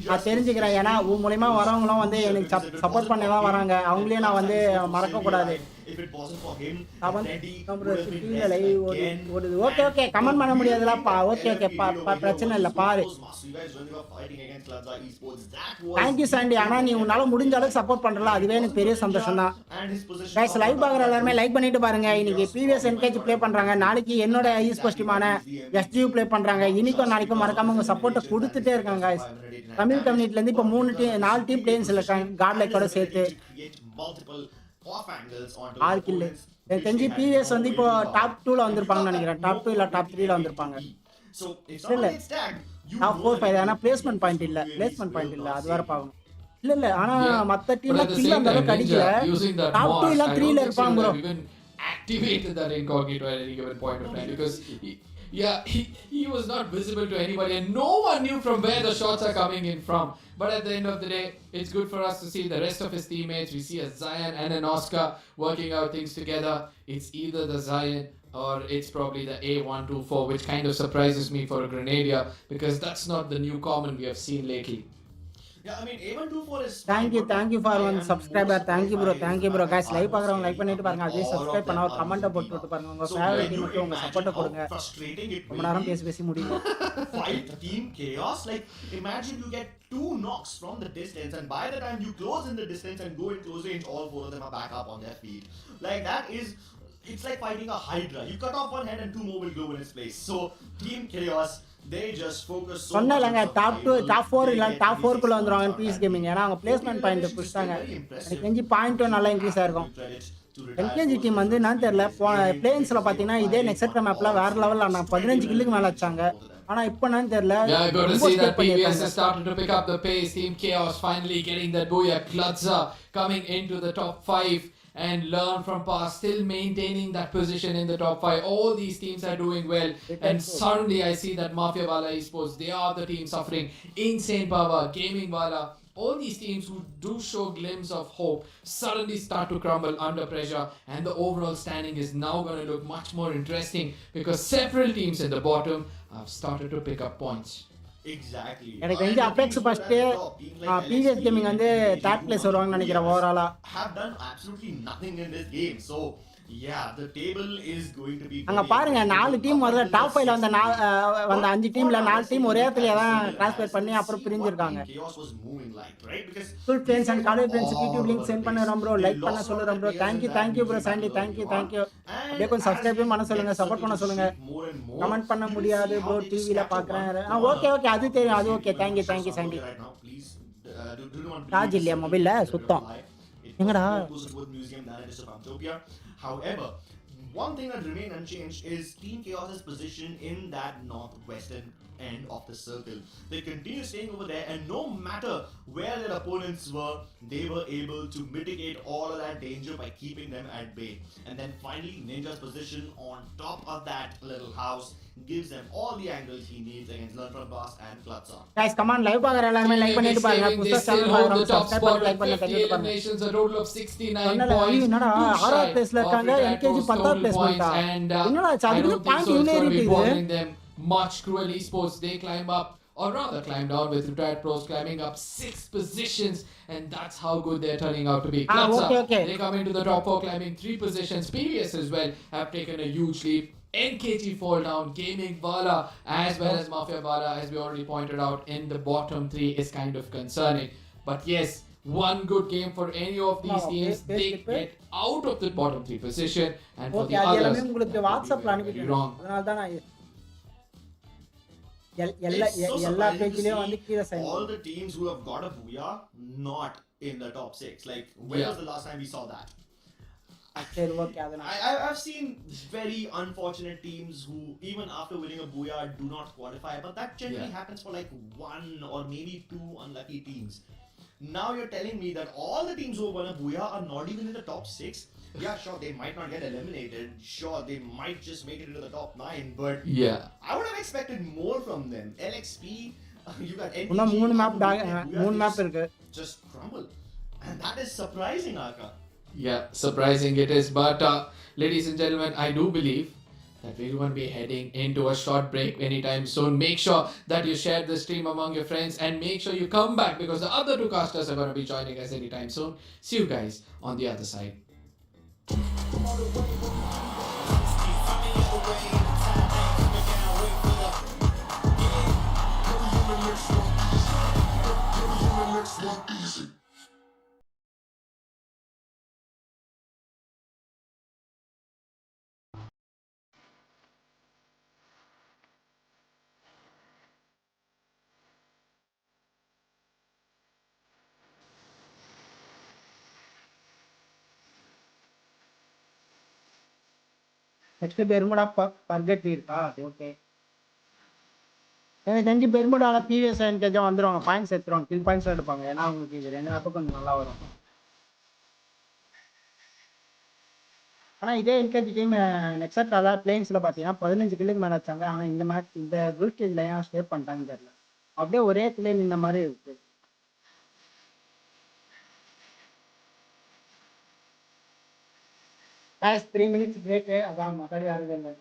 நான் தெரிஞ்சுக்கிறேன். ஏன்னா உன் மூலமா வரவங்களும் வந்து எனக்கு சப்போர்ட் பண்ண தான் வராங்க. அவங்களையும் நான் வந்து மறக்க கூடாது. If it wasn't for him, அவன் Reddy நம்ம would have been சிட்டில best லைவ் again. ஓடுது. ஓகே ஓகே கமெண்ட் பண்ண முடியாதுலப்பா. ஓகே ஓகே பிரச்சனை இல்ல பாரு. தேங்க்யூ சாண்டி. ஆனா நீ உன்னால முடிஞ்ச அளவுக்கு சப்போர்ட் பண்றல அதுவே எனக்கு பெரிய சந்தோஷம் தான். கைஸ் லைவ் பார்க்குற எல்லாருமே லைக் பண்ணிட்டு பாருங்க. இன்னைக்கு ப்ரீவியஸ் என்கேஜ் ப்ளே பண்றாங்க. நாளைக்கு என்னோட ஈஸ்போர்ட்ஸ் டீமான எஸ்ஜியூ ப்ளே பண்றாங்க. இன்னைக்கும் நாளைக்கும் மறக்காம உங்க சப்போர்ட்டை கொடுத்துட்டே இருக்காங்க கைஸ். தமிழ் கம்யூனிட்டில இருந்து இப்போ 4 டீம் பிளேயர்ஸ் இருக்காங்க. காட் லைக்கோட சேர்த்து 6 கில். எனக்கு தெரிஞ்சு பிவிஎஸ் வந்து இப்போ டாப் 2ல வந்திருப்பாங்கன்னு நினைக்கிறேன். டாப் 2 இல்ல டாப் 3ல வந்திருப்பாங்க. இல்ல டாப் 4 5 ஆனா பிளேஸ்மெண்ட் பாயிண்ட் இல்ல. பிளேஸ்மெண்ட் பாயிண்ட் இல்ல. அது வேற பாக்கணும். இல்ல ஆனா மத்த டீம்ல கில் அந்த அளவுக்கு அடிக்கல. டாப் 2 இல்ல 3ல இருப்பாங்க bro. Activated that incognito at any given point of time because he was not visible to anybody and no one knew from where the shots are coming in from. But at the end of the day, it's good for us to see the rest of his teammates. We see a Zion and an Oscar working out things together. It's either the Zion or it's probably the A124, which kind of surprises me for a Grenadier because that's not the new common we have seen lately. Yeah, I mean A124 is thank you for one subscriber. Thank you bro guys. Live பார்க்கறவங்க like பண்ணிட்டு பாருங்க. அதே subscribe பண்ணா ஒரு comment போட்டு பாருங்க. உங்க favourite team மட்டும் உங்க சப்போர்ட் கொடுங்க. ரொம்ப நேரம் பேசி முடியல. Fight Team Chaos, like imagine you get 2 knocks from the distance and by the time you close in the distance and go in close range all 4 of them are back up on their feet. Like that is, it's like fighting a hydra. You cut off one head and 2 more will go in its place. So Team Chaos, they just focus so சொன்னலங்க much on top 2 top 4 இல்ல top 4 survival. குள்ள வந்துருவாங்க piece gaming. ஏனா அவங்க placement point புஷ்டாங்க. எனக்கு தெரிஞ்சு பாயிண்ட்டும் நல்லா increase ஆயிருக்கும். எல்கேஜி டீம் வந்து நான் தெரியல பிளேன்ஸ்ல பாத்தீங்கன்னா இதே நெக்ஸ்ட் மேப்ல வேற லெவல்ல ஆனா 15 கில்லுக்கு மேல அடிச்சாங்க. ஆனா இப்போ நான் தெரியல. Yeah, good to see that PVS has started to pick up the pace. Team Chaos finally getting that BOOYAH. CLUTZA coming into the top 5 and Learn from Past still maintaining that position in the top 5. All these teams are doing well and suddenly I see that MAFIABALA esports, they are the team suffering insane power. GamingWALLA, all these teams who do show glimpse of hope suddenly start to crumble under pressure and the overall standing is now going to look much more interesting because several teams in the bottom have started to pick up points. Exactly. எனக்கு தெரிஞ்சு apex first PVS gaming வந்து 3rd place வருவாங்கன்னு நினைக்கிறேன் ஓவராலா. Have done absolutely nothing in this game. So Yeah, the table is going to be அங்க very பாருங்க 4 unpredictable team up வருது until top the 5ல வந்த sixth game. வந்த 5 But டீம்ல for now, 4 let's team take a ஒரே look இடத்துல at the தான் single transfer பண்ணி analysis, அப்புறம் see what பிரிஞ்சிருக்காங்க. Team Chaos was moving like, right? Because full these friends and guys were college friends all YouTube over link the sent place. பண்ணுறோம் bro, They like பண்ண lost a lot of சொல்லுறோம் their bro. players in that thank you bro movie Sandy, battle early thank you. on. And அப்படியே கொஞ்சம் as சப்ஸ்கிரைபும் we பண்ண சொல்லுங்க, get support பண்ண circuit to சொல்லுங்க. sleep more and more, comment பண்ண you can முடியாது see bro, how they just டிவியில் scatter பார்க்குறேன். one corner. ஓகே ஓகே, அது தெரியும், அது okay. Even thank you though thank you shows are Sandy. okay right now, please do not charge believe இல்லையா this மொபைலில் circuit is a சுத்தம். lie. It was எங்கடா more closer to a museum than it is to Pamptopia. However, one thing that remained unchanged is Team Chaos's position in that northwestern end of the circle. They continue staying over there, and no matter where their opponents were, they were able to mitigate all of that danger by keeping them at bay. And then finally, Ninja's position on top of that little house gives them all the angles he needs against LEARNFROMPAST and CLUTZA. Guys come on, live பார்க்குற எல்லாருமே like பண்ணிட்டு பாருங்க. Saving, they புதுசா still channel hold the பார்க்குறவங்க top subscribe spot பண்ணி like with பண்ணி 50 தெரிஞ்சுட்டு பாருங்க. eliminations, a total of 69 சொன்னல, points. என்னடா Too 6வது shy பிளேஸ்ல of இருக்காங்க, retired எல்கேஜி pros 10வது total பிளேஸ்மெண்டா? points, and என்னடா I அதுக்கு don't think point so it's இவ்வளோ going to be ஏறிட்டு இது. bothering them much. Cruel Esports, they climb up, or rather climb down, with retired pros climbing up 6 positions, and that's how good they're turning out to be. CLUTZA, okay. they come into the top 4 climbing 3 positions. PVS as well have taken a huge leap. NKT fall down, Gaming, WALLA, as well as MAFIABALA, as we already pointed out, in the bottom 3 is kind of concerning. But yes, one good game for any of these teams, they get out of the bottom 3 position, and for okay, the அது others, எல்லாமே it உங்களுக்கு could be வாட்ஸ்அப்ல very, very அனுப்பிட்டேன். wrong. அதனால தான் நான் It's so எல்லா surprising to பேஜ்லயும் வந்து கீழே see சைன் all the teams who have got a BOOYAH not in the top 6. Like, when Yeah. was the last time we saw that? சரி ஓகே. அதனால I've seen very unfortunate teams who, even after winning a BOOYAH, do not qualify. But that generally happens for like 1 or maybe 2 unlucky teams. Now you're telling me that all the teams who have won a BOOYAH are not even in the top 6? Yeah, sure, they might not get eliminated. Sure, they might just make it into the top 9. But Yeah. I would have expected more from them. LXP, you got NTG, இன்னும் 3 map BOOYAH, 3 they map இருக்கு. just crumble. And that is surprising, Aka. Yeah, surprising it is. But ladies and gentlemen, I do believe that we're going to be heading into a short break anytime soon. Make sure that you share the stream among your friends, and make sure you come back, because the other 2 casters are going to be joining us anytime soon. See you guys on the other side. Next Bermuda forget இருக்கா? Okay. எனக்கு தெரிஞ்சு பெர்முடால PVS என்கேஜா வந்துருவாங்க, points எடுத்துருவாங்க, kill points எடுப்பாங்க. ஏன்னா உங்களுக்கு இது 2 மேப்பும் கொஞ்சம் நல்லா வரும். ஆனால் இதே என்கேஜி டீம் நெக்ஸ்ட் அதாவது பிளேயிங்ஸில் பார்த்தீங்கன்னா 15 கில்லுக்கு மேலே வச்சாங்க. ஆனால் இந்த மேட்ச் இந்த குரூப் ஸ்டேஜில் ஏன் ஸ்டே பண்ணிட்டாங்கன்னு தெரியல. அப்படியே ஒரே இடத்துல இந்த மாதிரி இருக்கு. Guys, 3 minutes break. அதான் மறுபடி யாரும் இல்லை.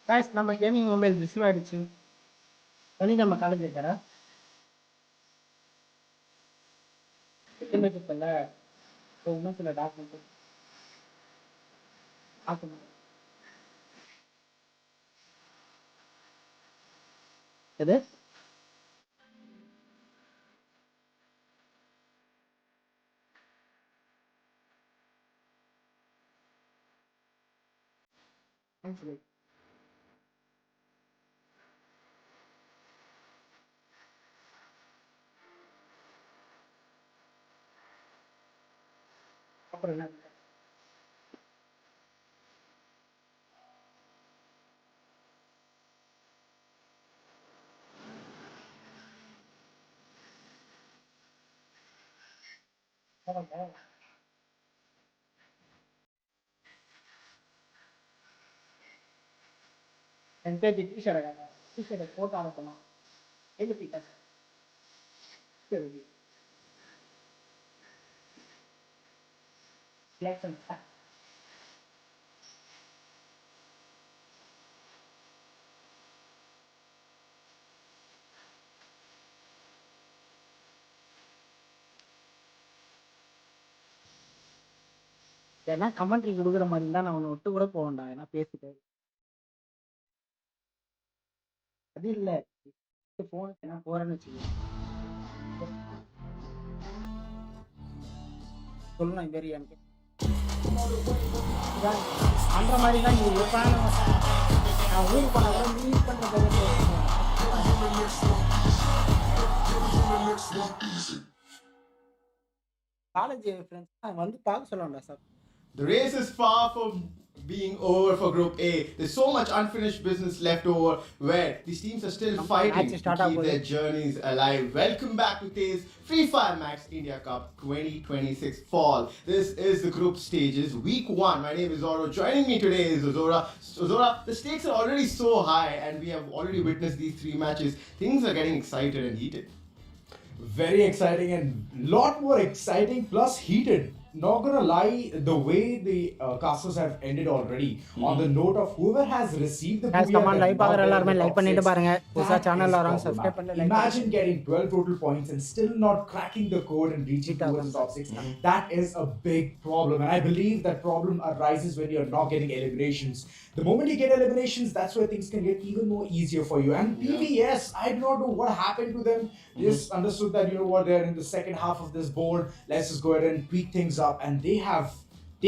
Guys, நம்ம கேமிங் மொபைல் ரிசீவ் ஆயிடுச்சு. தனி நம்ம காலேஜ் இருக்கிறா இருக்குல்ல, இன்னும் சில டாக்குமெண்ட் எது அப்புறம் என்ன? என்கேஜி டிஷர்ட் போட்டு அனுப்பணும் எழுதிட்டேன் சரி லைசன்ஸ் ஏன்னா கமெண்ட்ரி கொடுக்குற மாதிரி இருந்தா நான் உன்னை விட்டு கூட போவேன்டா ஏன்னா பேசிட்டு அது இல்ல போனுக்கு என்ன போறேன்னு வச்சுக்கோ சொல்லணும் இந்த எனக்கு அந்த மாதிரி தான் நீ நான் ஊருக்கு போனா கூட மீட் பண்றது காலேஜ் ஃப்ரெண்ட்ஸ் வந்து பார்க்க சொல்லணும்டா sir. The race is far from being over for Group A. There's so much unfinished business left over where these teams are still fighting to keep their journeys alive. Welcome back to TEZ FFMIC India Cup 2026 Fall. This is the group stages. Week 1. My name is Zoro. Joining me today is Zora. Zora, the stakes are already so high and we have already witnessed these 3 matches. Things are getting excited and heated. Very exciting and lot more exciting plus heated. Not gonna lie, the way the casters have ended already on the note of whoever has received the guys, come on, live பாக்குற எல்லாரும் like பண்ணிட்டு பாருங்க. புதுசா சேனல்ல வரவங்க subscribe பண்ணி like imagine getting 12 total points and still not cracking the code and reaching towards top 6. That is a big problem and I believe that problem arises when you're not getting eliminations. The moment you get eliminations, that's where things can get even more easier for you. And PVS, I do not know what happened to them. Just understood that, you know what, they're in the second half of this board. Let's just go ahead and tweak things up. And they have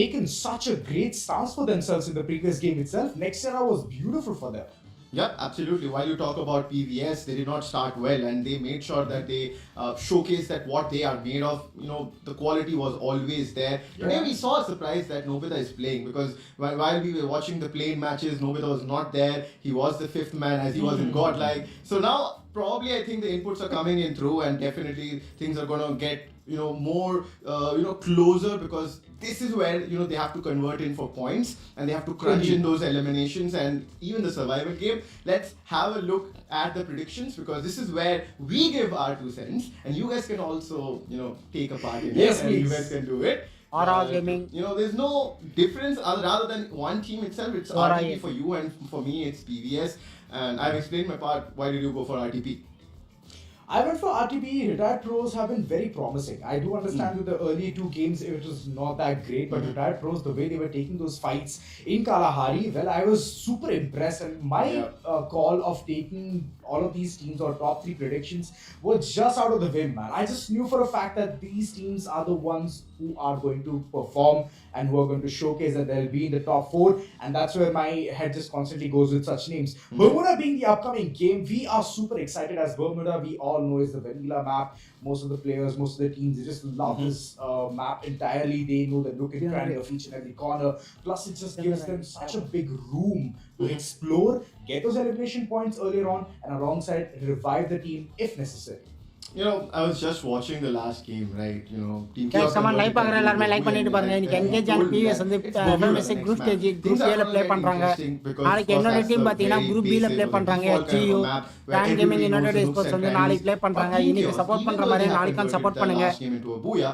taken such a great stance for themselves in the previous game itself. Next era was beautiful for them. Yeah, absolutely. While you talk about PVS, they did not start well and they made sure that they showcased that what they are made of. You know, the quality was always there. Today we saw a surprise that Nobita is playing because while we were watching the plain matches, Nobita was not there. He was the 5th man as he was in Godlike. So now probably I think the inputs are coming in through and definitely things are going to get more closer because this is where they have to convert in for points and they have to crunch in those eliminations and even the survival game. Let's have a look at the predictions because this is where we give our 2 cents and you guys can also take a part in it and you guys can do it. Aura Gaming. There's no difference rather than one team itself. It's RTP for you and for me it's PVS and I've explained my part. Why did you go for RTP? I went for RTP. Retired pros have been very promising. I do understand that the early 2 games it was not that great, but retired pros, the way they were taking those fights in Kalahari, well, I was super impressed. And my call of taking all of these teams or top 3 predictions was just out of the whim, man. I just knew for a fact that these teams are the ones who are going to perform and who are going to showcase that they'll be in the top 4, and that's where my head just constantly goes with such names. Bermuda being the upcoming game, we are super excited as Bermuda. We all know is the vanilla map. Most of the players, most of the teams, they just love this map entirely. They know the nook and cranny of each and every corner. Plus, it just gives them such a big room to explore, get those elimination points earlier on, and alongside revive the team if necessary. I was just watching the last game, right? Team guys, come on, live பாக்குற எல்லாரும் like பண்ணிட்டு பாருங்க. இன்னைக்கு engage and PVS வந்து FFMIC group stage group A ல play பண்றாங்க. நாளைக்கு என்னோட டீம் பாத்தீங்கன்னா குரூப் B ல ப்ளே பண்றாங்க. HGU Shan Gaming யுனைடெட் எஸ்போர்ட்ஸ் வந்து நாளைக்கு ப்ளே பண்றாங்க. இன்னைக்கு சப்போர்ட் பண்ற மாதிரி நாளைக்கு சப்போர்ட் பண்ணுங்க.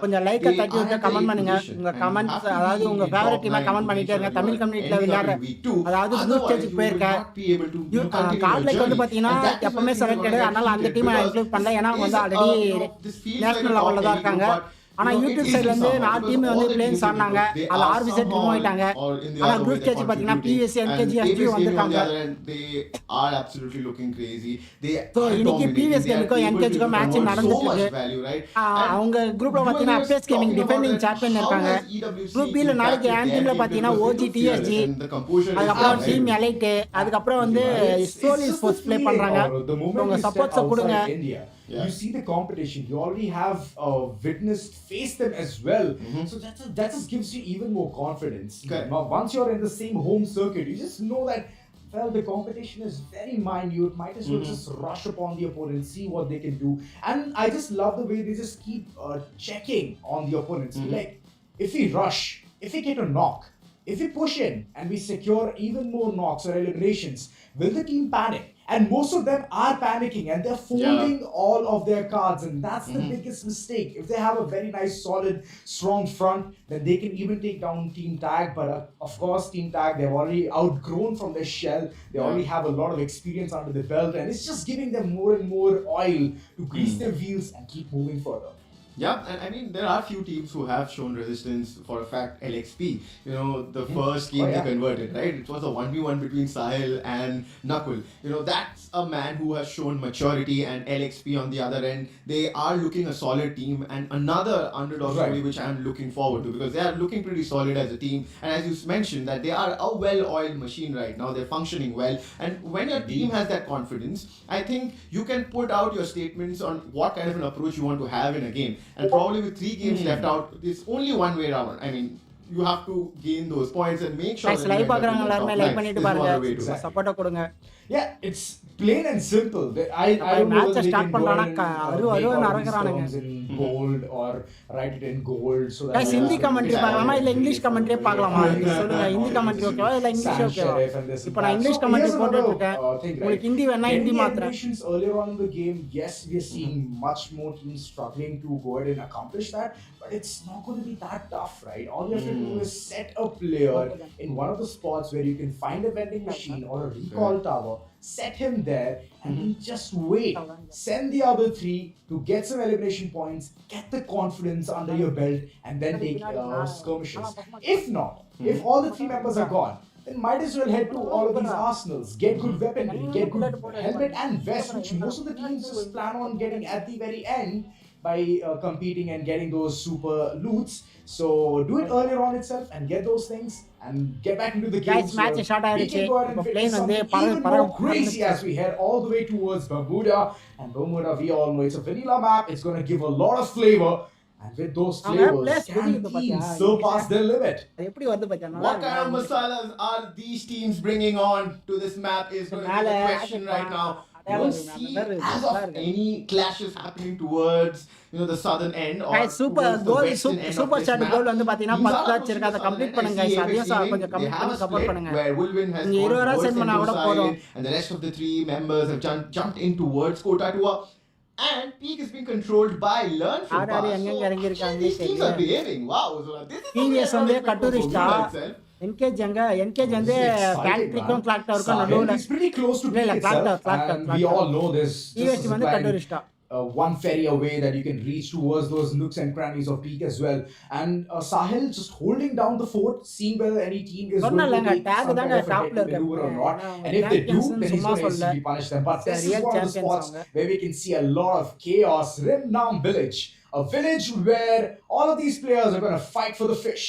கொஞ்சம் லைக் தட்டி விட்டு கமெண்ட் பண்ணுங்க. உங்க கமெண்ட்ஸ் அதாவது உங்க ஃபேவரட் டீமை கமெண்ட் பண்ணிட்டே இருங்க. தமிழ் கம்யூனிட்டில விளையாடுற அதாவது குரூப் ஸ்டேஜ்க்கு போயிருக்க கார்ட்லைக் வந்து பாத்தீங்கன்னா எப்பவுமே செலக்டட். அதனால அந்த டீமை இன்க்ளூட் பண்ணல. ஏன்னா வந்து ஆல்ரெடி நேஷனல் லெவல்ல தான் இருக்காங்க. ஆனா யூடியூப் சைடுல இருந்து 4 டீம் வந்து பிளேயிங்ஸ் ஆடுனாங்க. அதுல 6 விசிட் ரிமூவ் ஆயிட்டாங்க. ஆனா குரூப் ஸ்டேஜ் பாத்தீங்கன்னா PVS NKG FG வந்திருக்காங்க. They are absolutely looking crazy. So இன்னைக்கு PVS கேமுக்கும் NKG க்கும் மேட்ச் நடந்துட்டு இருக்கு. அவங்க குரூப்ல பாத்தீங்கன்னா FS Gaming டிஃபெண்டிங் சாம்பியன் இருக்காங்க. குரூப் B ல நாளைக்கு என் டீம்ல பாத்தீங்கன்னா OG TSG, அதுக்கப்புறம் டீம் எலைட், அதுக்கப்புறம் வந்து சோல் ஸ்போர்ட்ஸ் ப்ளே பண்றாங்க. உங்க சப்போர்ட்ஸ் கொடுங்க. You see the competition. You already have witnessed, faced them as well. So that just gives you even more confidence. Once you're in the same home circuit, you just know that well, the competition is very minute. Might as well just rush upon the opponent, see what they can do. And I just love the way they just keep checking on the opponents. Like, if we rush, if we get a knock, if we push in and we secure even more knocks or eliminations, will the team panic? And most of them are panicking and they're folding all of their cards, and that's the biggest mistake. If they have a very nice, solid, strong front, then they can even take down Team Tag. But of course, Team Tag, they've already outgrown from their shell. They already have a lot of experience under the belt, and it's just giving them more and more oil to grease their wheels and keep moving further. Yeah, and I mean, there are few teams who have shown resistance. For a fact, LXP, you know, the first game they converted, right? It was a 1v1 between Sahil and Nakul. You know, that's a man who has shown maturity, and LXP on the other end, they are looking a solid team, and another underdog story which I'm looking forward to, because they are looking pretty solid as a team. And as you mentioned, that they are a well-oiled machine right now. They're functioning well. And when your team has that confidence, I think you can put out your statements on what kind of an approach you want to have in a game. And probably with 3 games left out, there's only one way around. I mean, you have to gain those points and make sure that live பாக்குறவங்க எல்லாரும் like பண்ணிட்டு பாருங்க, support கொடுங்க. Yeah, it's plain and simple. I don't know whether they can go and make all these terms in bold or write it in gold so that Hindi commentary பார்க்கலாமா இல்ல English கமெண்ட்ரியே பார்க்கலாமா? சொல்லுங்க, Hindi commentary ஓகேவா இல்ல English ஓகேவா? இப்போ நான் இங்கிலீஷ் கமெண்ட்ரி போட்டுட்டு இருக்கேன். உங்களுக்கு ஹிந்தி வேணா ஹிந்தி மாத்திரம். Earlier on in the game, yes, we are seeing much more teams struggling to go ahead and accomplish that, but it's not going to be that tough, right? All you have to do is set a player in one of the spots where you can find a vending machine or a recall tower, set him there, and then just wait. Send the other 3 to get some elimination points, get the confidence under your belt, and then take skirmishes. If not, if all the 3 members are gone, then might as well head to all of these arsenals, get good weaponry, get good helmet and vest, which most of the teams just plan on getting at the very end by competing and getting those super loots. So do it earlier on itself and get those things and get back into the game. Guys, match start ஆயிடுச்சு. இப்போ plane வந்து even crazy as we head all the way towards Bermuda. And Bermuda, we all know it's a vanilla map. It's going to give a lot of flavor. And with those flavors, can teams surpass their limit? எப்படி வந்து பார்த்தா What kind of masalas are these teams bringing on to this map is going to be the question right now. You don't see as of any clashes happening towards, you know, the southern end or super towards the goal, western end super of this chat map. goal வந்து பாத்தீங்கன்னா 10 match இருக்கு, அத complete பண்ணுங்க guys. அதையும் கொஞ்சம் complete பண்ணி support பண்ணுங்க. Where Wilwin has நீங்க 20 ரூபாய் சென்ட் பண்ணா கூட போதும். and the rest of the 3 members have jumped in towards Kota Tua. And peak is being controlled by LEARNFROMPAST. எங்க இறங்கி இருக்காங்க These are behaving. Wow. So this is TEZ வந்து கட்டூரிஸ்டா engage வந்து ஃபேக்டரிக்கும் கிளாக் டவருக்கும் நடுவுல It's pretty close to இல்ல itself, clock and we all know this. TEZ வந்து கட்டூரிஸ்டா one ferry away that you can reach towards those nooks and crannies of peak as well. And Sahil just holding down the fort, seeing whether any team is going to take some kind of a hit maneuver or not. And if they do, then he's going to instantly punish them. But this is one of the spots where we can see a lot of chaos. Rimnam village, a village where all of these players are going to fight for the fish.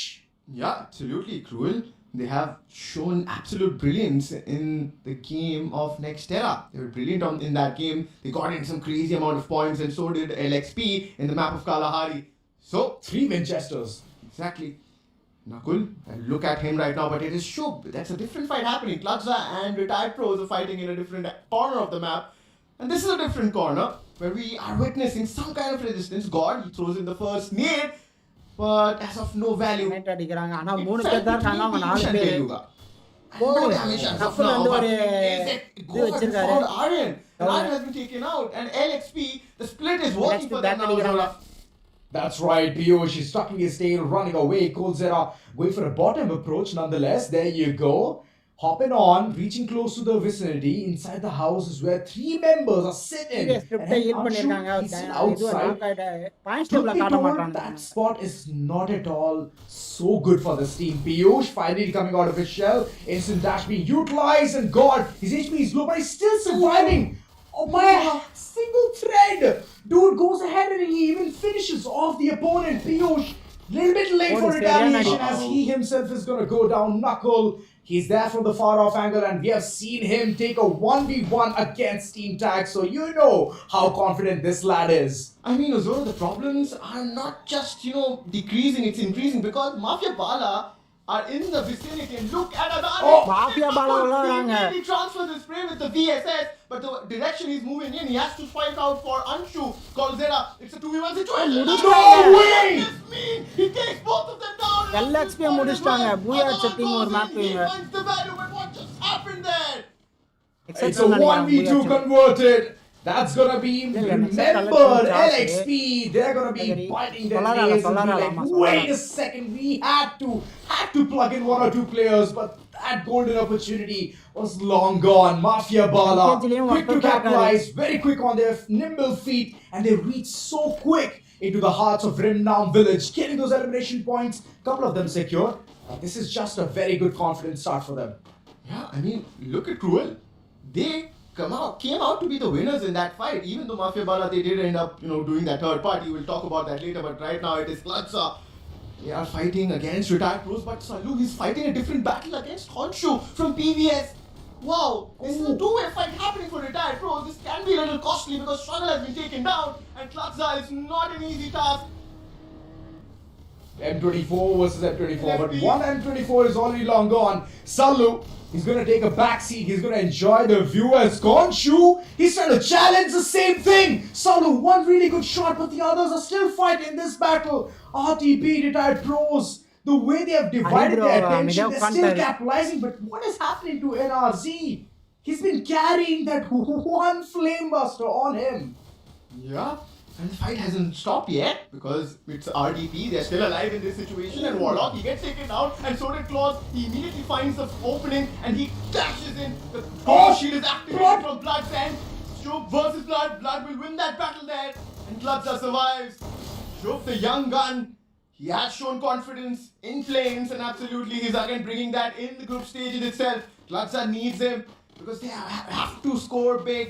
Yeah, absolutely. Cruel. They have shown absolute brilliance in the game of Nextera. They were brilliant in that game. They got in some crazy amount of points, and so did LXP in the map of Kalahari. So 3 Winchesters. Exactly. Nakul, look at him right now, but it is Shubh. That's a different fight happening. CLUTZA and retired pros are fighting in a different corner of the map. And this is a different corner where we are witnessing some kind of resistance. God, he throws in the first nade. But as of no value. நைட் அடிக்கறாங்க. ஆனா 3 பேர் தான் இருக்காங்க, அவங்க 4 பேர். No damage as of now, but இது வச்சிருக்காரு. Aryan has been taken out, and LXP, the split is working for them now. That's right, Piyush is tucking his tail, running away. CLUTZA going for a bottom approach nonetheless. There you go. Hopping on, reaching close to the vicinity. Inside the house is where 3 members are sitting. That spot is not at all so good for this team. Piyush finally coming out of his shell. Instant dash being utilized, and God, his HP is low, but he's still surviving. Oh my, single thread. Dude goes ahead and he even finishes off the opponent. Piyush, little bit late for retaliation as he himself is going to go down. Knuckle. He's there from the far off angle, and we have seen him take a 1v1 against Team Tag, so you know how confident this lad is. I mean, Ozora, the problems are not just, decreasing, it's increasing, because MAFIABALA are in the vicinity. And look at Adani. Oh, MAFIABALA உள்ள வராங்க. He transfers the spray with the VSS, but the direction he's moving in, he has to strike out for Anshu. CLUTZA, it's a 2v1 situation. No way! This mean he takes both of them down. LXP முடிச்சிட்டாங்க. BOOYAH அடிச்ச team ஒரு map He இவங்க. finds the value, but what just happened there? It's a 1v2 converted. That's gonna be remembered. LXP, they're gonna be biting their nails and be like, wait a second, we had to plug in one or two players, but that golden opportunity was long gone. MAFIABALA, quick to capitalize, very quick on their nimble feet, and they reach so quick into the hearts of Rimnam village, getting those elimination points. Couple of them secured. This is just a very good confident start for them. Yeah, I mean, look at Cruel. They came out to be the winners in that fight. Even though MAFIABALA, they did end up, doing that third party. We'll talk about that later. But right now, it is CLUTZA. They are fighting against retired pros. But Salu, he's fighting a different battle against Honshu from PVS. Wow, this is a two-way fight happening for retired pros. This can be a little costly because Struggle has been taken down. And CLUTZA is not an easy task. M24 versus M24, but one M24 is already long gone. Salu, he's going to take a back seat. He's going to enjoy the view as Gonshu. He's trying to challenge the same thing. Salu, one really good shot, but the others are still fighting this battle. RTP, retired pros, the way they have divided their attention, they're still capitalizing. But what is happening to NRZ? He's been carrying that one flame buster on him. Yeah. And the fight hasn't stopped yet because it's RDP, they're still alive in this situation, and Warlock, he gets taken down, and so did Claus. He immediately finds the opening and he dashes in. The shield is activated from Blood's end. Shub versus Blood, Blood will win that battle there, and CLUTZA survives. Shub, the young gun, he has shown confidence in flames, and absolutely he's again bringing that in the group stage in itself. CLUTZA needs him because they have to score big.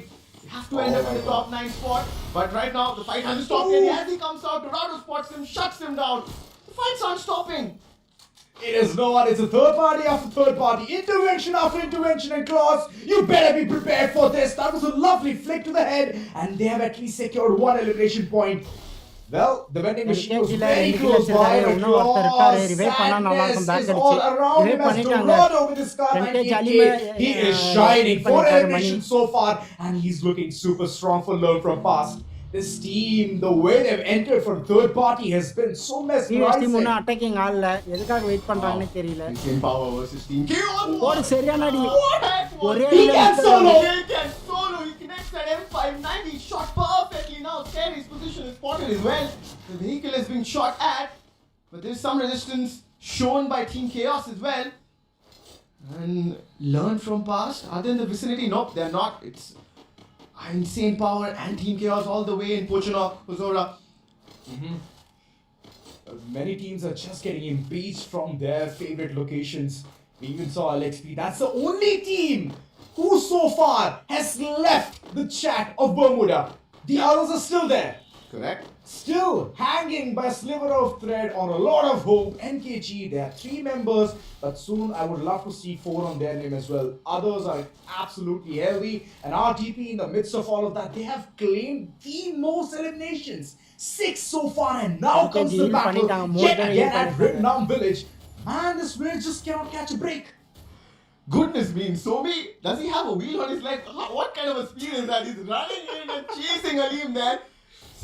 Have to end up in the top 9 spot, but right now the fight hasn't stopped yet. As he comes out, Dorado spots him, shuts him down. The fights aren't stopping. It is not. It's a third party after third party, intervention after intervention, and Claus, you better be prepared for this. That was a lovely flick to the head, and they have at least secured one elimination point. Well, the vending machine was very close by, but Claus, sadness is all around him as Dorado with his car 98K. He is shining. 4 eliminations so far, and he's looking super strong for LEARNFROMPAST. This team, the way they've entered for third party has been so mesmerizing. Team ஒன்னும் attacking ஆடல எதுக்காக wait பண்றாங்கன்னு தெரியல Team Power versus Team Chaos. ஒரு சரியான அடி ஒரே He அடியில can solo. முடிச்சிட்டாங்க. He can solo. He connects that M590 shot perfectly. Now Terry's position is spotted as well. The vehicle is being shot at, but there's some resistance shown by Team Chaos as well. And LEARNFROMPAST, are they in the vicinity? Nope, they're not. It's Insane Power and Team Chaos all the way in Pochinok, Huzora. Many teams are just getting impeached from their favorite locations. We even saw LXP. That's the only team who so far has left the chat of Bermuda. The others are still there. Correct. Still hanging by a sliver of thread on a lot of hope. NKG, there are 3 members, but soon I would love to see 4 on their name as well. Others are absolutely healthy, and RTP in the midst of all of that, they have claimed the most eliminations. 6 so far, and now comes the battle yet again at Rimnam village. Man, this village just cannot catch a break. Goodness me, Somi, does he have a wheel on his leg? What kind of a speed is that? He's running in and chasing Halim there.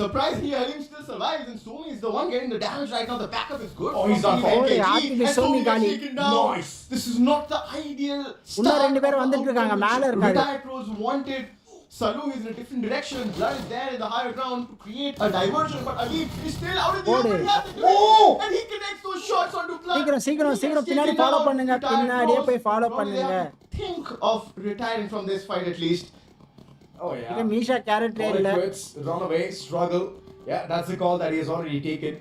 Surprisingly, Halim still survives, and Somi is the one getting the damage right now. The backup is good. Oh, he's on fire. RTP And Somi gets taken down. Nice. This is not the ideal இன்னும் start. ரெண்டு பேர் வந்துட்டு இருக்காங்க மேல இருக்காரு Retired pros wanted. Salu is in a different direction. Blood is there in the higher ground to create a diversion, but Halim is still out in the open. He has to do it. And he connects those shots onto Blood. சீக்கிரம் பின்னாடி follow பண்ணுங்க பின்னாடியே போய் follow பண்ணுங்க Think of retiring from this fight at least. Oh yeah. இது மீஷா character இல்ல quits, run away, struggle. Yeah, that's the call that he has already taken.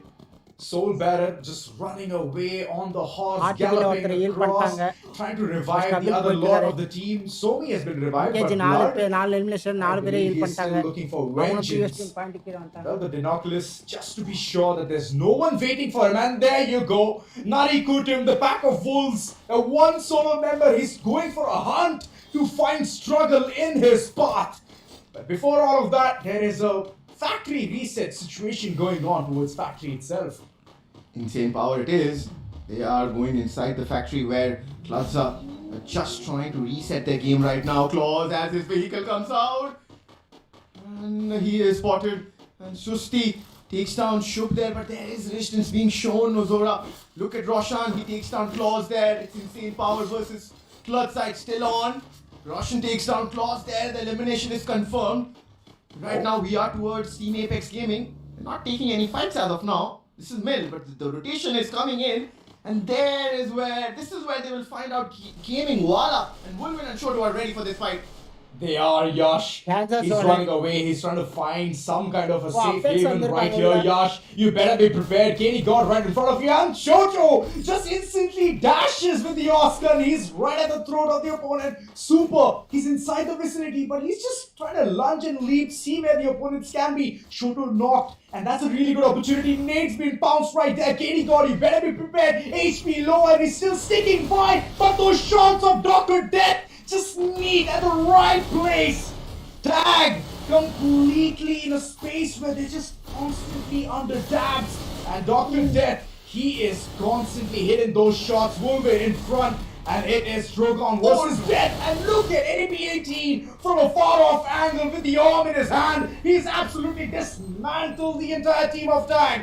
Soul Bearer just running away on the horse, RTP galloping ஒருத்தரை heal across, பண்ணிட்டாங்க. trying to revive the other lord of the team. Somi has been revived, but Blood, நாலு elimination 4 பேரை heel he's பண்ணிட்டாங்க still looking for அவங்க vengeance. BST point கீழ வந்துட்டாங்க Well, the Dinoculus, just to be sure that there's no one waiting for him, and there you go. Narikutum, the pack of wolves, a one solo member, he's going for a hunt to find struggle in his path. But before all of that, there is a factory reset situation going on towards factory itself. Insane Power it is. They are going inside the factory where CLUTZA are just trying to reset their game right now. Claus as his vehicle comes out. And he is spotted. And Susti takes down Shubh there, but there is resistance being shown. Ozora, look at Roshan. He takes down Claus there. It's insane power versus CLUTZA. It's still on. Roshan takes down Claus there. The elimination is confirmed. Right now we are towards Team Apex Gaming. They're not taking any fights as of now. This is Mill, but the rotation is coming in. And this is where they will find out Gaming, WALLA and Wolverine and Shoto are ready for this fight. They are, Yash. Kansas He's or running away. He's trying to find some kind of a Wow, safe fix haven under right Bangla. here, Yash. You better be prepared. Kenny got right in front of you. And Shoto just instantly dashes with the Oscar. And he's right at the throat of the opponent. Super. He's inside the vicinity, but he's just trying to lunge and leap, see where the opponents can be. Shoto knocked. And that's a really good opportunity. Nate's been pounced right there. Kenny God, you better be prepared. HP low and he's still sticking by. But those shots of Dr. Death just meet at the right place. Tag completely in a space where they're just constantly under dabs. And Dr. Death, he is constantly hitting those shots. Wolverine in front. And it is Drogon versus Death. And look at AP18 from a far off angle with the arm in his hand. He's absolutely dismantled the entire team of Tag.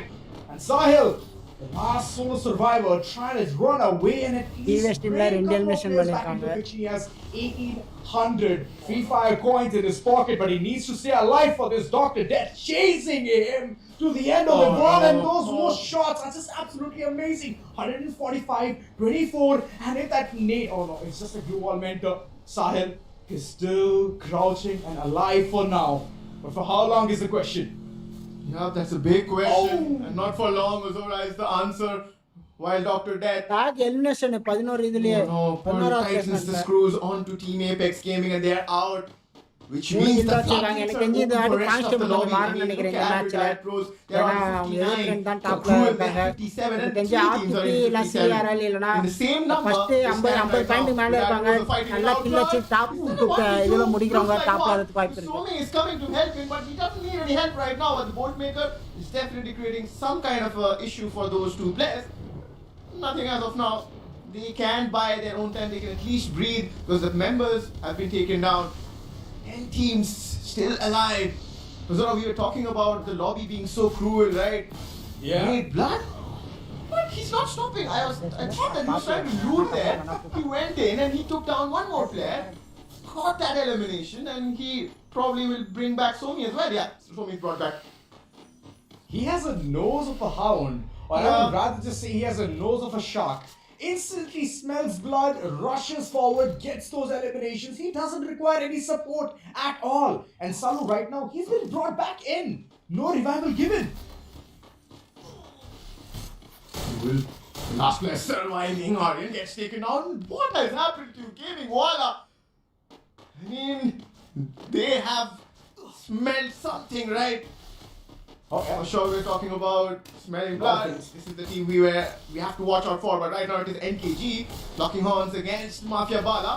And Sahil, the last solo survivor, trying to run away and at TEZ least team bring a Indian couple of mission players back into the பண்ணிருக்காங்க. picture. He has 1800 Free Fire coins in his pocket, but he needs to stay alive for this Dr. Death chasing him to the end of the world. And those more shots are just absolutely amazing. 145, 24, and if that Nate, oh no, it's just a glue wall mentor. Sahil is still crouching and alive for now. But for how long is the question? Yeah, that's a big question. Oh. And not for long, Ozora is the answer. While Dr. Death டாக் elimination 11 இதுலயே no, 11வது tightens the placement. screws onto Team Apex Gaming and they are out. Which மூணு means kill the வச்சிருக்காங்க. எனக்கு தெரிஞ்சு இந்த வாட்டி constable கொஞ்சம் மாறணும்னு நினைக்கிறேன் இந்த மேட்ச்ல. ஏன்னா அவங்க 22 தான் டாப்ல இருக்காங்க. எனக்கு தெரிஞ்சு ஆர்டிபி இல்ல சிஆர்எல் இல்லனா ஃபர்ஸ்ட் 50 பாயிண்ட் மேல இருப்பாங்க. நல்லா கில் வச்சு டாப் இதுல முடிக்கிறவங்க டாப்ல வரதுக்கு வாய்ப்பு இருக்கு. Somi is coming to help him, but he doesn't need any help right now. But the bolt maker is definitely creating some kind of issue for those two players. Nothing as of now. They can buy their own time. They can at least breathe because the members have been taken down. 10 teams still alive. Zora, we were talking about the lobby being so cruel, right? Yeah. Great blood. But he's not stopping. I thought that he was trying to loot there. He went in and he took down one more player. Got that elimination and he probably will bring back Somi as well. Yeah, Somi's brought back. He has a nose of a hound, or I would rather just say he has a nose of a shark. Instantly smells blood, rushes forward, gets those eliminations. He doesn't require any support at all. And Salu right now, he's been brought back in. No revival given. Last player surviving, Aryan gets taken down. What has happened to Gaming WALLA? I mean, they have smelled something, right? For sure, we're talking about smelling blood. This is the team we have to watch out for. But right now, it is NKG locking horns against MAFIABALA.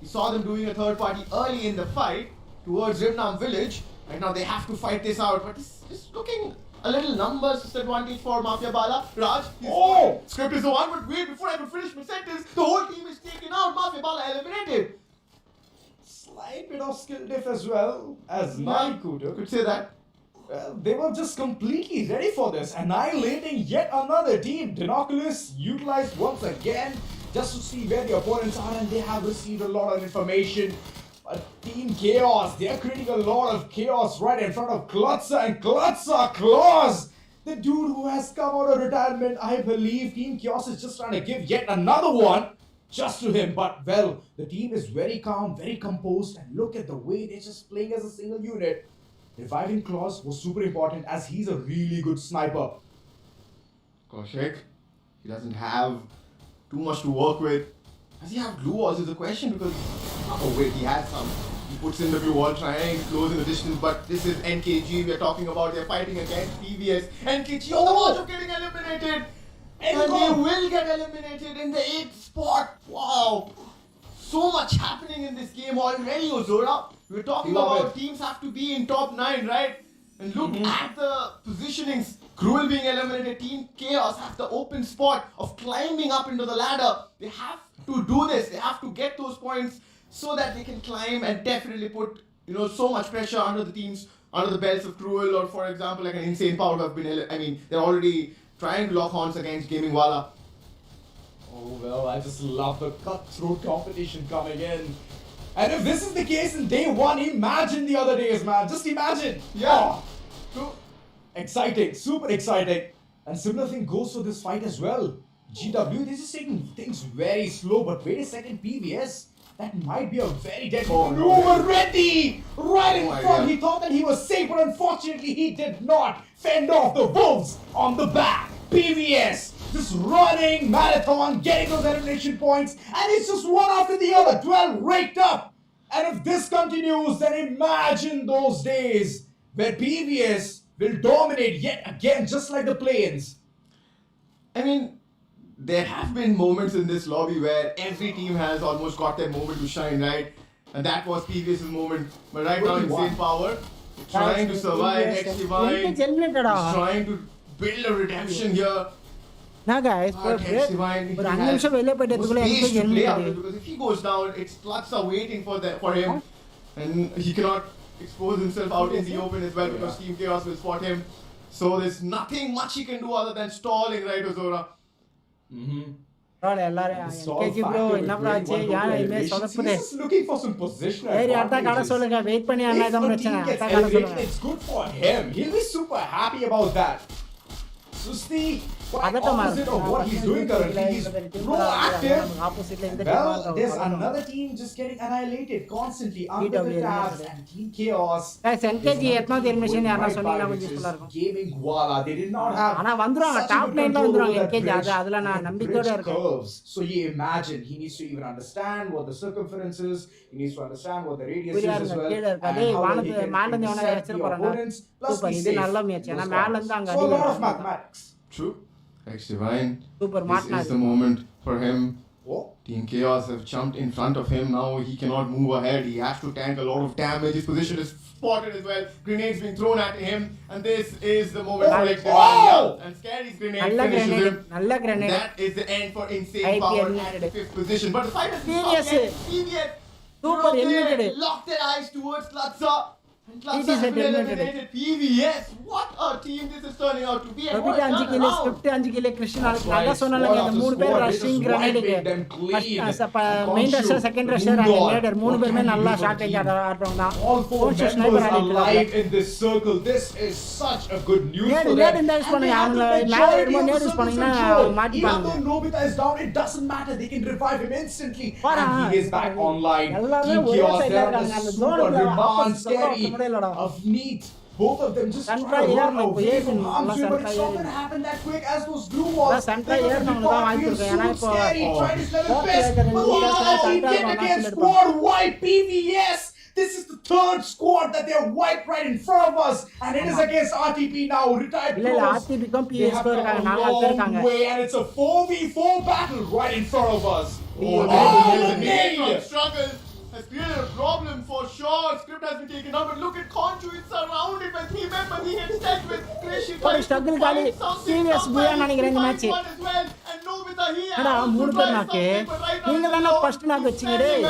We saw them doing a third party early in the fight towards Rimnam village. Right now, they have to fight this out. But this is looking a little numbers disadvantage for MAFIABALA. Raj, script is the one. But wait, before I can finish my sentence, the whole team is taken out. MAFIABALA eliminated. Slight bit of skill diff as well as Nalikuto. Could say that. Well, they were just completely ready for this, annihilating yet another team. Dinoculus utilized once again just to see where the opponents are, and they have received a lot of information. But Team Chaos, they're creating a lot of chaos right in front of CLUTZA, and CLUTZA Claus, the dude who has come out of retirement. I believe Team Chaos is just trying to give yet another one just to him. But well, the team is very calm, very composed, and look at the way they're just playing as a single unit. Reviving Claus was super important as he's a really good sniper. Kaushik, he doesn't have too much to work with. Does he have glue walls is the question because, oh wait, he has some. He puts in the glue wall trying to close in the distance, but this is NKG we're talking about. They're fighting against PVS. NKG on the verge of getting eliminated. And they will get eliminated in the 8th spot. Wow. So much happening in this game already, Ozora. We're talking about teams have to be in top 9, right? And look at the positionings Cruel being eliminated, Team Chaos have the open spot of climbing up into the ladder. They have to do this. They have to get those points so that they can climb and definitely put so much pressure under the belts of Cruel, or for example like an Insane Power have been. They're already trying to lock horns against Gaming WALLA. Oh well, I just love the cutthroat competition coming in. And if this is the case in day one, imagine the other days, man. Just imagine. Yeah. Oh, exciting, super exciting. And similar thing goes for this fight as well. GW, they're just taking things very slow, but wait a second, PVS, that might be a very deadly maneuver. Ready! Right in front, he thought that he was safe, but unfortunately he did not fend off the wolves on the back. PVS, just running marathon, getting those elimination points, and it's just one after the other, 12 raked up. And if this continues, then imagine those days where PVS will dominate yet again, just like the play-ins. There have been moments in this lobby where every team has almost got their moment to shine, right? And that was PVS's moment. But right now, Insane Power trying to survive, X Divine, trying to build a redemption here. Nah guys, X Divine, he has no space to play out because if he goes down, it's CLUTZA waiting for him, and he cannot expose himself out in the open as well because Team Chaos will spot him. So there's nothing much he can do other than stalling, right, Ozora? KG bro என்னப்ரோ ஆச்சு யானை இமே சொதப்புதே He's just looking for some position. சரி attack ஆட சொல்லுங்க wait பண்ணி அண்ணா தான் பிரச்சனை attack ஆட சொல்லுங்க It's good for him. He'll be super happy about that. Susti, quite opposite of what he's doing currently. He's proactive. Well, there's another team just getting annihilated constantly under the tabs and Team Chaos. Guys, NKG எத்தனாவது elimination யாரா சொன்னீங்கன்னா கொஞ்சம் யூஸ்ஃபுல்லா இருக்கும். Gaming WALLA, they did not have. ஆனா வந்துருவாங்க top 9ல வந்துருவாங்க NKG அதுல நான் நம்பிக்கையோட இருக்கேன். So you imagine he needs to even understand what the circumference is. He needs to understand what the radius is as well. அதே வானது மேல இருந்து எவனா வெச்சிர போறாங்க. சூப்பர் இது நல்ல மேட்ச் ஏனா மேல இருந்து அங்க அடி. So a lot of mathematics. True. X Divine. Super This is the moment for him. Team Chaos have jumped in front of him. Now he cannot move ahead. He has to tank a lot of damage. His position is spotted as well. Grenades being thrown at him. And this is the moment for X Divine. Yeah. And Scary's grenade finishes him. Nalla grenade. That is the end for Insane Power at the 5th position. But the fight has been stopped yet. PVS. Super eliminated. Locked their eyes towards CLUTZA. And CLUTZA has been eliminated. PVS. What a team this is turning out to be. And what a 5 கிலோ script 5 கிலோ Christian நான் சொன்னேன்ல இந்த மூணு பேர் rushing கிரனேடுக்கு main rusher second rusher and leader மூணு பேருமே நல்லா ஷாட் ரேஞ்ச் ஆடுறவங்க தான் all four members alive in this circle. This is such a good news for them. நேடு யூஸ் பண்ணுங்க அவங்க மேல ஏறும்போது நேடு யூஸ் பண்ணீங்கன்னா மாட்டிப்பாங்க. Even though Nobita is down, it doesn't matter. They can revive him instantly. And he is back online. Team Chaos there on the super remand Scary of Neat. Both of them just try to run away from harm's way, but it's not going to happen that quick as those blue walls. Scary trying to let him best. Oh, he did against squad white PVS. This is the third squad that they have wiped right in front of us, and it is against RTP now. Retired pros. They have come a long way, and it's a 4v4 battle right in front of us. Struggle has created a problem for sure. Script has been taken out, but look at Conchu. It's surrounded by 3 members. He hit set with Krishi. Struggle gali serious BOOYAH நினைக்கிறேன் இந்த match. அடா மூணு பேர் நாக்கு நீங்க தான first நாக்கு வச்சீங்க டேய்.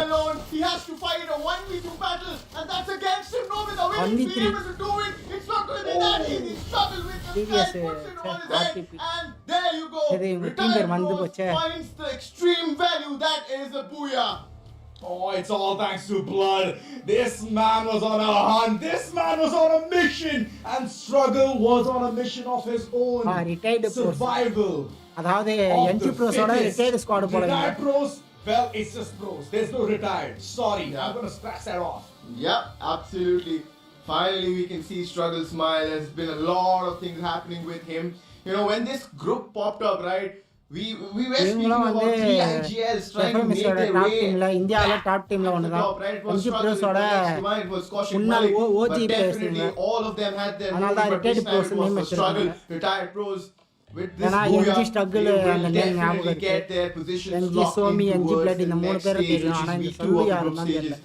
He has to fight a 1v2 battle, and that's against him. Nobita will be able to do it. It's not going to be that easy. Struggle with this guy, puts it on his head, and there you go. Retired Pros finds the extreme value that is a BOOYAH. Oh, it's all thanks to blood. This man was on a hunt. This man was on a mission. And Struggle was on a mission of his own. Retired survival. அதாவது NG pros ஓட retired squad போறாங்க. Retired pros, well, it's just pros. There's no retired. Sorry, I'm going to scratch that off. Yep, absolutely. Finally, we can see Struggle smile. There's been a lot of things happening with him. You know, when this group popped up, right? We were speaking about 3 IGLs trying to make their way. இந்தியால top டீம்ல ஒண்ணுதான். NG pros ஓட முன்னாள் OG definitely all of them had their retired pros name வச்சிருக்காங்க. Retired pros with this NG struggle அந்த name ஞாபகம் இருக்கு. get their positions NG Somi NG Blood இந்த மூணு பேர் தெரியும். ஆனா இந்த சொல்லு யாருன்னு தெரியல.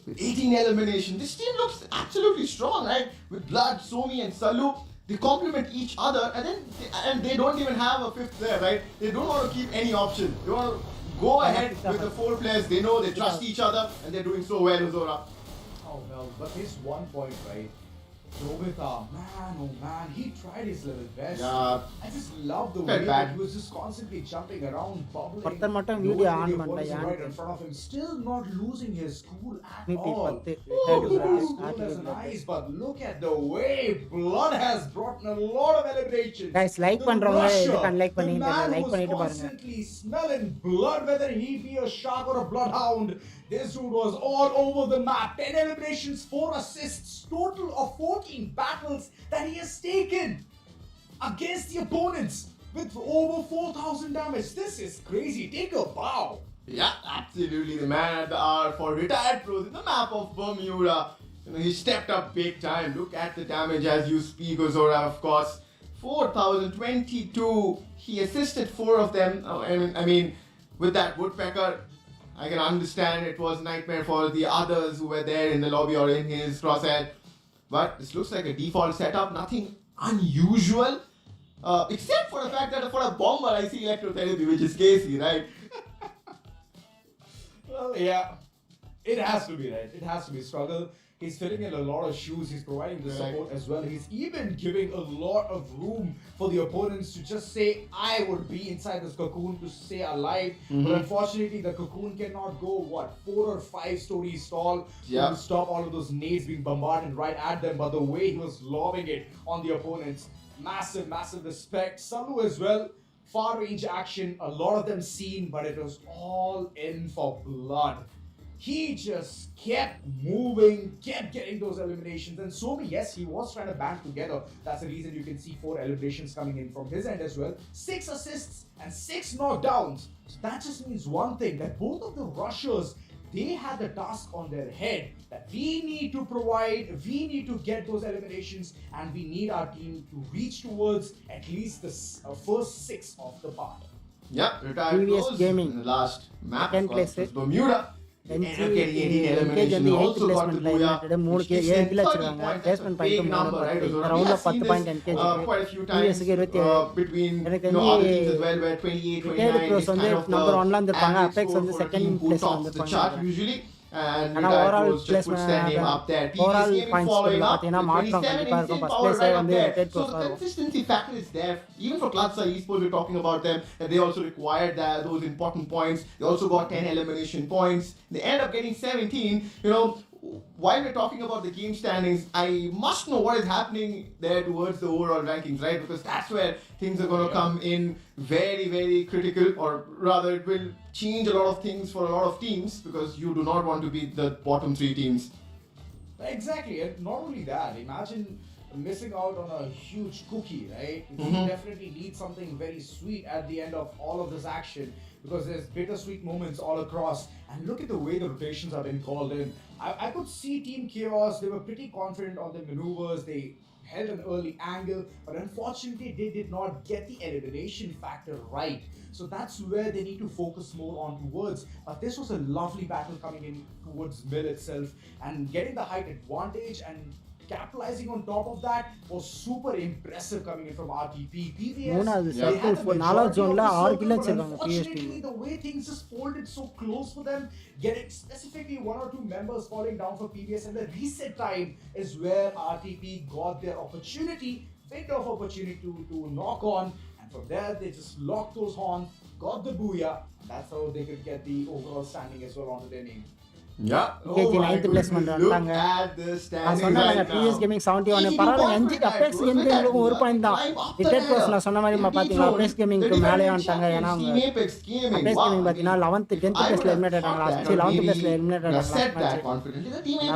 With 18 elimination, this team looks absolutely strong, right? With Blood, Somi and Salu, They complement each other, and they don't even have a fifth player, right? They don't want to keep any option. They want to go ahead with the 4 players. They know they trust each other, and they're doing so well, Zora. Oh no, but there's one point, right? Robita, man, he tried his level best. Yeah. I just love the Felt way bad. that he was just constantly jumping around, bubbling. ஒருத்தர் மட்டும் knowing video that on the பண்ணல, opponents are யாருக்கு? right in front of him, still not losing his cool at மீட்டி all. 10 He was as cool as an ice, but look at the way Blood has brought in a lot of eliminations. Guys, like The பண்றவங்க rusher, இதுக்கு unlike the பண்ணிட்டு man like who was பண்ணிட்டு பாருங்க. constantly smelling blood, whether he be a shark or a bloodhound. This dude was all over the map. 10 eliminations, 4 assists, total of 14 battles that he has taken against the opponents with over 4,000 damage. This is crazy. Take a bow. Yeah, absolutely. The man at the hour for retired pros in the map of Bermuda. You know, he stepped up big time. Look at the damage as you speak, Zora, of course. 4,022. He assisted 4 of them. I mean, with that woodpecker, I can understand it was nightmare for the others who were there in the lobby or in his crosshair. But this looks like a default setup, nothing unusual. Except for the fact that for a bomber, I see electrotherapy, which is Casey, right? Well, yeah. It has to be, right? It has to be struggle. He's filling in a lot of shoes. He's providing the support as well. He's even giving a lot of room for the opponents to just say, I would be inside this cocoon to stay alive. But unfortunately, the cocoon cannot go, 4 or 5 stories tall to stop all of those nades being bombarded right at them. But the way he was lobbing it on the opponents, massive respect. Salu as well. Far range action, a lot of them seen, but it was all in for Blood. He just kept moving, kept getting those eliminations. And Somi, yes, he was trying to band together. That's the reason you can see 4 eliminations coming in from his end as well. 6 assists and 6 knockdowns. So that just means one thing, that both of the rushers, they had the task on their head that we need to provide, we need to get those eliminations, and we need our team to reach towards at least the first 6 of the part. Yeah, retired Previous pros gaming. in the last map, Second of course, place. was Bermuda. Engage வந்து 8th பிளேஸ்மென்ட்ல United 3 7 kill வச்சிருக்காங்க. Placement point 3 இந்த ரவுண்ட்ல 10 point engage பிஎஸ்க்கு 27 எனக்கு retired pros வந்து number 1ல வந்திருப்பாங்க. Apex வந்து second பிளேஸ்ல வந்திருப்பாங்க. ஆனா ஓவரால் பிளேஸ்மென்ட் ஓவரால் பாயிண்ட்ஸ் பாத்தீங்கன்னா மாற்றம் கண்டிப்பா இருக்கும். ஃபர்ஸ்ட் பிளேஸே வந்து ரிட்டையர்ட் ப்ரோஸ் So the வரும். consistency factor is there. Even for CLUTZA eSports, we're talking about them, and they also required those important points. They also got 10 elimination points. They end up getting 17. You know, while we're talking about the game standings, I must know what is happening there towards the overall rankings, right? Because that's where things are going to come in very critical, or rather it will change a lot of things for a lot of teams, because you do not want to be the bottom 3 teams. Exactly, and not only that, imagine missing out on a huge cookie, right? You definitely need something very sweet at the end of all of this action, because there's bittersweet moments all across. And look at the way the rotations have been called in. I could see Team Chaos, they were pretty confident on their maneuvers, they held an early angle, but unfortunately they did not get the elimination factor right. So that's where they need to focus more on towards. But this was a lovely battle coming in towards Mill itself, and getting the height advantage and capitalizing on top of that was super impressive coming in from RTP. PVS, மூணாவது they had circle the நாலாவது majority ஜோன்ல of the 6 circle, kill but வச்சிருக்காங்க PS unfortunately team. the way things just folded so close for them, getting specifically 1 or 2 members falling down for PVS, and the reset time is where RTP got their opportunity, window of opportunity to knock on, and from there they just locked those horns, got the BOOYAH, and that's how they could get the overall standing as well onto their name. Yeah. Engage 9th placement வந்தாங்க. நான் சொன்னேன் PS gaming 71 பரவாயில்ல. NG apex என்ஜிங்களுக்கு ஒரு point தான். Retired pros நான் சொன்ன மாதிரி பாத்தீங்களா அபெக்ஸ் கேமிங்க்கு மேலே வந்துட்டாங்க. ஏன்னா அவங்க அபெக்ஸ் கேமிங் பாத்தீங்கன்னா 11th 10th பிளேஸ்ல எலிமினேட் ஆனாங்க. ஆக்சுவலி 11th பிளேஸ்ல எலிமினேட்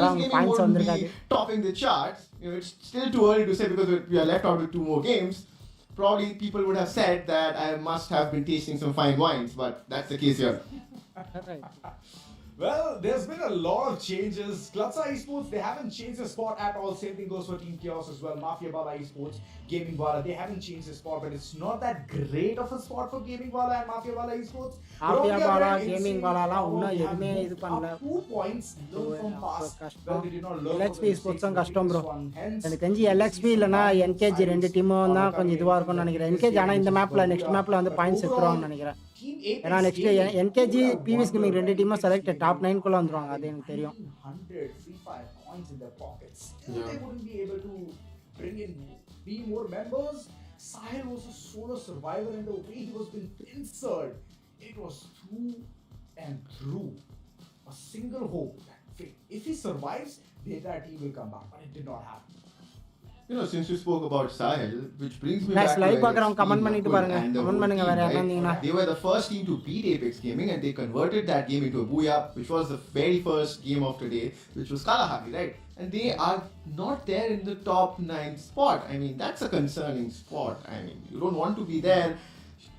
ஆனாங்க. பாயிண்ட்ஸ் வந்திருக்காது. Topping the charts. You know, it's still too early to say, because we are left out with 2 more games. Probably people would have said that I must have been tasting some fine wines, but that's the case here. Well, there's been a lot of changes. CLUTZA esports, they haven't changed the spot at all. Same thing goes for Team Chaos as well. MAFIABALA esports, Gaming WALLA, they haven't changed the spot, but it's not that great of a spot for Gaming WALLA and MAFIABALA esports. MAFIABALA, Gaming WALLA லாம் இன்னும் they எதுவுமே have இது moved பண்ணல. up 2 points, learn from past. கஷ்டம். Well, they did not learn from LXP the esports mistakes தான் made கஷ்டம் in bro. this one. Hence, எனக்கு தெரிஞ்சு LXP இல்லனா NKG ரெண்டு டீமும் தான் கொஞ்சம் இதுவா இருக்கும்னு நினைக்கிறேன். NKG ஆனா இந்த மேப்ல நெக்ஸ்ட் மேப்ல வந்து பாயிண்ட்ஸ் எடுத்துருவாங்கன்னு நினைக்கிறேன். Team Apex ஏன்னா நெக்ஸ்ட் NKG PVS Gaming ரெண்டு டீமும் செலக்ட் டாப் 9 குள்ள வந்துருவாங்க. அது எனக்கு தெரியும். 100 free fire coins in their pockets. Still Yeah. they wouldn't be able to bring in 3 more members. Sahil was a solo survivor and the way he was being pincered, it was through and through. A single hope that if he survives, the entire team will come back, but it did not happen. You know, since you spoke about Sahil, which brings me Guys, back to live LXP, பார்க்கறவங்க comment பண்ணிட்டு Nakul பாருங்க. and the comment whole பண்ணுங்க team, வேற right? யாராந்தீங்கன்னா. They were the first team to beat Apex Gaming and they converted that game into a BOOYAH, which was the very first game of today, which was Kalahari, right? And they are not there in the top 9 spot. I mean, that's a concerning spot. I mean, you don't want to be there.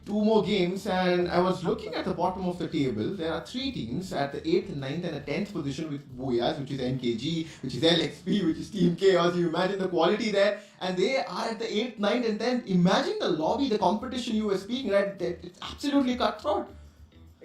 2 more games, and I was looking at the bottom of the table. There are 3 teams at the 8th, 9th, and the 10th position with BOOYAHs, which is NKG, which is LXP, which is Team Chaos. You imagine the quality there, and they are at the 8th, 9th, and then imagine the lobby, the competition you were speaking, right? It's absolutely cutthroat.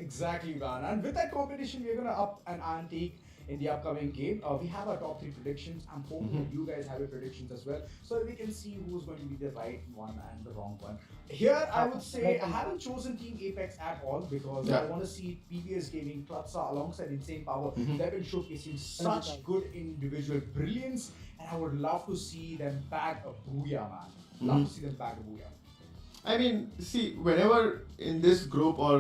Exactly, man. And with that competition, we're gonna up an ante in the upcoming game. We have our top 3 predictions. I'm hoping that you guys have your predictions as well, so that we can see who's going to be the right one and the wrong one. Here, I would say I haven't chosen Team Apex at all because I want to see PVS Gaming, CLUTZA alongside Insane Power. They've been showcasing such good individual brilliance, and I would love to see them bag a BOOYAH, man. Love to see them bag a BOOYAH. I mean, see, whenever in this group or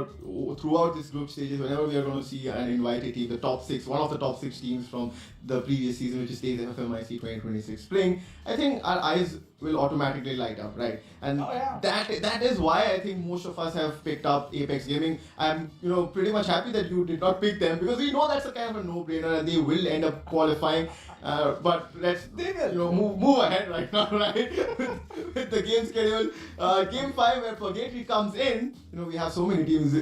throughout this group stages, whenever we are going to see an invited team, the top 6, one of the top 6 teams from the previous season, which is TEZ FFMIC 2026 playing, I think our eyes will automatically light up, right? And that is why I think most of us have picked up Apex Gaming. I'm, pretty much happy that you did not pick them because we know that's a kind of a no-brainer and they will end up qualifying. But let's move ahead right now, right? with the game schedule. Game 5 where Purgatory comes in. We have so many teams.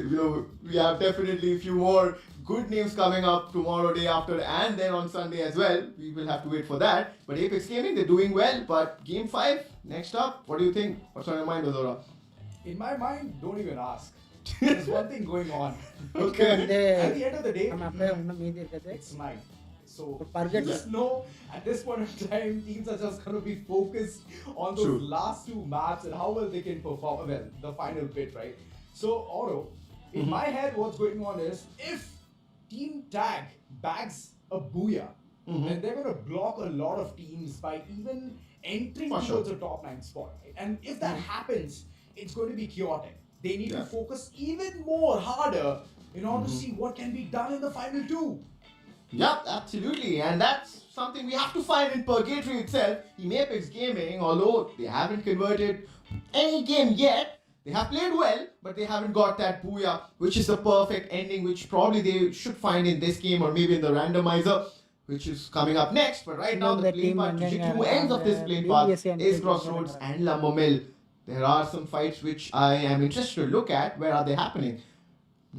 We have definitely a few more good names coming up tomorrow, day after, and then on Sunday as well. We will have to wait for that. But Apex Gaming, they're doing well. But Game 5, next up, what do you think? What's on your mind, Ozora? In my mind, don't even ask. There's one thing going on. Okay. At the end of the day, நம்ம அப்படியே இன்னும் மீதி இருக்குது. it's night. So Forget you just know at this point in time, teams are just going to be focused on those True. last 2 maps and how well they can perform. Well, the final bit, right? So, Oro, in my head, what's going on is if Team Tag bags a BOOYAH, then they're going to block a lot of teams by even entering For towards sure. a top 9 spot. Right? And if that happens, it's going to be chaotic. They need to focus even more harder in order to see what can be done in the final 2. Yep, absolutely. And that's something we have to find in Purgatory itself. In Apex Gaming, although they haven't converted any game yet, they have played well, but they haven't got that BOOYAH, which is the perfect ending, which probably they should find in this game or maybe in the randomizer, which is coming up next. But right now, the playing path, the 2 ends of this playing path is Crossroads and Lamomel. There are some fights which I am interested to look at. Where are they happening?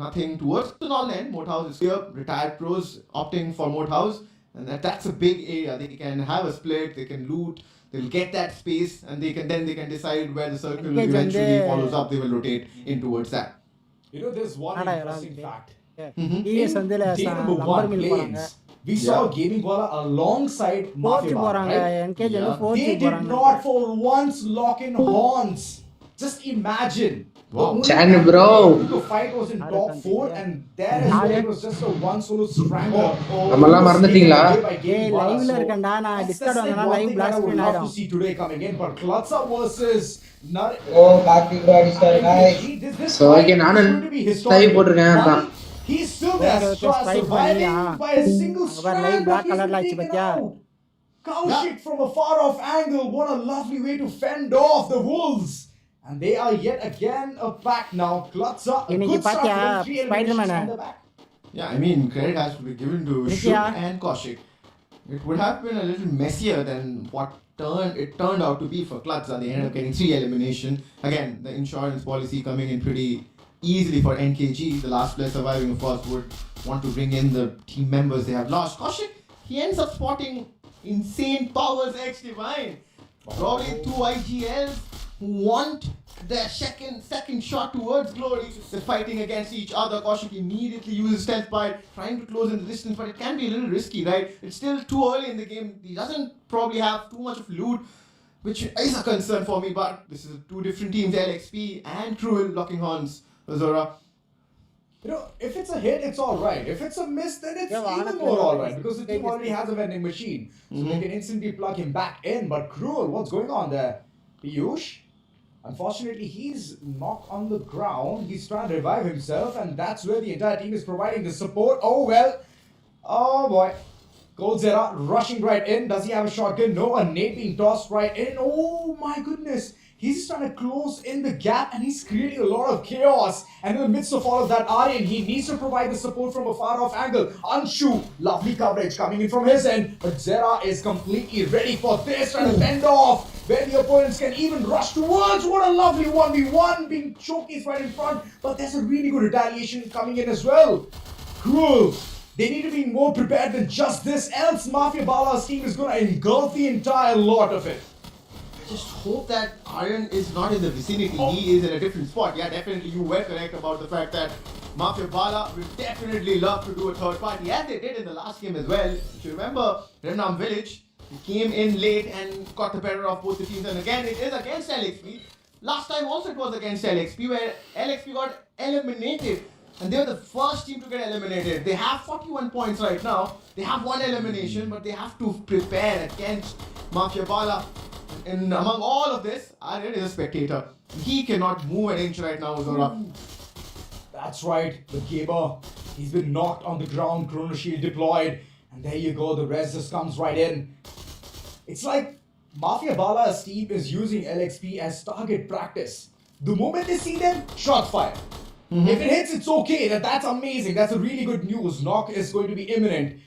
Nothing towards the all end. Moathouse is here. Retired pros opting for Moathouse. And that's a big area. They can have a split. They can loot. They'll get that space. And they can decide where the circle eventually follows up. They will rotate in towards that. There's one interesting fact. PVS வந்து Day number number 1 mill போறாங்க. lanes, we saw Gaming WALLA alongside 4G MAFIABALA, போறாங்க. right? NKG வந்து 4G They did போறாங்க. not for once lock in horns. Just imagine. Wow. Shan, bro. The fight was in top 4 and there as well it was just a one solo strangler. நம்மலாம் மறந்துட்டீங்களா? ஏய் லைவ்ல இருக்கேன்டா நான் Discord வந்தனா live black screen to ஆயிடும். see today coming in, but CLUTZA versus Oh, back to guys. So again, நானும் live போட்டுருக்கேன் அதான். He's still there, surviving by a single strand. Live black கலர்ல ஆச்சு பாத்தியா? Kaushik from a far off angle, what a lovely way to fend off the wolves. And they are yet again a pack now. CLUTZA, a இன்னைக்கு good start பாத்தியா for them, 3 Spider-Man eliminations on the back. Yeah, I mean, credit has to be given to Nikya. Shuk and Kaushik. It would have been a little messier than what turned out to be for CLUTZA. They ended up getting 3 elimination. Again, the insurance policy coming in pretty easily for NKG. The last player surviving, of course, would want to bring in the team members they have lost. Kaushik, he ends up spotting insane powers X Divine. Probably two IGLs who want their second shot towards glory. They're fighting against each other. Kaushik immediately uses stealth by trying to close in the distance, but it can be a little risky, right? It's still too early in the game. He doesn't probably have too much of loot, which is a concern for me, but this is two different teams, LXP and Cruel, locking horns. Zora. You know, if it's a hit, it's alright. If it's a miss, then it's Yeah, even more alright, because the team already has a vending machine. So they can instantly plug him back in. But Cruel, what's going on there? Piyush? Unfortunately, he's knocked on the ground. He's trying to revive himself, and that's where the entire team is providing the support. Oh well. Oh boy. CLUTZA rushing right in. Does he have a shotgun? No, a nade being tossed right in. Oh my goodness. He's trying to close in the gap, and he's creating a lot of chaos. And in the midst of all of that, Aryan, he needs to provide the support from a far off angle. Anshu, lovely coverage coming in from his end. But Zera is completely ready for this, trying to fend off where the opponents can even rush towards. What a lovely 1v1 being showcased right in front. But there's a really good retaliation coming in as well. Cruel. They need to be more prepared than just this, else MAFIABALA's team is going to engulf the entire lot of it. Just hope that Aryan is not in the vicinity. He is in a different spot. Yeah, definitely you were correct about the fact that MAFIABALA will definitely love to do a third party, as they did in the last game as well. If you remember, Remnam Village, he came in late and got the better of both the teams. And again, it is against LXP. Last time also it was against LXP, where LXP got eliminated. And they were the first team to get eliminated. They have 41 points right now. They have one elimination, but they have to prepare against MAFIABALA. And among all of this, Aryan is a spectator. He cannot move an inch right now, Zora. That's right, the Gamer. He's been knocked on the ground, Chrono Shield deployed. And there you go, the res just comes right in. It's like MAFIABALA's team is using LXP as target practice. The moment they see them, shot fire. If it hits, it's okay. That's amazing. That's a really good news. Knock is going to be imminent.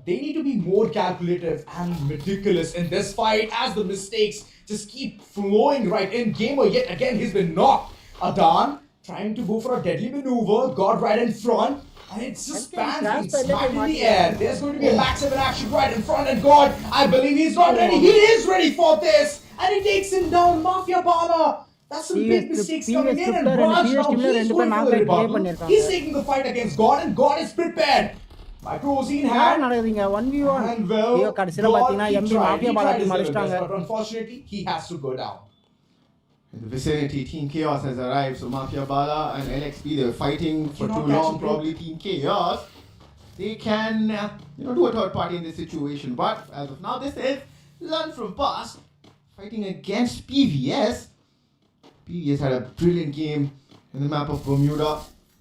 They need to be more calculative and meticulous in this fight as the mistakes just keep flowing right in. Gamer yet again, he's been knocked. Adan trying to go for a deadly maneuver, got right in front, and it's just spans being smacked in the air. There's going to be a back 7 action right in front, and God, I believe he's not ready. He is ready for this, and he takes him down. MAFIABALA. That's some big mistakes coming in, and Raj now he's going for the rebuttal. He's taking the fight against God, and God is prepared. Micros in hand. And well, God, he tried his level best, but unfortunately, he has to go down. In the vicinity, Team Chaos has arrived. So MAFIABALA and LXP, they were fighting for too long. Probably Team Chaos, they can do a third party in this situation. But as of now, this is Learn From Past fighting against PVS. PVS had a brilliant game in the map of Bermuda.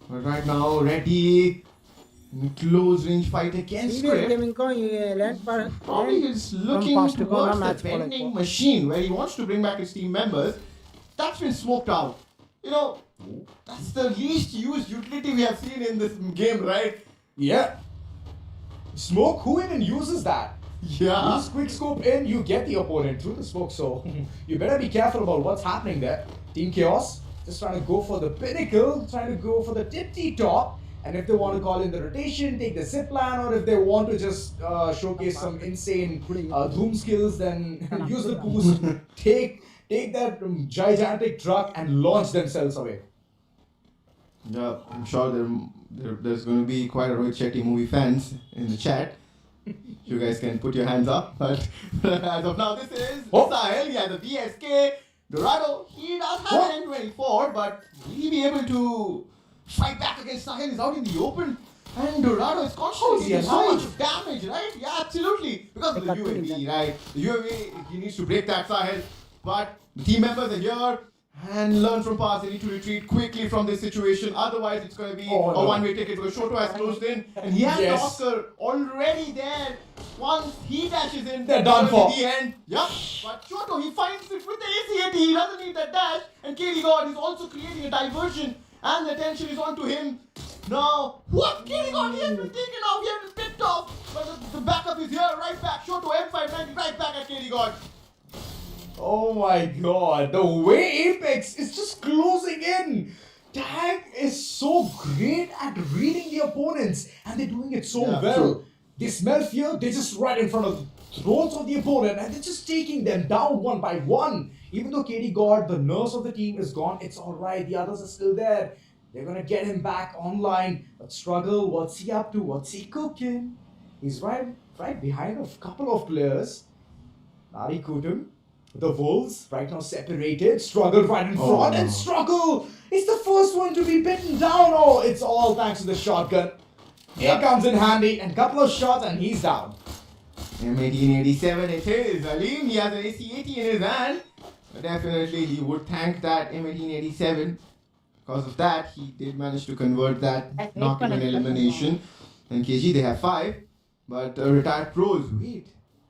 But right now, ready in close range fight against Script. Probably he's looking towards the vending machine where he wants to bring back his team members. That's been smoked out. That's the least used utility we have seen in this game, right? Yeah. Smoke? Who even uses that? Yeah. Use quick scope in, you get the opponent through the smoke, so you better be careful about what's happening there. Team Chaos just trying to go for the pinnacle, trying to go for the tipsy top. And if they want to call in the rotation, take the zip line, or if they want to just showcase some insane Doom skills, then use the boost, take that gigantic truck and launch themselves away. Yeah, I'm sure there's going to be quite a Rohit Shetty movie fans in the chat. You guys can put your hands up, but as of now, this is Sahil. He has a VSK. Dorado, he does have an M24, but will he be able to fight back against Sahil? He's out in the open, and Dorado is constantly getting so much damage, right? Yeah, absolutely. Because of the UAV, right? The UAV, he needs to break that Sahil. But the team members are here and Learn From Past. They need to retreat quickly from this situation. Otherwise, it's going to be a one-way ticket. Because Shoto has closed in, and he has the Oscar already there. Once he dashes in, they're done for. The end. Yeah, but Shoto, he finds it with the ACAT. He doesn't need that dash. And KD God is also creating a diversion, and the attention is on to him. Now, what? KD God, he has been taken out. He has been picked off. But the backup is here, right back. Shoto M590 right back at KD God. Oh my God, the way Apex is just closing in. Tag is so great at reading the opponents, and they're doing it so well. True. They smell fear, they're just right in front of the throats of the opponent, and they're just taking them down one by one. Even though KD got the nurse of the team is gone, it's alright. The others are still there. They're gonna get him back online. But struggle, what's he up to? What's he cooking? He's right behind a couple of players. Nari Kutum, the Wolves, right now separated. Struggle right in front, and Struggle is the first one to be bitten down. Oh, it's all thanks to the shotgun. Here comes in handy, and couple of shots, and he's down. M1887 it is. Alim, he has an AC-80 in his hand. But definitely he would thank that M1887. Because of that, he did manage to convert that knock into an elimination. And KG, they have 5. But retired pros, wait.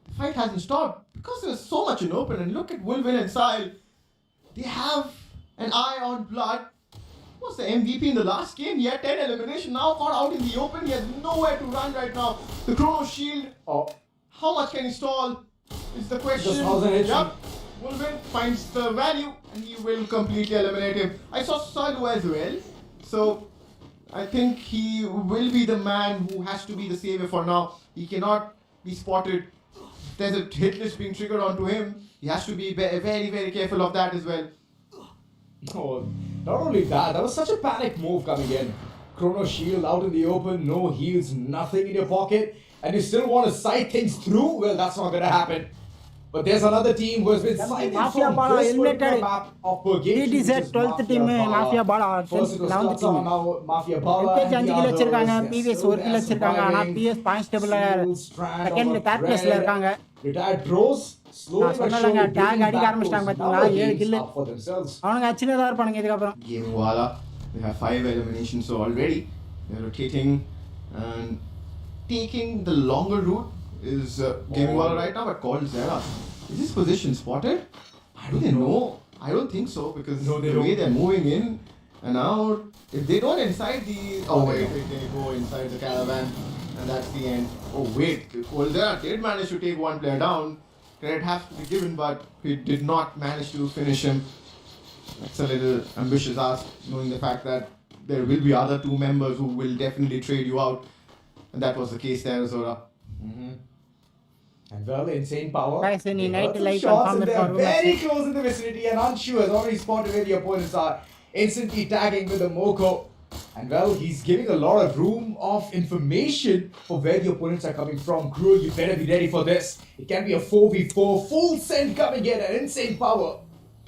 The fight hasn't stopped. Because there's so much in open. And look at Wolvin and Sile. They have an eye on blood. Was the MVP in the last game? He had 10 elimination. Now caught out in the open. He has nowhere to run right now. The Chrono Shield. How much can he stall? Is the question. Just 1,000 HP. Yep. Wolvin finds the value and he will completely eliminate him. I saw Salu as well. So I think he will be the man who has to be the savior for now. He cannot be spotted. There's a hit list being triggered onto him. He has to be very, very careful of that as well. Oh, not only that, that was such a panic move coming in. Chrono Shield out in the open, no heals, nothing in your pocket, and you still want to sight things through? Well, that's not going to happen. But there's another team who has been sighted from MAFIABALA this particular eliminated. map of Purgatory, which TEZ is 12th team MAFIABALA First it was 11th CLUTZA, team. now MAFIABALA, MKG and 5 the kill வச்சிருக்காங்க, others, PVS yes, 1 kill வச்சிருக்காங்க. ஆனா PS points டேபிள்ல second third பிளேஸ்ல இருக்காங்க. Retired pros, slowly நான் but சொன்னலங்க, surely tag bringing அடிக்க back ஆரம்பிச்சிட்டாங்க those பாத்தீங்களா? number 7 games kill. up for themselves. அவனுங்க அச்சினதா இருப்பானுங்க இதுக்கு அப்புறம். Gaming WALLA, they have 5 eliminations so already. They're rotating and taking the longer route is Gaming WALLA right now, but called Zera. Is this position spotted? Do they know? I don't think so because No, they the don't. way they're moving in and out, if they don't inside the... Oh wait, they go inside the caravan and that's the end. Oh wait, Colzera did manage to take one player down. Credit has to be given, but he did not manage to finish him. That's a little ambitious ask, knowing the fact that there will be other 2 members who will definitely trade you out. And that was the case there, Zora. And well, insane power. Guys, in They night heard some light shots confirmed and they're for very close in the vicinity, and Anshu has already spotted where the opponents are, instantly tagging with the Moko. And well, he's giving a lot of room of information for where the opponents are coming from. Crew, you better be ready for this. It can be a 4v4, full send coming in, and insane power.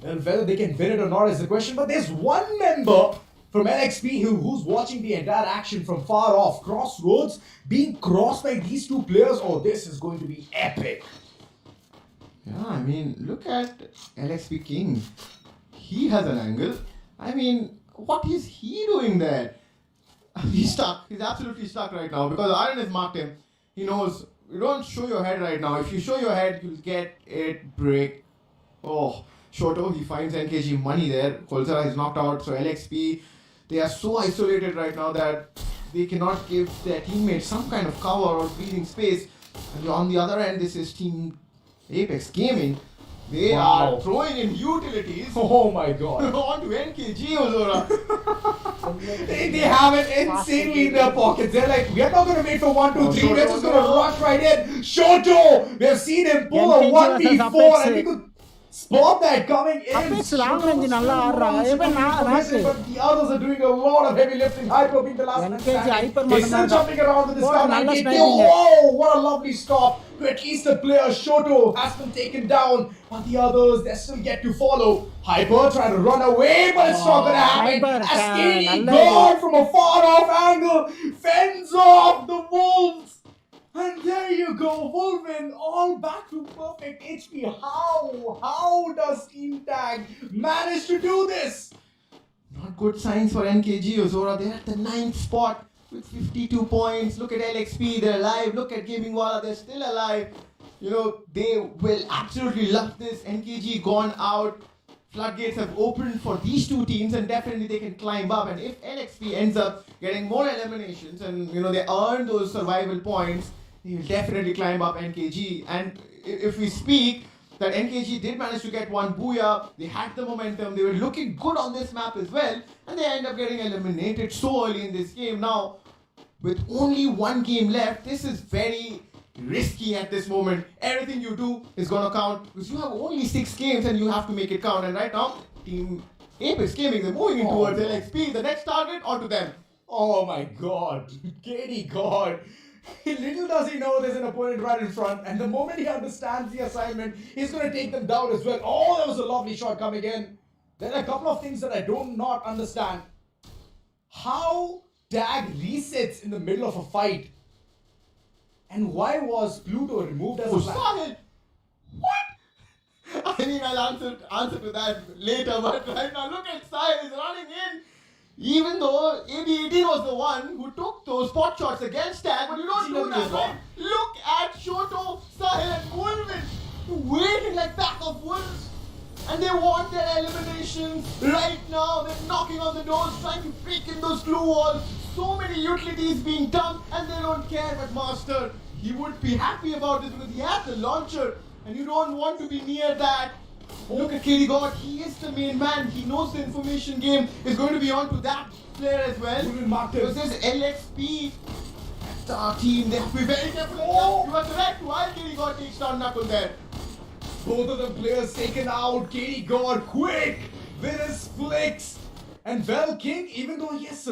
Well, whether they can win it or not is the question, but there's one member from LXP who's watching the entire action from far off. Crossroads being crossed by these 2 players. Oh, this is going to be epic. Yeah, I mean, look at LXP King. He has an angle. I mean, what is he doing there? He's stuck. He's absolutely stuck right now because Iron has marked him. He knows, you don't show your head right now. If you show your head, you'll get it break. Oh, Shoto, he finds NKG money there. Colzera is knocked out, so LXP, they are so isolated right now that they cannot give their teammates some kind of cover or breathing space. And on the other end, this is Team Apex Gaming. They are throwing in utilities Oh my god. onto NKG, Ozora. They have it insanely in their pockets. They're like, we're not going to wait for 1, 2, 3. We're just going to rush right in. Shoto! We have seen him pull a NKG 1v4 versus and we could spot that coming in. Apex long range நல்லா ஆடுறாங்க. even நாக்கு. But the others are doing a lot of heavy lifting. Hyper being the last man NKG standing. hyper They're still மட்டும்தான் jumping around with this Oh, cover. நல்ல And sniping. whoa, what a lovely stop. To at least the player Shoto has been taken down. But the others, they still get to follow. Hyper trying to run away, but it's not going to happen. Hyper, As KD நல்ல God from a far off angle fends off the Wolves. And there you go, Wolvin, all back to perfect HP. How does Team Tag manage to do this? Not good signs for NKG, Ozora. They're at the 9th spot with 52 points. Look at LXP, they're alive. Look at Gaming WALLA, they're still alive. You know, they will absolutely love this. NKG gone out. Floodgates have opened for these 2 teams and definitely they can climb up. And if LXP ends up getting more eliminations and, you know, they earn those survival points, they will definitely climb up NKG. And if we speak, that NKG did manage to get one booyah. They had the momentum. They were looking good on this map as well. And they end up getting eliminated so early in this game. Now, with only one game left, this is very risky at this moment. Everything you do is going to count because you have only 6 games and you have to make it count. And right now, Team Apex Gaming, they're moving in towards LXP. The next target, onto them. Oh my god, KD God. Little does he know there's an opponent right in front, and the moment he understands the assignment, he's going to take them down as well. Oh, that was a lovely shot coming in. There are a couple of things that I do not understand. How Tag resets in the middle of a fight, and why was Pluto removed as a flag? Sahil! What? I mean, I'll answer to that later, but right now look at Sahil is running in. Even though AB18 was the one who took those spot shots against Tag, but you don't do that, right? Look at Shoto, Sahil and Wolvin waiting like pack of wolves. And they want their eliminations right now. They're knocking on the doors, trying to break in those glue walls. So many utilities being dumped and they don't care. But Master, he would be happy about this because he has the launcher and you don't want to be near that. Look at KD God, he is the main man. He knows the information game is going to be on to that player as well. Because there's LXP team, they have to be very careful. Oh. You are correct, while KD God takes down Knuckle there. Both of the players taken out. KD God quick with his flicks. And well, King, even though he has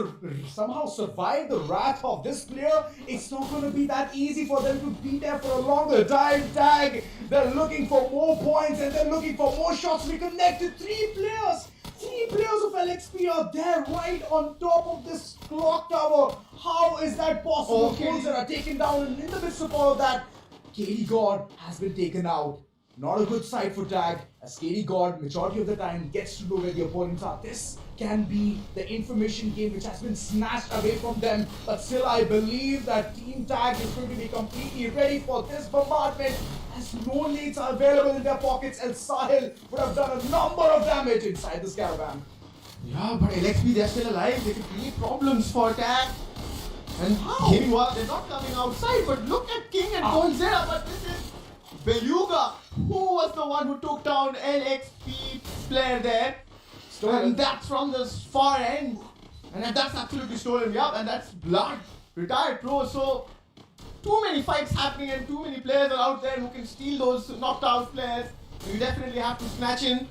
somehow survived the wrath of this player, it's not going to be that easy for them to be there for a longer time. Tag, they're looking for more points and they're looking for more shots. We connected 3 players. 3 players of LXP are there right on top of this clock tower. How is that possible? CLUTZA are taken down, and in the midst of all of that, KD God has been taken out. Not a good sight for Tag, as KD God, majority of the time, gets to know where the opponents are. This can be the information game which has been snatched away from them, but still I believe that Team Tag is going to be completely ready for this bombardment, as no nades are available in their pockets, and Sahil would have done a number of damage inside this caravan. Yeah, but LXP, they're still alive. They could create problems for Tag. And King, they're not coming outside, but look at King and Gonzera, but this is Beluga, who was the one who took down LXP player there. Stolen. And that's from the far end. And that's absolutely stolen, yeah, and that's Blood, retired pro. So, too many fights happening and too many players are out there who can steal those knocked out players. You definitely have to snatch in.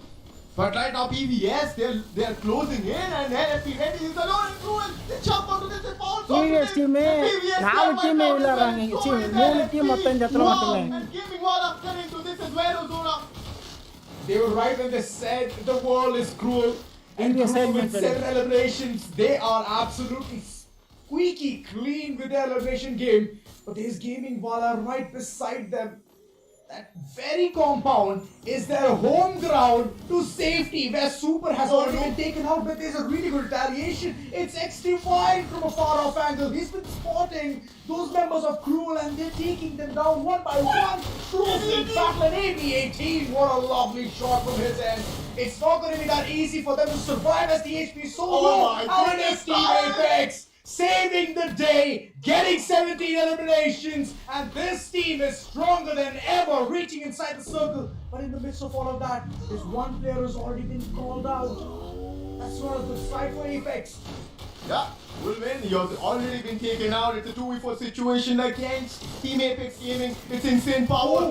But right now, PVS, they're closing in and LFP ready is alone and cruel. They jump onto this and bounce PVS team, 4 team விளையாடுறாங்க. 3 team மொத்தம் இந்த இடத்துல மட்டுமே. And Gaming Walla coming into this as well, Ozora. They were right when they said the world is cruel. And India cruel said with it. 7 eliminations. They are absolutely squeaky clean with their elimination game. But there's Gaming Walla right beside them. That very compound is their home ground to safety, where Super has already been taken out, but there's a really good retaliation. It's Extreme Wide from a far off angle. He's been spotting those members of Cruel and they're taking them down one by one. Cruel's battle and AB18. What a lovely shot from his end. It's not going to be that easy for them to survive as the HP is so low. And it's Team Apex saving the day, getting 17 eliminations, and this team is stronger than ever, reaching inside the circle. But in the midst of all of that, this one player has already been called out. That's not a good sight for Apex. Yeah, will win. You've already been taken out. It's a 2v4 situation against Team Apex Gaming. It's insane power.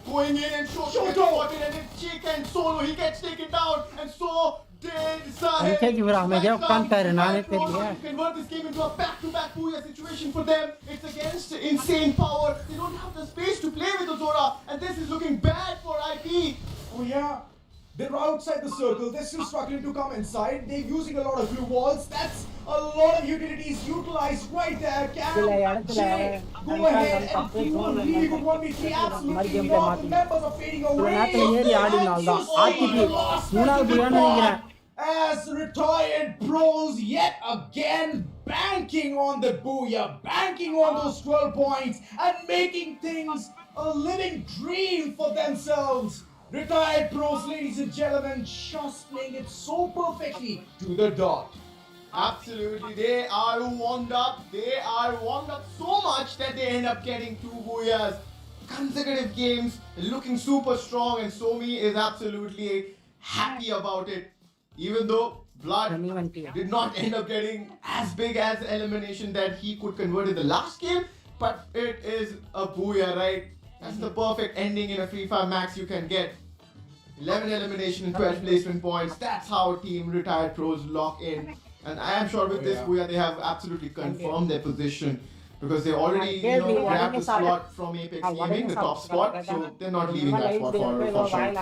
Going in and Shoto and it's Chick and Solo. He gets taken down, and so did Sahil. NKG அமைதியா உட்கார்ந்தாரு, நானே தெரியல. Convert this game into a back-to-back BOOYAH situation for them. It's against insane power. They don't have the space to play with Ozora, and this is looking bad for IP. Oh yeah, they're outside the circle. They're still struggling to come inside. They're using a lot of glue walls. That's a lot of utilities utilized right there. Can Jay go ahead and do a really good 1v3? Absolutely not. The members are fading away. As retired pros yet again banking on the BOOYAH, banking on those 12 points and making things a living dream for themselves. Retired pros, ladies and gentlemen, just playing it so perfectly to the dot. Absolutely, they are warmed up. They are warmed up so much that they end up getting 2 BOOYAHs. consecutive games, looking super strong, and Somi is absolutely happy about it. Even though Blood did not end up getting as big as elimination that he could convert in the last game, but it is a booyah, right? That's the perfect ending in a Free Fire Max you can get. 11 elimination and 12 placement points. That's how Team Retired Pros lock in. And I am sure with this booyah, they have absolutely confirmed their position because they already grabbed the slot from Apex Gaming, the top spot, so they're not leaving that spot for sure.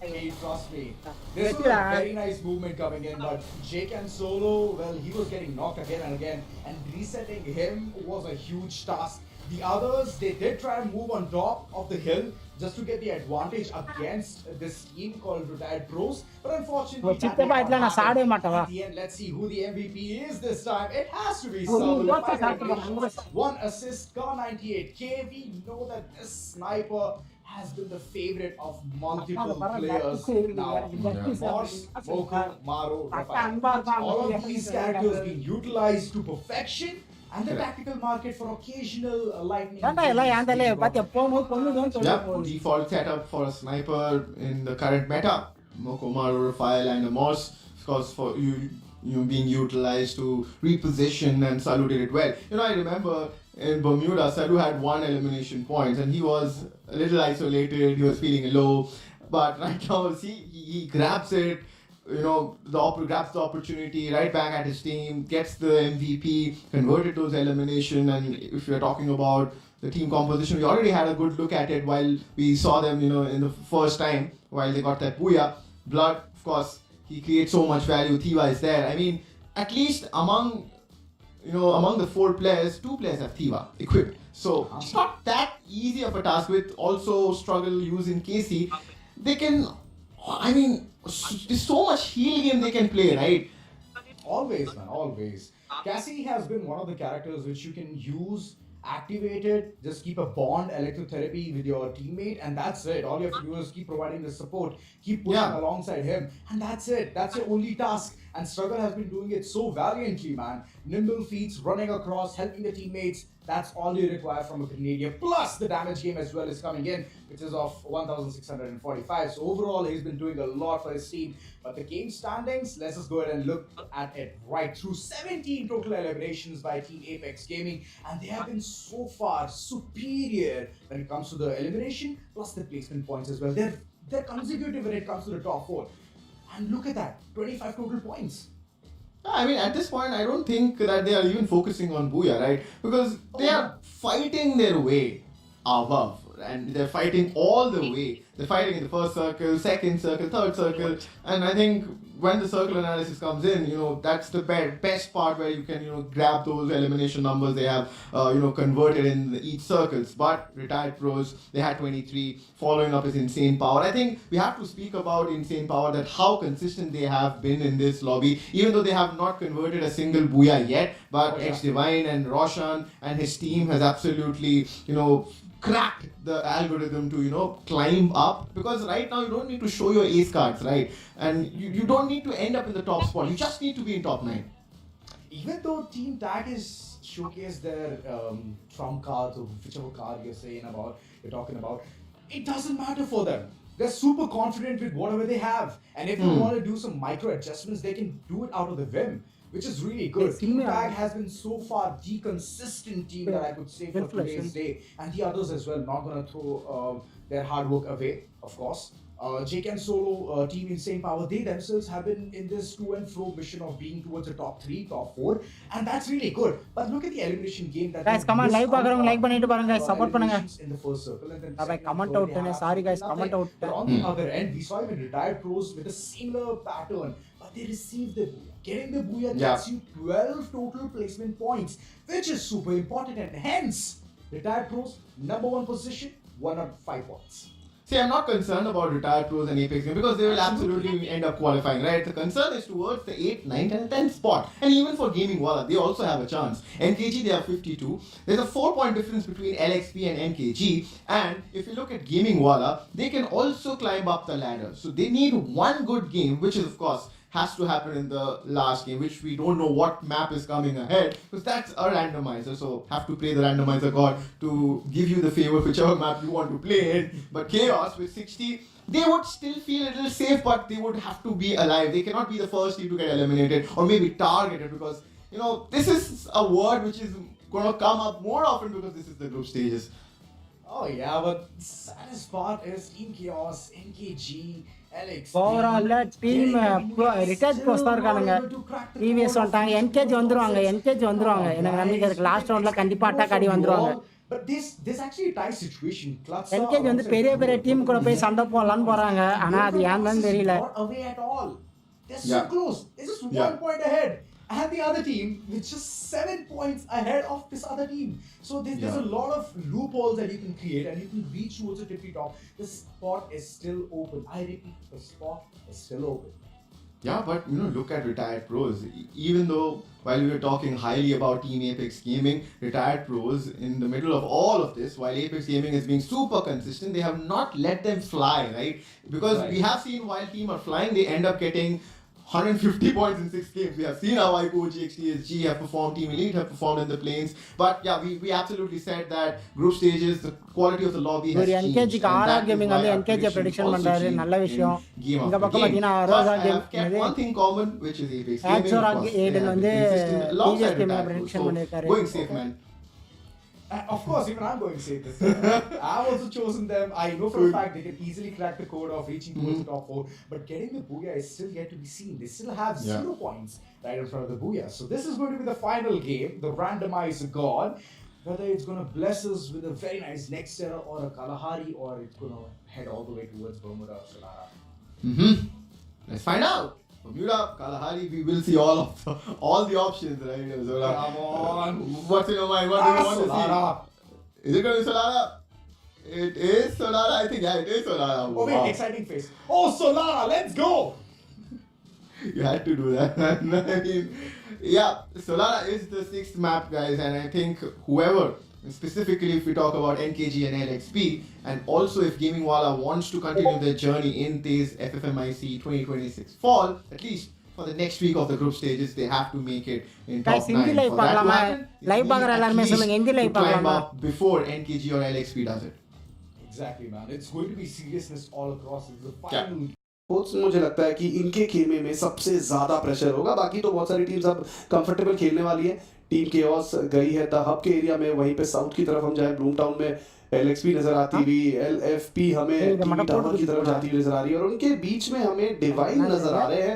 Hey, trust me. This was a very nice movement coming in, but Jake and Solo, well, he was getting knocked again and again, and resetting him was a huge task. The others, they did try and move on top of the hill just to get the advantage against this team called Retired Pros, but unfortunately, that did not happen. At the end, let's see who the MVP is this time. It has to be Solo. 1 assist, K98K. We know that this sniper has been the favorite of multiple players now. Morse, Moko, Maro, Rafael. All of these characters being utilized to perfection. And the tactical market for occasional lightning. Default setup for a sniper in the current meta. Moko, Maro, Rafael, and a Morse. Of course, for you being utilized to reposition, and Salu did it well. I remember in Bermuda, Salu had 1 elimination point and he was a little isolated, he was feeling low. But right now, see, he grabs it. Grabs the opportunity right back at his team, gets the MVP, converted those elimination, and if you're talking about the team composition, we already had a good look at it while we saw them, in the first time, while they got that booyah. Blood, of course, he creates so much value, Thiva is there. I mean, at least among the 4 players, 2 players have Thiva equipped. So it's not that easy of a task with also struggle using Casey. They can, there's so much heal game they can play, right? Always, man, always. Cassie has been one of the characters which you can use, activate it, just keep a bond electrotherapy with your teammate, and that's it. All you have to do is keep providing the support, keep pushing alongside him, and that's it. That's your only task. And Struggle has been doing it so valiantly, man. Nimble feats, running across, helping the teammates. That's all you require from a Canadian. Plus the damage game as well is coming in, which is of 1,645. So overall, he's been doing a lot for his team. But the game standings, let's just go ahead and look at it right through. 17 total eliminations by Team Apex Gaming. And they have been so far superior when it comes to the elimination, plus the placement points as well. They're consecutive when it comes to the top 4. And look at that, 25 total points. I mean, at this point, I don't think that they are even focusing on booyah, right? Because they are fighting their way above, and they're fighting all the way. They're fighting in the first circle, second circle, third circle, and I think when the circle analysis comes in, that's the best part where you can, grab those elimination numbers they have, converted in each circles. But Retired Pros, they had 23. Following up is Insane Power. I think we have to speak about Insane Power, that how consistent they have been in this lobby, even though they have not converted a single booyah yet. But X Divine and Roshan and his team has absolutely, cracked the algorithm to climb up, because right now you don't need to show your ace cards, right? And you don't need to end up in the top spot, you just need to be in top 9. Even though Team Tag has showcased their trump cards, or whichever card you're talking about, it doesn't matter for them. They're super confident with whatever they have, and if they want to do some micro adjustments, they can do it out of the Vim, which is really good. Team Tag has been so far the consistent team that I could say for today's day, and the others as well, not gonna throw their hard work away, of course. Jake and Solo, Team Insane Power, they themselves have been in this to and fro mission of being towards the top 3, top 4, and that's really good. But look at the elimination game that guys, come on, live பாக்குறவங்க like பண்ணிட்டு பாருங்க, support பண்ணுங்க. In the first circle, and then Bye, comment out பண்ணு. Sorry guys, comment out. But on the other end, we saw even Retired Pros with a similar pattern, but they received the booyah. Getting the booyah gets you 12 total placement points, which is super important, and hence Retired Pros #1 position, 105 points. See, I'm not concerned about Retired Pros and Apex Gaming because they will absolutely end up qualifying, right? The concern is towards the 8th, 9th and 10th spot. And even for Gaming WALLA, they also have a chance. NKG, they have 52. There's a 4-point difference between LXP and NKG. And if you look at Gaming WALLA, they can also climb up the ladder. So they need one good game, which is, of course, has to happen in the last game, which we don't know what map is coming ahead, because that's a randomizer, so have to play the randomizer god to give you the favor whichever map you want to play in. But Chaos with 60, they would still feel a little safe, but they would have to be alive. They cannot be the first team to get eliminated or maybe targeted, because you know this is a word which is going to come up more often because this is the group stages. Oh yeah, but saddest part is Team Chaos, NKG, Alex. Overall team retired bros தான் இருக்கானுங்க. Previous வந்துட்டாங்க. Engage வந்துருவாங்க எனக்கு நம்பிக்கை இருக்கு. Last ரவுண்ட்ல கண்டிப்பா attack ஆடி வந்துருவாங்க. But this actually a tight situation. CLUTZA engage வந்து பெரிய டீம் கூட போய் சண்டை போடலான்னு போறாங்க. ஆனா அது ஏன்னு தெரியல. Not away at all. They're so close. They're just 1 point ahead. And the other team with just 7 points ahead of this other team. So there's a lot of loopholes that you can create and you can reach towards the tippy top. The spot is still open. I repeat, the spot is still open. Yeah, but you know, look at Retired Pros. Even though while we were talking highly about Team Apex Gaming, Retired Pros in the middle of all of this, while Apex Gaming is being super consistent, they have not let them fly, right? Because we have seen while team are flying, they end up getting 150 points in 6 games. We have seen how IPOG, TEZ have performed, Team Elite have performed in the planes. But yeah, we absolutely said that group stages, the quality of the lobby has changed. NKG RR Gaming வந்து NKG prediction பண்றாரு. நல்ல விஷயம். இங்க பக்கம் பாத்தீங்கன்னா ரோசா game one thing common, which is Apex Gaming. ஆக்சோரா ஏடன் வந்து TEZ கேம் prediction பண்ணிருக்காரு. Going safe, man. Of course, even I'm going to say this. I've also chosen them. I know for a fact they can easily crack the code of reaching towards the top 4. But getting the BOOYAH is still yet to be seen. They still have 0 points right in front of the BOOYAH. So this is going to be the final game, the randomizer god. Whether it's going to bless us with a very nice next error or a Kalahari, or it's going to head all the way towards Bermuda or Solara. Let's find out. Bermuda, Kalahari, we will see all the options, right? Zola. Come on. What's in your mind? What do you want Solara. to see? Is it going to be Solara? It is Solara, I think. Yeah, it is Solara. Oh wait, exciting face. Oh, Solara, let's go. You had to do that. I mean, yeah, Solara is the 6th map, guys, and I think whoever, specifically if we talk about NKG and LXP, and also if Gaming Walla wants to continue their journey in TEZ FFMIC 2026 fall, at least for the next week of the group stages, they have to make it in top 9. Hindi live பார்க்கலாமா? Live பார்க்கற எல்லாரும் சொல்லுங்க Hindi live பார்க்கலாமா? Before NKG or LXP does it. Exactly, man. It's going to be seriousness all across. It's the final. Coach मुझे लगता है कि इनके खेमे में सबसे ज्यादा प्रेशर होगा. बाकी तो बहुत सारी टीम्स अब कंफर्टेबल खेलने वाली है. टीम केओस गई है द हब के एरिया में. वहीं पे साउथ की तरफ हम जाए, ब्लूम टाउन में एलएक्सपी नजर आती हुई, एलएफपी हमें टीवी टावर की तरफ जाती हुई नजर आ रही है, और उनके बीच में हमें डिवाइन नजर आ रहे हैं.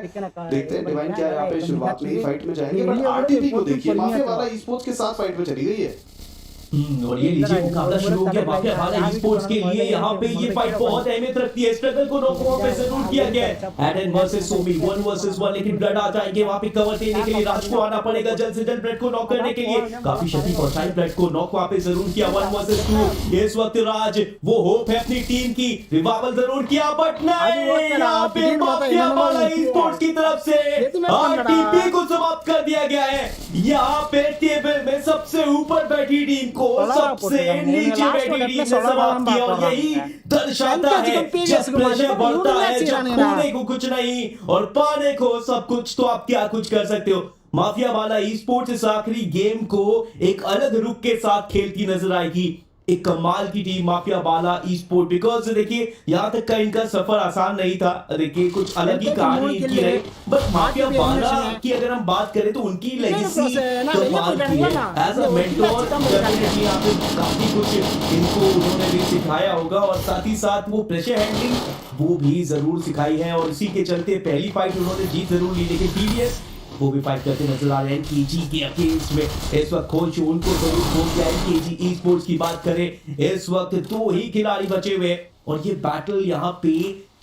देखते हैं डिवाइन क्या यहाँ पे शुरुआत में ही फाइट में जाएंगे. बट आरटीपी को देखिए, माफिया वाला ई-स्पोर्ट्स के साथ फाइट में चली गई है. और ये लीजिए मुकाबला शुरू हो गया माफिया वाला ई-स्पोर्ट्स के लिए. यहाँ पे ये फाइट बहुत अहमियत रखती है. स्ट्रगल को नॉकआउट पे जरूर किया गया है. एडन वर्सेस सोमी 1 वर्सेस 1, लेकिन ब्लड आ जाएंगे वहां पे कवर देने के लिए. राज को आना पड़ेगा जल्द से जल्द ब्लड को नॉक करने के लिए. काफी क्षति पहुंचाई ब्लड को. नॉक वहां पे जरूर किया. 1 वर्सेस 2. इस वक्त राज वो होप है अपनी टीम की. रिवाइवल जरूर किया बट नहीं. यहाँ पे माफिया वाला ई-स्पोर्ट्स की तरफ से आरटीपी को समाप्त कर दिया गया है. यहाँ पे टेबल में सबसे ऊपर बैठी टीम को सबसे नीचे बैठी टीम ने समाप्त किया. और यही दर्शाता है जब प्रेशर बढ़ता है, जब खोने को कुछ नहीं और पाने को सब कुछ, तो आप क्या कुछ कर सकते हो. माफिया वाला ई-स्पोर्ट्स इस आखिरी गेम को एक अलग रुख के साथ खेलती नजर आएगी. एक कमाल की टीम माफिया वाला ई-स्पोर्ट. बिकॉज देखिए यहाँ तक का इनका सफर आसान नहीं था. देखिए कुछ अलग ही कहानी इनकी रही. बट माफिया वाला की अगर हम बात करें तो उनकी लेगेसी कमाल की है. एज अ मेंटोर डेफिनेटली यहाँ पे काफी कुछ इनको उन्होंने भी सिखाया होगा, और साथ ही साथ वो प्रेशर हैंडलिंग वो भी जरूर सिखाई है. और इसी के चलते पहली फाइट उन्होंने जीत जरूर ली, लेकिन टीवीएस वो भी फाइट करते नजर आ रहे हैं केजी के अगेंस्ट में. इस वक्त खोल शो उनको जरूर खोल गया है. केजी ई-स्पोर्ट्स की बात करें, इस वक्त 2 ही खिलाड़ी बचे हुए, और ये बैटल यहाँ पे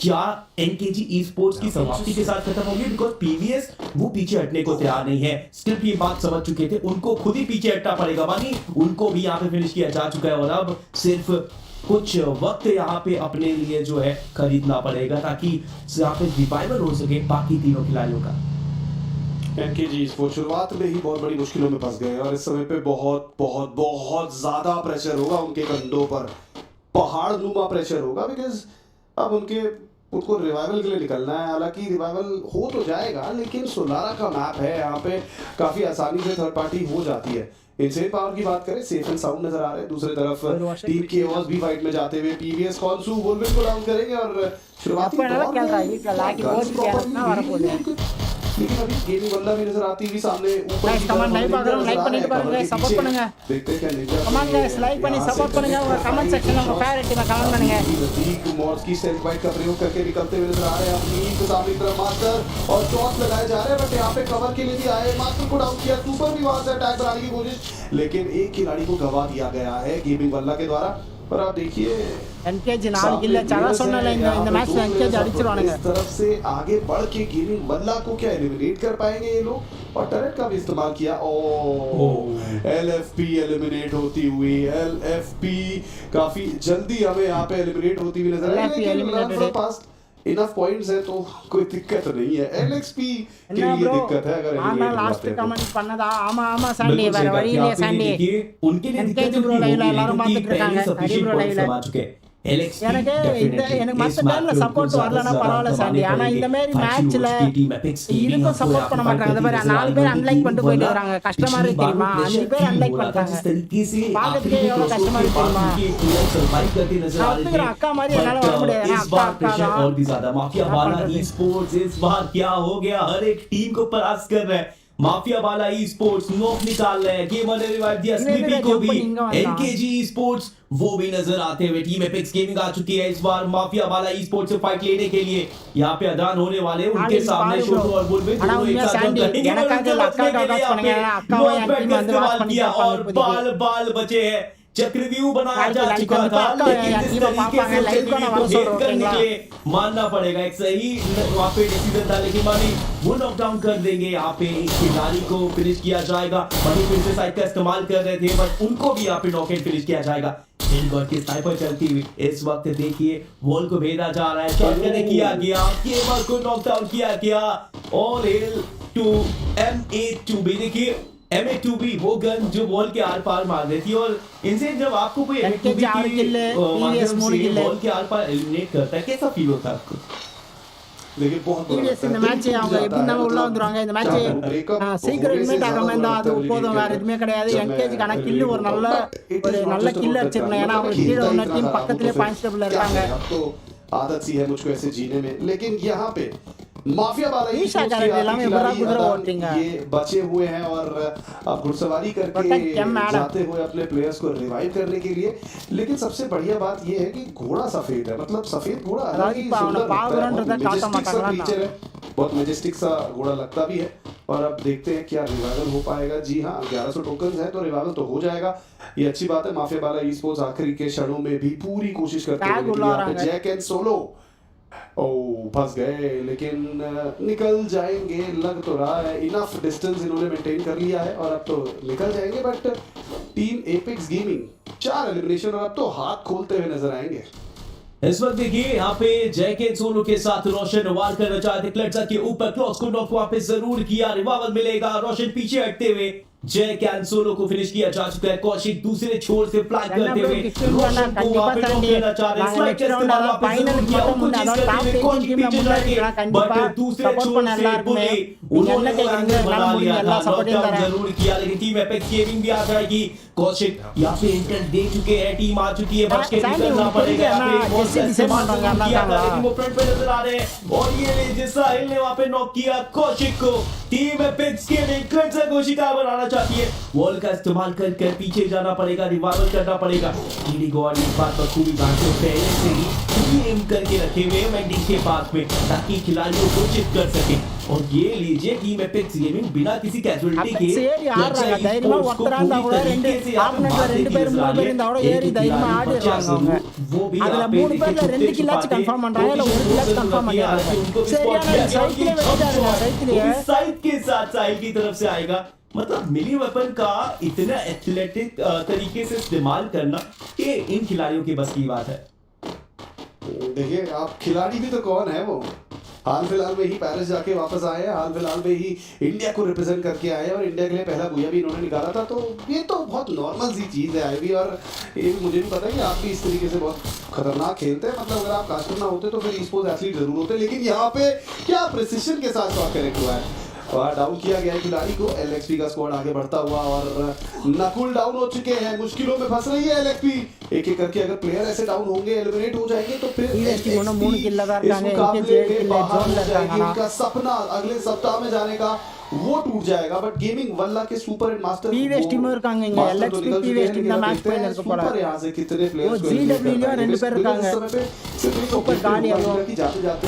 क्या एनकेजी ई-स्पोर्ट्स की समाप्ति के साथ खत्म होगी. बिकॉज पीवीएस वो पीछे हटने को तैयार नहीं है. स्क्रिप्ट ये बात समझ चुके थे, उनको खुद ही पीछे हटना पड़ेगा. बानी उनको भी यहाँ पे फिनिश किया जा चुका है, और अब सिर्फ कुछ वक्त यहाँ पे अपने लिए जो है खरीदना पड़ेगा ताकि यहाँ पे रिवाइवल हो सके बाकी तीनों खिलाड़ियों का. एनकेजी वो शुरुआत में ही बहुत बड़ी मुश्किलों में फंस गए, और इस समय पे बहुत बहुत बहुत ज्यादा प्रेशर होगा उनके कंधों पर. पहाड़ नुमा प्रेशर होगा, बिकॉज अब उनके उनको रिवाइवल के लिए निकलना है। हालांकि रिवाइवल हो तो जाएगा, लेकिन सोलारा का मैप है, यहाँ पे काफी आसानी से थर्ड पार्टी हो जाती है। इनसेन पावर की बात करें, सेफ एंड साउंड नजर आ रहे हैं। दूसरी तरफ टीम केओस भी फाइट में जाते हुए पीवीएस कॉन्सू वोल्विन को डाउन करेंगे और शुरुआती लेकिन अभी गेमिंग वल्ला भी नजर आती हुई सामने ऊपर गाइस कमेंट नहीं பார்க்கறோம் லைக் பண்ணிட்டு பாருங்க சப்போர்ட் பண்ணுங்க देखते हैं क्या निंजा कमेंट गाइस லைக் பண்ணி சப்போர்ட் பண்ணுங்க உங்க कमेंट सेक्शन में उनका फेवरेट टीम कमेंट பண்ணுங்க नजदीक मॉर्स की स्टेल्थ फाइट का प्रयोग करके निकलते हुए नजर आ रहे हैं। अपनी तो सामने की तरफ मास्टर और शॉट लगाए जा रहे हैं, बट यहाँ पे कवर के लिए भी आए, मास्टर को डाउन किया, सुपर भी वहां से अटैक बनाने की कोशिश, लेकिन एक खिलाड़ी को गवा दिया गया है गेमिंग वल्ला के द्वारा। पर आप देखिए एनकेजी 4 किल चला சொன்னல இந்த मैच एनकेजी அடிச்சிருவானுங்க। इस तरफ से आगे बढ़ के गेमिंग वल्ला को क्या एलिमिनेट कर पाएंगे ये लोग, और टरेट का भी इस्तेमाल किया। एलएफपी एलिमिनेट होती हुई, एलएफपी काफी जल्दी हमें यहाँ पे एलिमिनेट होती हुई नजर आ रही है। पास इनफ पॉइंट्स है तो कोई दिक्कत नहीं है। एलएक्सपी के लिए दिक्कत है अगर आना लास्ट कमेंट பண்ணதா ஆமா ஆமா சாண்டி வேற வழி இல்ல சாண்டி उनके लिए एनकेजी ப்ரோ லைவ்ல எல்லாரும் பார்த்துட்டு இருக்காங்க ஹரி ப்ரோ லைவ்ல எனக்கு மத்த டைம்ல சப்போர்ட் வரலனா பரவாயில்ல சாண்டி, ஆனா இந்த மாதிரி மேட்ச்ல இதுக்கும் சப்போர்ட் பண்ண மாட்டாங்க। இந்த மாதிரி 4 பேர் அன்லைக் பண்ணிட்டு போயிட்டு வராங்க, கஷ்டமா இருக்கு தெரியுமா? 5 பேர் அன்லைக் பண்றாங்க, பாக்கிறதுக்கே எவ்வளவு கஷ்டமா இருக்கு தெரியுமா? அக்கா மாதிரி என்னால வர முடியாது, அக்கா அக்கா और भी ज्यादा माफियाबाला ई-स्पोर्ट्स इस बार क्या हो गया, हर एक टीम को परास्त कर रहा है। माफियाबाला ई-स्पोर्ट्स नॉक निकाल रहे हैं, गेमर ने रिवाइव दिया स्लीपी को भी, एनकेजी ई-स्पोर्ट्स वो भी नजर आते हुए। टीम एपिक्स गेमिंग आ चुकी है इस बार माफियाबाला ई-स्पोर्ट्स से फाइट लेने के लिए। यहाँ पे अदान होने वाले उनके सामने शोटो और बुलबिन दोनों एक साथ जंग करेंगे, और बाल बाल बचे हैं। चक्रव्यूह बनाया जा चुका था, लेकिन जिस तरीके से चक्रव्यूह को भेद करने के लिए मानना पड़ेगा, एक सही वहाँ पे डिसीजन था, लेकिन मानी वो नॉकडाउन कर देंगे। यहाँ पे एक खिलाड़ी को फिनिश किया जाएगा, मानी फिर से साइड का इस्तेमाल कर रहे थे, बट उनको भी यहाँ पे नॉकआउट फिनिश किया जाएगा। हिलगॉट की स्नाइपर चलती हुई इस वक्त देखिए वॉल को भेजा जा रहा है, शॉटगन किया गया, केबल को नॉकडाउन किया गया। All hail to MA2B। देखिए MA2B वो गन जो वॉल के आर पार मार देती है, और इनसे जब आपको कोई MA2B की वॉल के आर पार एलिमिनेट करता है, कैसा फील होता है आपको? देखिए बहुत TDS இந்த மேட்ச் அவங்க எப்படினா உள்ள வந்துருவாங்க। இந்த மேட்ச் சீக்கிரம் எலிமினேட் ஆகாம இருந்தா அது போதும், வேற எதுவுமே கிடையாது। என்கேஜி கான கில் ஒரு நல்ல கில் அடிச்சிருந்தாங்க, ஏன்னா அவங்க கீழ ஒரு டீம் பக்கத்துலயே பாயிண்ட் டேபிள்ல இருக்காங்க। तो आदत सी है मुझको ऐसे जीने में, लेकिन यहाँ पे माफियाबाला ये बचे हुए हैं और अब घुड़सवारी करके जाते हुए अपने प्लेयर्स को रिवाइव करने के लिए। लेकिन सबसे बढ़िया बात ये है कि घोड़ा सफेद है, मतलब सफेद घोड़ा अलग ही सुंदर है, बहुत मैजेस्टिक सा घोड़ा लगता भी है। और अब देखते हैं क्या रिवाइवल हो पाएगा। जी हाँ, 1100 टोकन्स हैं तो रिवाइवल तो हो जाएगा, ये अच्छी बात है। माफियाबाला ई-स्पोर्ट्स आखिरी के क्षणों में भी पूरी कोशिश करते हैं। जैक एंड सोलो फंस गए, लेकिन निकल जाएंगे लग तो रहा है। इनफ डिस्टेंस इन्होंने मेंटेन कर लिया है और अब तो निकल जाएंगे। But team Epics gaming 4 elimination और अब तो हाथ खोलते हुए नजर आएंगे। इस वक्त देखिए यहाँ पे जैक एंड सोलो के साथ रोशन वार करना चाहते, क्लट्जा के ऊपर क्रॉस को नॉक वहां पे जरूर किया, रिवाइवल मिलेगा। रोशन पीछे हटते हुए जैक एंड सोलो को फिनिश किया जा चुका है। कौशिक दूसरे छोर से फ्लैग करते हुए रोशन को वहां पे नॉक करना चाह रहे हैं, स्लाइड का इस्तेमाल वहां पे जरूर किया, उनको चीज करते हुए कौशिक पीछे जाके, बट दूसरे छोर से बुले उन्होंने एंगल बना लिया था, नॉकडाउन जरूर किया, लेकिन टीम एपिक्स गेमिंग भी आ जाएगी। कौशिक यहाँ पे इंटर दे चुके हैं, टीम आ चुकी है, बच के निकलना पड़ेगा। यहाँ पे बहुत से इस्तेमाल किया था, लेकिन वो फ्रंट पे नजर आ रहे हैं, और ये ले जिस साहिल ने वहां पे नॉक किया कौशिक को। टीम एपिक्स गेमिंग क्लट्जा को शिकार बनाना चाहती है, वॉल का इस्तेमाल कर पीछे जाना पड़ेगा, रिवाइवल करना पड़ेगा। टीडी गॉड इस बात पर खूबी जानते पहले से ही एम करके रखे हुए वेंडिंग के पास में, ताकि खिलाड़ियों को चिट कर सके। और ये लीजिए टीम एपिक्स गेमिंग बिना किसी कैजुअलिटी के தைரியமா ஒருத்தராண்டா கூட ரெண்டு ஆப்னட்ல ரெண்டு பேர் மூணு பேர் இந்த அவட ஏறி தைரியமா ஆடிறாங்க அவங்க। அதுல மூணு பேர்ல ரெண்டு கில்லாச்சு கன்ஃபார்ம் பண்றாங்க, இல்ல ஒரு கில்லாச்சு கன்ஃபார்ம் பண்ணிடுறாங்க। சரியான சைக்கிளே வெட்டிட்டாங்க, சைக்கிளே साइड के साथ साइड की तरफ से आएगा। मतलब मिली वेपन का इतना एथलेटिक तरीके से इस्तेमाल करना कि इन खिलाड़ियों की बस की बात है। देखिए आप खिलाड़ी भी तो कौन है वो, हाल फिलहाल में ही पेरिस जाके वापस आए हैं, हाल फिलहाल में ही इंडिया को रिप्रेजेंट करके आए हैं और इंडिया के लिए पहला बूया भी इन्होंने निकाला था। तो ये तो बहुत नॉर्मल सी चीज़ है आईवी, और ये मुझे भी पता है कि आप भी इस तरीके से बहुत खतरनाक खेलते हैं। मतलब अगर आप कास्टर ना होते तो फिर स्पोर्ट्स एथलीट जरूर होते, लेकिन यहाँ पे क्या प्रिसिशन के साथ शॉट कनेक्ट हुआ है और डाउन किया गया है खिलाड़ी को। एलएक्सपी का स्क्वाड आगे बढ़ता हुआ और नकुल डाउन हो चुके हैं, मुश्किलों में फंस रही है एलएक्सपी। एक एक करके अगर प्लेयर ऐसे डाउन होंगे, एलिमिनेट हो जाएंगे तो फिर इनका सपना अगले सप्ताह में जाने का वो टूट जाएगा। बट गेमिंग वल्ला के super and master PVS team இருக்காங்க இங்க எல்எக்ஸ்பி पीवीएस टीम தான் மேட்ச் பண்ண இருக்க போறா ऊपर यहां से कितने प्लेयर्स को जीडब्ल्यू ல ரெண்டு பேர் இருக்காங்க ऊपर गाड़ी है वो जाते जाते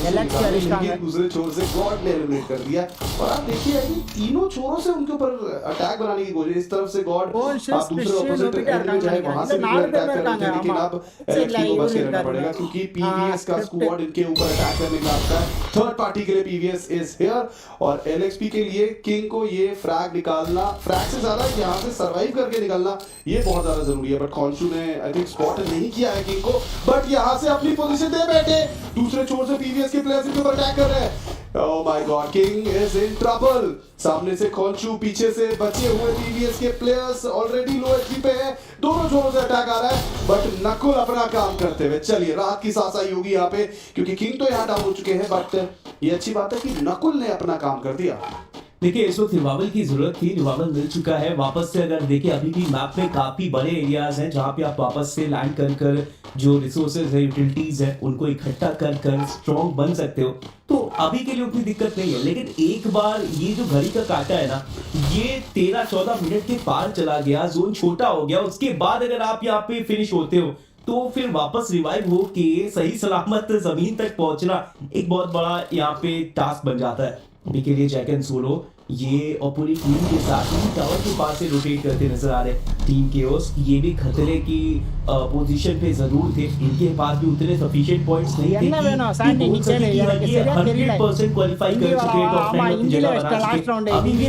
एलएक्स अरिस्टांग दूसरे छोर से गॉड ने एलिमिनेट कर दिया। और आप देखिए अभी तीनों छोरों से उनके ऊपर अटैक बनाने की कोशिश, इस तरफ से गॉड आप दूसरे ऑपोजिट एंड में जाए वहां से भी अटैक कर रहे थे, लेकिन अब एलएक्सपी को बच के रहना पड़ेगा क्योंकि पीवीएस का स्क्वाड इनके ऊपर अटैक करने का आता है। थर्ड पार्टी के लिए पीवीएस इज हियर और एलएक्सपी के लिए किंग को ये फ्रैग निकालना, फ्रैग से ज्यादा यहाँ से सरवाइव करके निकलना ये बहुत ज्यादा जरूरी है। बट कॉन्शू ने आई थिंक स्पॉट नहीं किया है किंग को, बट यहाँ से अपनी पोजीशन दे बैठे। दूसरे छोर से पीवीएस के प्लेयर्स इनके ऊपर अटैक कर रहे हैं। Oh my God, King is in trouble. सामने से कॉन्शू, पीछे से बचे हुए पीवीएस के प्लेयर्स ऑलरेडी लो एचपी पे हैं। दोनों छोरों से अटैक आ रहा है बट नकुल अपना काम करते हुए, चलिए राहत की सांस आई होगी यहाँ पे क्योंकि किंग तो यहाँ डाउन हो चुके हैं। बट ये अच्छी बात है कि नकुल ने अपना काम कर दिया। देखिए इस वक्त रिवाइवल की जरूरत थी, रिवाइवल मिल चुका है वापस से। अगर देखिए अभी भी मैप में काफी बड़े एरियाज हैं जहाँ पे आप वापस से लैंड कर जो रिसोर्सेज है, यूटिलिटीज है, उनको इकट्ठा कर स्ट्रॉन्ग बन सकते हो। तो अभी के लिए उतनी दिक्कत नहीं है, लेकिन एक बार ये जो घड़ी का काटा है ना, ये 13-14 मिनट के पार चला गया, जोन छोटा हो गया, उसके बाद अगर आप यहाँ पे फिनिश होते हो तो फिर वापस रिवाइव हो के सही सलामत जमीन तक पहुंचना एक बहुत बड़ा यहाँ पे टास्क बन जाता है। अभी के लिए जैक एंड सोलो ये और पूरी टीम के साथ ही टावर के पास से रोटेट करते नजर आ रहे। टीम केओस ये भी खतरे की पोजीशन पे जरूर थे, इनके पास भी उतने सफिशिएंट पॉइंट्स नहीं थे कि 100% क्वालीफाई कर चुके टॉप 9 में जगह बना चुके। अभी भी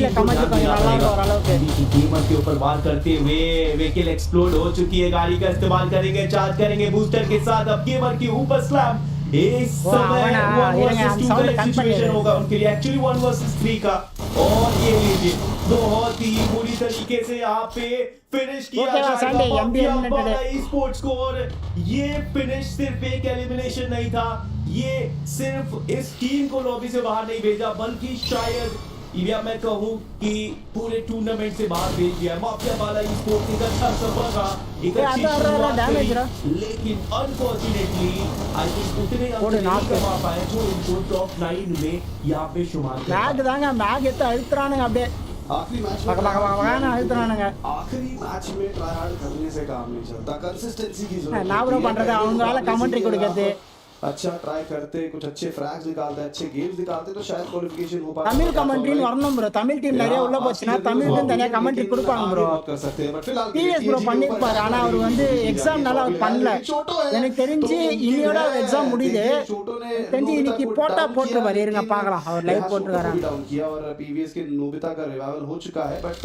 गेमर के ऊपर वार करते हुए व्हीकल एक्सप्लोड हो चुकी है, गाड़ी का इस्तेमाल करेंगे, चार्ज करेंगे बूस्टर के साथ। अब गेमर के ऊपर स्लैम इस समय 1 वर्सेस 2 का सिचुएशन होगा उनके लिए, एक्चुअली 1 वर्सेस 3 का। और ये लीजिए बहुत ही बुरी तरीके से यहाँ पे फिनिश किया जाएगा माफियाबाला ई-स्पोर्ट्स को। और ये फिनिश सिर्फ एक एलिमिनेशन नहीं था, ये सिर्फ इस टीम को लॉबी से बाहर नहीं भेजा बल्कि शायद या मैं कहूँ कि पूरे टूर्नामेंट से बाहर भेज दिया। माफियाबाला ई-स्पोर्ट्स एक अच्छा सफर रहा, एक अच्छी शुरुआत रही, लेकिन अनफॉर्चुनेटली आई थिंक उतने अंक नहीं कमा पाए जो इनको टॉप 9 में यहाँ पे शुमार किया। आखिरी मैच में ट्राई हार्ड करने से काम नहीं चलता, कंसिस्टेंसी की जरूरत है। अच्छा ट्राई करते, कुछ अच्छे फ्रैग्स निकालते, अच्छे गेम्स निकालते तो शायद क्वालिफिकेशन हो पाता। தமிழ் கமெண்ட்ரின்னு வரணும் ப்ரோ, தமிழ் டீம் நிறைய உள்ள போச்சுனா தமிழ் டீம் தனியா கமெண்ட்ரி கொடுப்பாங்க ப்ரோ। कर सकते हैं बट फिलहाल டிஎஸ் ப்ரோ பண்ணிருப்பாரு, ஆனா அவர் வந்து எக்ஸாம்னால அவர் பண்ணல। எனக்கு தெரிஞ்சு இன்னியோட எக்ஸாம் முடியுது, தெரிஞ்சு இன்னைக்கு போட்டுருவாரு, இருங்க பார்க்கலாம் அவர் லைவ் போட்டுருக்காரு। डाउन किया और पीवीएस के नोबिता का रिवाइवल हो चुका है बट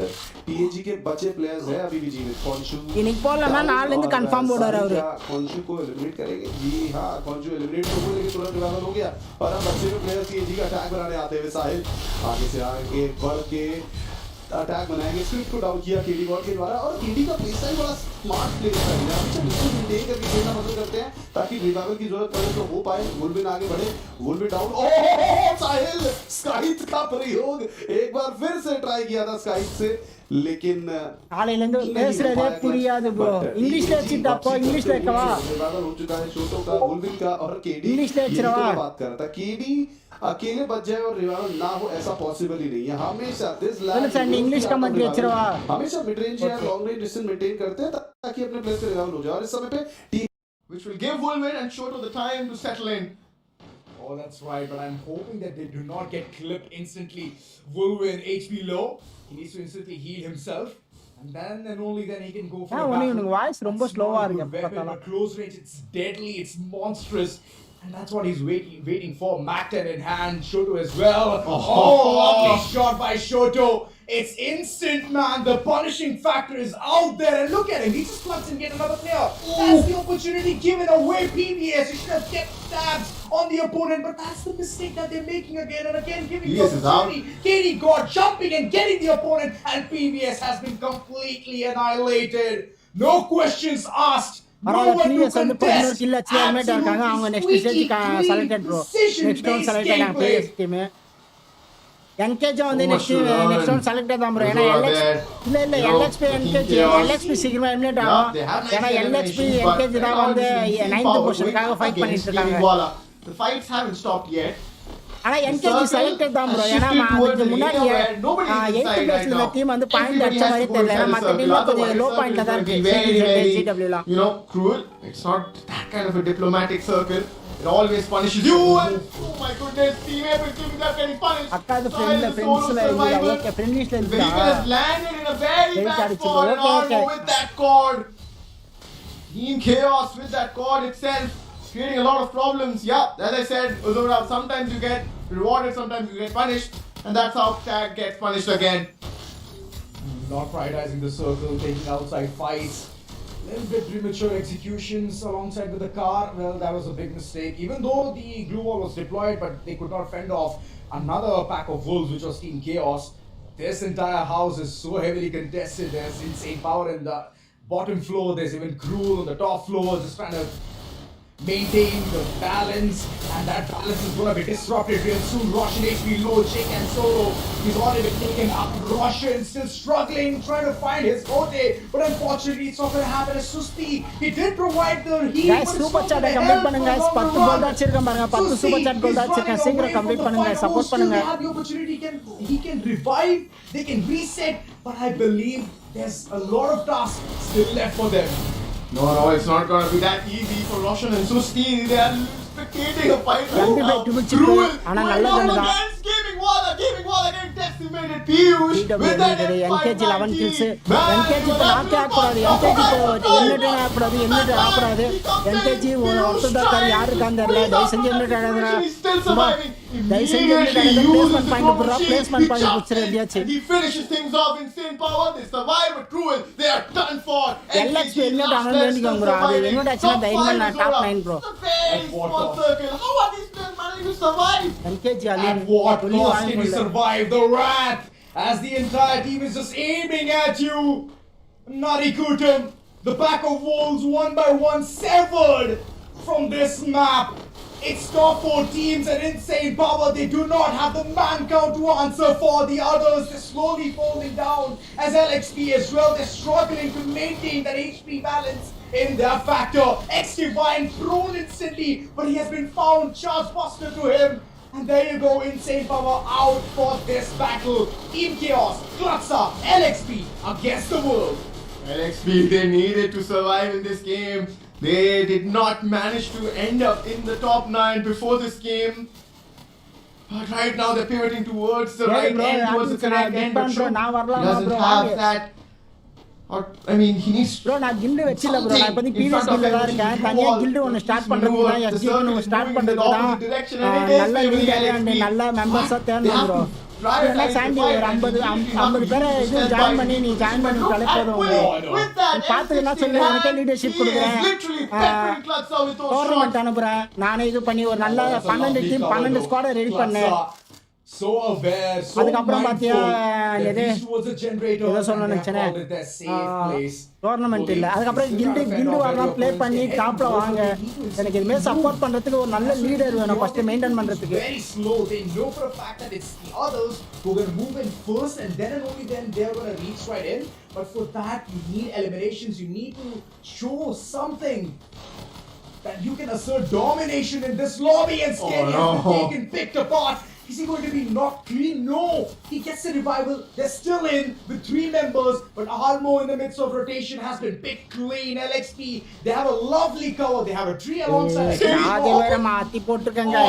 टीएजी के बचे प्लेयर्स हैं अभी भी जीवित। कॉन्शू இன்னைக்கு போடலன்னா நாளைல இருந்து कंफर्म போடுவாரு அவரு। कॉन्शू को एलिमिनेट करेंगे जी, हां कॉन्शू एलिमिनेट हो गया, लेकिन तुरंत रिवाइवल हो गया और अब बच्चे के प्लेयर्स टीएजी का अटैक बनाने आते हुए साहिल आगे से आगे बढ़ के अटैक बनाएंगे। स्क्रिप्ट को डाउन किया केडी गॉड के द्वारा और केडी का प्ले स्टाइल बड़ा स्मार्ट प्ले स्टाइल है, हमेशा बिल्कुल मेंटेन करके खेलना पसंद करते हैं ताकि रिवाइवल की जरूरत पड़े तो हो पाए। वुलविन आगे बढ़े, वुलविन डाउन, ओह साहिल स्काइट का प्रयोग एक बार फिर से ट्राई किया था स्काइट से, लेकिन காலையில இருந்து பேசுறதே புரியாது ப்ரோ, இங்கிலீஷ்ல வச்சிட்டப்போ இங்கிலீஷ்ல இருக்கவா रिवाइवल हो चुका है शोटो का, वुलविन का और केडी इंग्लिश लेक्चर बात कर रहा था। केडी अकेले बच जाए और रिवाइवल ना हो ऐसा पॉसिबल ही नहीं है। हमेशा दिस लैंड इंग्लिश कमेंट्री वச்சிரவா, हमेशा मिड रेंज या लॉन्ग रेंज डिस्टेंस मेंटेन करते हैं ताकि अपने प्लेयर से रिवाइवल हो जाए। और इस समय पे team which will give Wolverine and Shoto the time to settle in. Oh, that's right, but I'm hoping that they do not get clipped instantly. Wolverine HP low, he needs to instantly heal himself, and then only then he can go for the ஒண்ணே battle. உனக்கு voice ரொம்ப ஸ்லோவா இருக்கு Weapon, பார்த்தா। but close range, it's deadly, it's monstrous. And that's what he's waiting for. Macton in hand, Shoto as well. Oh, lovely shot by Shoto. It's instant, man. The punishing factor is out there. And look at him. He just plugs and get another player. That's the opportunity given away, PBS. You should have kept tabs on the opponent. But that's the mistake that they're making again and again. Giving the PS is out. opportunity. KD got jumping and getting the opponent. And PBS has been completely annihilated. No questions asked. No பரவாயில்ல one to PVS வந்து இப்போ இன்னொரு contest. Kill அச்சு helmet இருக்காங்க அவங்க next stage selected bro next round select ஆனாங்க PVS team engage வந்து next round select தான் ப்ரோ ஏன்னா இல்ல எல்எக்ஸ்பி என்கேஜ் எல்எக்ஸ்பி சீக்கிரமா எலிமினேட் ஆகும் ஏன்னா எல்எக்ஸ்பி என்கேஜ் தான் வந்து 9th பொசிஷனுக்காக ஃபைட் பண்ணிட்டு இருக்காங்க The fights haven't stopped yet. ஆனா என்கேஜ் செலக்டட் தான் ப்ரோ ஏன்னா அதுக்கு முன்னாடி 8th பிளேஸ்ல இந்த டீம் வந்து பாயிண்ட் அடிச்ச மாதிரி தெரியல ஏன்னா மத்த டீம்ல கொஞ்சம் லோ பாயிண்ட்ல தான் இருக்கு ஜிடபிள்யூல Cruel. It's not that kind of a diplomatic circle. It always punishes you. And, oh my goodness, teammate is giving that getting punished. அக்கா அது ஃப்ரெண்ட்ஸ்ல இல்ல ஓகே ஃப்ரெண்ட்லிஸ்ல The vehicle has இருந்தா landed in a very Very bad addictive. spot and Okay. Armo with that cord. Team Chaos with that cord itself, creating a lot of problems. Yeah, as I said, Uzura, sometimes you get rewarded, sometimes you get punished, and that's how Tag gets punished again. Not prioritizing the circle, taking outside fights. Little bit premature executions alongside with the car. Well, that was a big mistake. Even though the glue wall was deployed, but they could not fend off another pack of wolves, which was Team Chaos. This entire house is so heavily contested. There's insane power in the bottom floor. There's even Cruel on the top floor, just trying to maintain the balance, and that balance is going to be disrupted real soon. Roshan HP low, Jake and Solo. He's already been taken up. Roshan still struggling, trying to find his forte, but unfortunately it's not going to happen as Susti. He did provide the heat. Guys super chat complete பண்ணுங்க guys 10 goal அடிச்சிருக்கேன் பாருங்க 10 super chat கோல் அடிச்சிருக்கேன் சீக்கிரம் complete பண்ணுங்க support பண்ணுங்க The opportunity he can revive, they can reset, but I believe there's a lot of tasks still left for them. No, it's not going to be that easy for Roshan and Susti. They are spectating a fight right Young now. people to Cruel. ஆனா Going நல்ல on கன் தான் against Gaming Walla getting decimated. Piyush with that engage 11 kills Man, engage இப்போ நாக்கே ஆகக்கூடாது engage இப்போ eliminate ஆகக்கூடாது eliminate ஆகக்கூடாது engage ஒருத்தர் யாரு இருக்கான்னு தெரியல தயவு செஞ்சு எலிமினேட் ஆகாதுடா He's still surviving. தயவு செஞ்சு எலிமினேட் ஆகாது பிளேஸ்மெண்ட் பாயிண்ட் போடுறா பிளேஸ்மெண்ட் பாயிண்ட் குடிச்சிரு எப்படியாச்சு And he finishes things off in insane power. They survive, but Cruel, they are done for. LX eliminate ஆகணும்னு வேண்டிக்கோங்க ப்ரோ அது எலிமினேட் ஆச்சுன்னா தைரியமா நான் top 9 bro Very small circle. How are these players managing to survive? Engage At அலியன் what புள்ளி cost வாங்கி can you survive the wrath as the entire team is just aiming at you? Narikutam, the pack of wolves one by one severed from this map. It's top 4 teams and insane power. They do not have the man count to answer for. The others, they're slowly falling down as LXP as well. They're struggling to maintain that HP balance in their factor. X-Divine thrown instantly, but he has been found. Charge buster to him. And there you go, insane power out for this battle. Team Chaos, CLUTZA, LXP against the world. LXP, they needed to survive in this game. They did not manage to end up in the top 9 before this game. But right now they're pivoting towards the Yeah, right bro, end, yeah, towards the I'm correct big end. fan, But bro. Shun Now varla, doesn't bro, have vaanga. that. Or, I mean, he needs bro நான் guild வெச்சில bro நான் இப்போதைக்கு in PVS front of கில்ல தான் him, இருக்கேன் which is தனியா wall. Guild ஒன்னு start He's பண்றதுக்கு தான் maneuvered. The எஸ்ஜி circle ஒன்னு is start moving in the பண்றதுக்கு தான் opposite direction, and it is நல்ல favoring லீடர் LXP. அண்ட் நல்ல மெம்பர்ஸா They தேடணும் have ப்ரோ to prioritize என்ன the சாண்டி fight ஒரு and 50 immediately 50 பேரை have to இது stand ஜாயின் by பண்ணி நீ ஜாயின் பண்ணி Look தலை at போதும் Will with that பார்த்துக்கலாம் M16 சொல்லு எனக்கே hand. லீடர்ஷிப் He கொடுக்குறேன் is literally peppering CLUTZA with those tournament shots. அனுப்புறேன் நானே இது பண்ணி ஒரு நல்ல 12 டீம் 12 ஸ்குவாட ரெடி பண்ணேன் So aware, so அதுக்கப்புறம் பாத்தியா mindful that எது these towards the generator ஏதோ and சொன்ன they have நினைச்சேனே called it their safe place. Tournament இல்ல அதுக்கப்புறம் கில்டு வரலாம் ப்ளே பண்ணி டாப்ல வாங்க எனக்கு இதுமே சப்போர்ட் பண்றதுக்கு ஒரு நல்ல லீடர் வேணும் ஃபர்ஸ்ட் மெயின்டைன் பண்றதுக்கு Very slow. They know for a fact that it's the others who are going to move in first, and then and only then they're going to reach right in. But for that, you need eliminations. You need to show something that you can assert domination in this lobby, and Scary has been taken, picked apart. Is he going to be knocked clean? No! He gets a revival. They're still in with 3 members, but Almo in the midst of rotation has been picked clean. LXP, they have a lovely cover. They have a tree alongside. அது வேற மாத்தி போட்டுருக்கங்க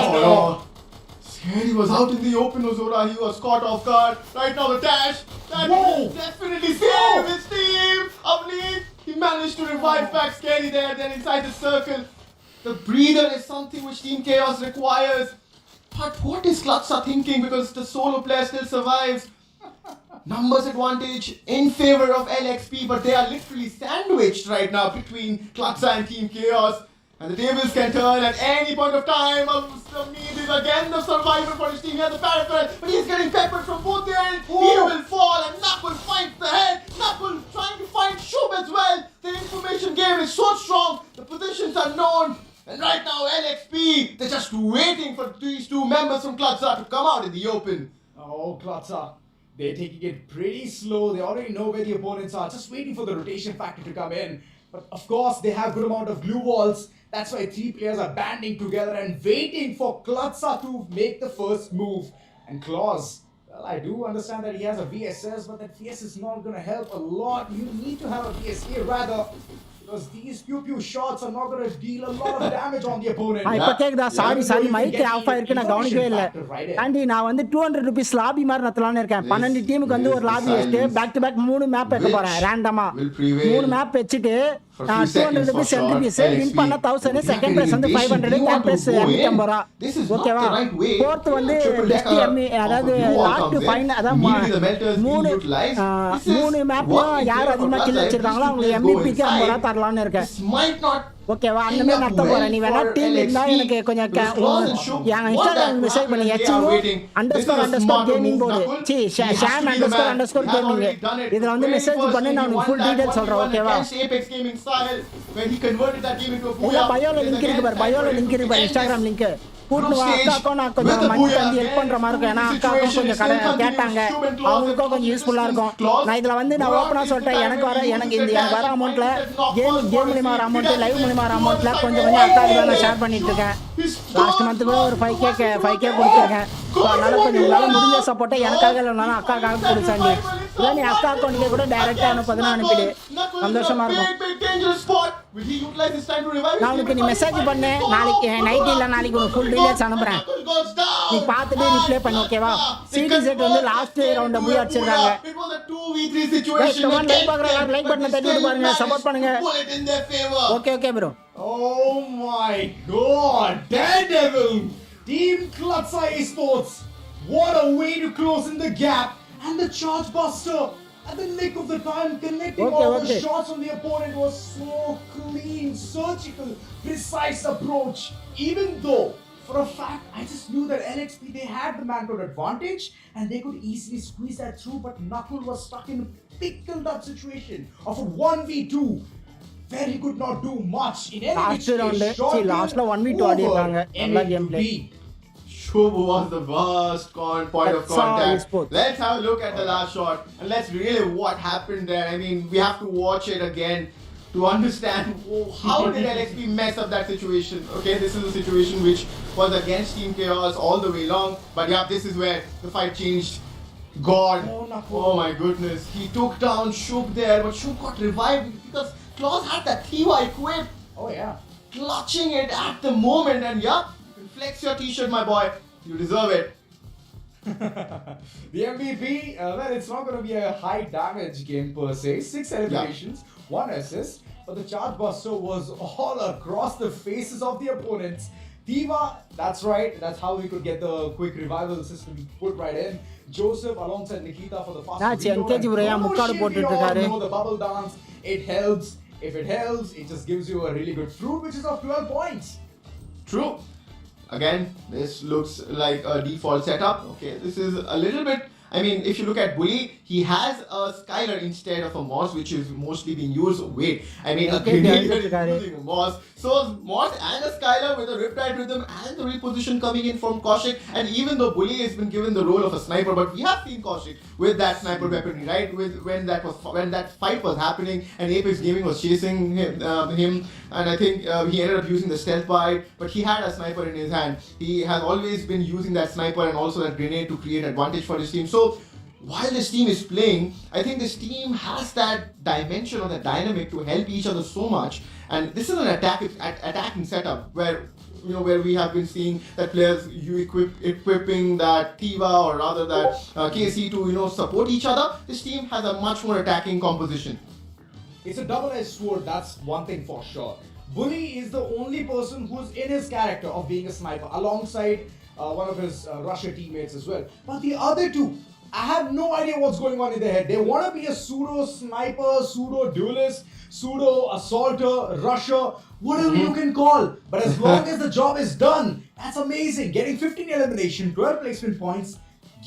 Scary was out in the open, Ozora. He was caught off guard. Right now, the dash. That will definitely save his team. Avneet, he managed to revive back Scary there. Then inside the circle, the breather is something which Team Chaos requires. But what is CLUTZA thinking? Because the solo player still survives. numbers advantage in favor of LXP, but they are literally sandwiched right now between CLUTZA and Team Chaos. And the tables can turn at any point of time. Mead is again the survivor for his team. He has the parapet, but he's getting peppered from both ends. He will fall, and Knuckle finds the head. Knuckle trying to find Shub as well. The information game is so strong. The positions are known. And right now, LXP, they're just waiting for these two members from CLUTZA to come out in the open. Oh, CLUTZA. They're taking it pretty slow. They already know where the opponents are. Just waiting for the rotation factor to come in. But of course, they have good amount of glue walls. That's why three players are banding together and waiting for CLUTZA to make the first move. And Claus, well, I do understand that he has a VSS, but that VSS is not going to help a lot. You need to have a VSA rather, because these pew shots are not going to deal a lot of damage on the opponent. Sorry, mic off ஆயிருக்கு நான் கவனிக்கவே இல்ல. Aunty நான் வந்து 200 rupees lobby மாதிரி நடத்தலாம்னு இருக்கேன். 12 டீமுக்கு வந்து ஒரு லாபி வச்சிட்டு பேக் டு பேக் 3 மேப் வைக்க போறேன் ரேண்டமா. 3 மேப் வச்சிட்டு 200 rupees entry fees win பண்ண 1000 second prize வந்து 500 third prize 250 ரூபாய். ஓகேவா? fourth வந்து STM அதாவது லாஸ்ட் டு ஃபைன் அதான் 3 மேப்ல யார் அதிகமா கில் வச்சிருக்காங்களோ அவங்க MVP க்கு 50 ரூபாய் தரலாம்னு இருக்கேன். ஓகேவா? அந்த மாதிரி நடத்த போறேன். நீ வேணா டீம் இருந்தா எனக்கு கொஞ்சம் என் இன்ஸ்டாகிராம் மெசேஜ் பண்ணி __gaming போடு. Shan __gaming இதுல வந்து மெசேஜ் பண்ணி நான் ஃபுல் டீடைல் சொல்றேன். ஓகேவா? பயோல லிங்க் இருக்கு பாரு. பயோல லிங்க் இருக்கு பாரு. இன்ஸ்டாகிராம் லிங்க் கூட்டு வா. அக்காக்கும் நான் கொஞ்சம் மணி தந்தி ஹெல்ப் பண்ற மாதிரி இருக்கும். ஏன்னா அக்காக்கும் கொஞ்சம் கேட்டாங்க, அவங்களுக்கும் கொஞ்சம் யூஸ்ஃபுல்லா இருக்கும். நான் இதுல வந்து நான் ஓப்பனா சொல்லிட்டேன், எனக்கு வர அமௌண்ட்ல கேம் மூலியமா வர அமௌண்ட், லைவ் மூலியமா வர அமௌண்ட்ல கொஞ்சம் அக்காவுக்கு தான் நான் ஷேர் பண்ணிட்டு இருக்கேன். லாஸ்ட் மந்த் கூட ஒரு 5K கொடுத்துருக்கேன். அதனால கொஞ்சம் உங்களால முடிஞ்ச சப்போர்ட்டை எனக்காக இல்லைனாலும் அக்காக்காக கொடுத்தாண்டி. இல்லை நீ அக்கா அக்கௌண்ட்டுக்கு கூட டைரக்டா அனுப்புதுன்னா அனுப்பிடு, சந்தோஷமா இருக்கும். நான் உனக்கு நீ மெசேஜ் பண்ணு, நாளைக்கு நைட் இல்லை நாளைக்கு உனக்கு ஃபுல் டீடைல்ஸ் அனுப்புறேன். நீ பார்த்துட்டு ரிப்ளை பண்ணு. ஓகேவா? சிடி வந்து லாஸ்ட் ரவுண்ட போய் அடிச்சிருக்காங்க. லைக் பட்டனை தட்டி விட்டு பாருங்க, சப்போர்ட் பண்ணுங்க. Okay bro. Oh my god, Daredevil! Team CLUTZA Esports! What a way to close in the gap! And the Charge Buster at the nick of the time, connecting all the shots on the opponent was so clean, surgical, precise approach. Even though, for a fact, I just knew that LXP, they had the manpower advantage and they could easily squeeze that through, but Knuckle was stuck in a pickled up situation of a 1v2. Where he could not do much in any last round. See, last la 1v2 ஆடிட்டாங்க. நல்ல game play. Shub was the worst point of contact. Let's have a look at the last shot and let's really what happened there. I mean, we have to watch it again to understand how did LXP mess up that situation. Okay, this is a situation which was against Team Chaos all the way long, but yeah, this is where the fight changed. God, oh my goodness, he took down Shub there, but Shub got revived because Claus had that Thiva equipped. Oh yeah. Clutching it at the moment, and yeah, flex your t-shirt, my boy. You deserve it. The MVP, well, it's not going to be a high damage game per se. 6 eliminations, 1 assist, but the Charge Buster was all across the faces of the opponents. Thiva, that's right, that's how we could get the quick revival system put right in. Joseph alongside Nikita for the fast reload. The bubble dance, it helps. If it helps, it just gives you a really good fruit, which is of 12 points. True. Again, this looks like a default setup. Okay, this is a little bit. I mean, if you look at Bully, he has a Skylar instead of a Moss, which is mostly being used. Wait, I mean, a Grenadier is using a Moss. So, Moss and a Skylar with a Riptide Rhythm and the reposition coming in from Kaushik. And even though Bully has been given the role of a sniper, but we have seen Kaushik with that sniper weaponry, right? When that fight was happening and Apex Gaming was chasing him and I think he ended up using the stealth bite, but he had a sniper in his hand. He has always been using that sniper and also that grenade to create advantage for his team. So while this team is playing, I think this team has that dimension or that dynamic to help each other so much. And this is an attacking setup where we have been seeing that players equipping that Thiva or rather that KC to support each other. This team has a much more attacking composition. It's a double-edged sword, that's one thing for sure. Bully is the only person who's in his character of being a sniper alongside one of his Russia teammates as well. But the other two, I have no idea what's going on in their head. They want to be a pseudo sniper, pseudo duelist, pseudo assaulter, rusher, whatever you can call. But as long as the job is done, that's amazing. Getting 15 elimination, 12 placement points,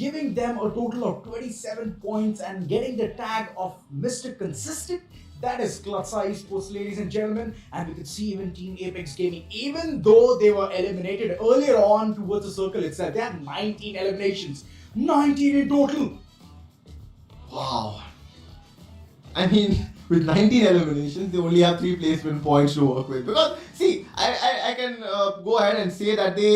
giving them a total of 27 points and getting the tag of Mr. Consistent. That is CLUTZA eSports, ladies and gentlemen. And we could see even Team Apex Gaming, even though they were eliminated earlier on towards the circle itself, they had 19 eliminations. 19 in total. Wow. I mean, with 19 eliminations, they only have 3 placement points to work with. Because, see, I can go ahead and say that they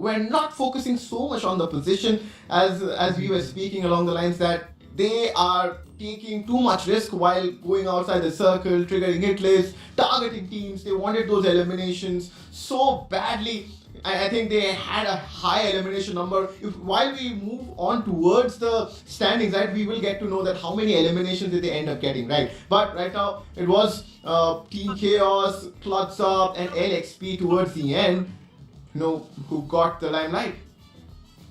were not focusing so much on the position as we were speaking along the lines that they are taking too much risk while going outside the circle, triggering hit lists, targeting teams. They wanted those eliminations so badly. I think they had a high elimination number. While we move on towards the standings, right, we will get to know that how many eliminations did they end up getting, right? But right now, it was Team Chaos, CLUTZA, and LXP towards the end, who got the limelight.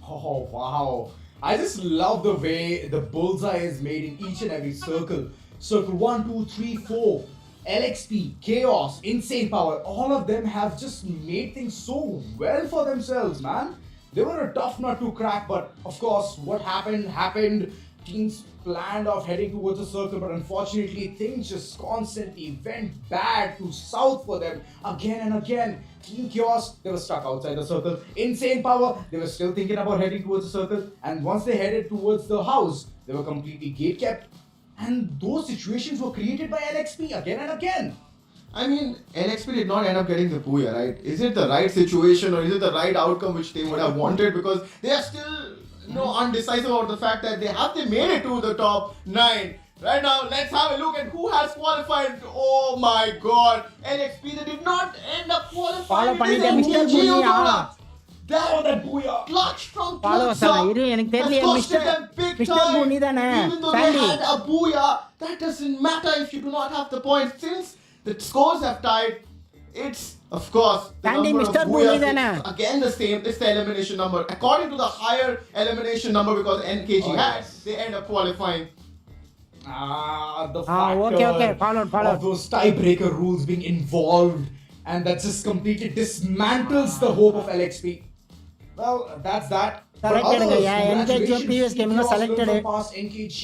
Oh, wow. I just love the way the bullseye is made in each and every circle. Circle 1, 2, 3, 4. LXP, Chaos, Insane Power, all of them have just made things so well for themselves, man. They were a tough nut to crack, but of course, what happened. Teams planned of heading towards the circle, but unfortunately, things just constantly went bad to south for them again and again. Team Chaos, they were stuck outside the circle. Insane Power, they were still thinking about heading towards the circle, and once they headed towards the house, they were completely gate-kept. And those situations were created by LXP again and again. I mean, LXP did not end up getting the BOOYAH, right? Is it the right situation or is it the right outcome which they would have wanted? Because they are still undecisive about the fact that they made it to the top 9. Right now, let's have a look at who has qualified. Oh my god, LXP, they did not end up qualifying. Follow Mr. BOOYAH. That BOOYAH clutch from Follow CLUTZA has costed them big time. Even though they had a BOOYAH, that doesn't matter if you do not have the points. Since the scores have tied, it's of course the Sandy, number Mr. of BOOYAHs BOOYAH is again the same. It's the elimination number. According to the higher elimination number, because NKG has, they end up qualifying. The factor okay. Follow. of those tiebreaker rules being involved, and that just completely dismantles the hope of LXP. Well, that's that. Selected, yeah. NKG previous gaming was selected. Past NKG,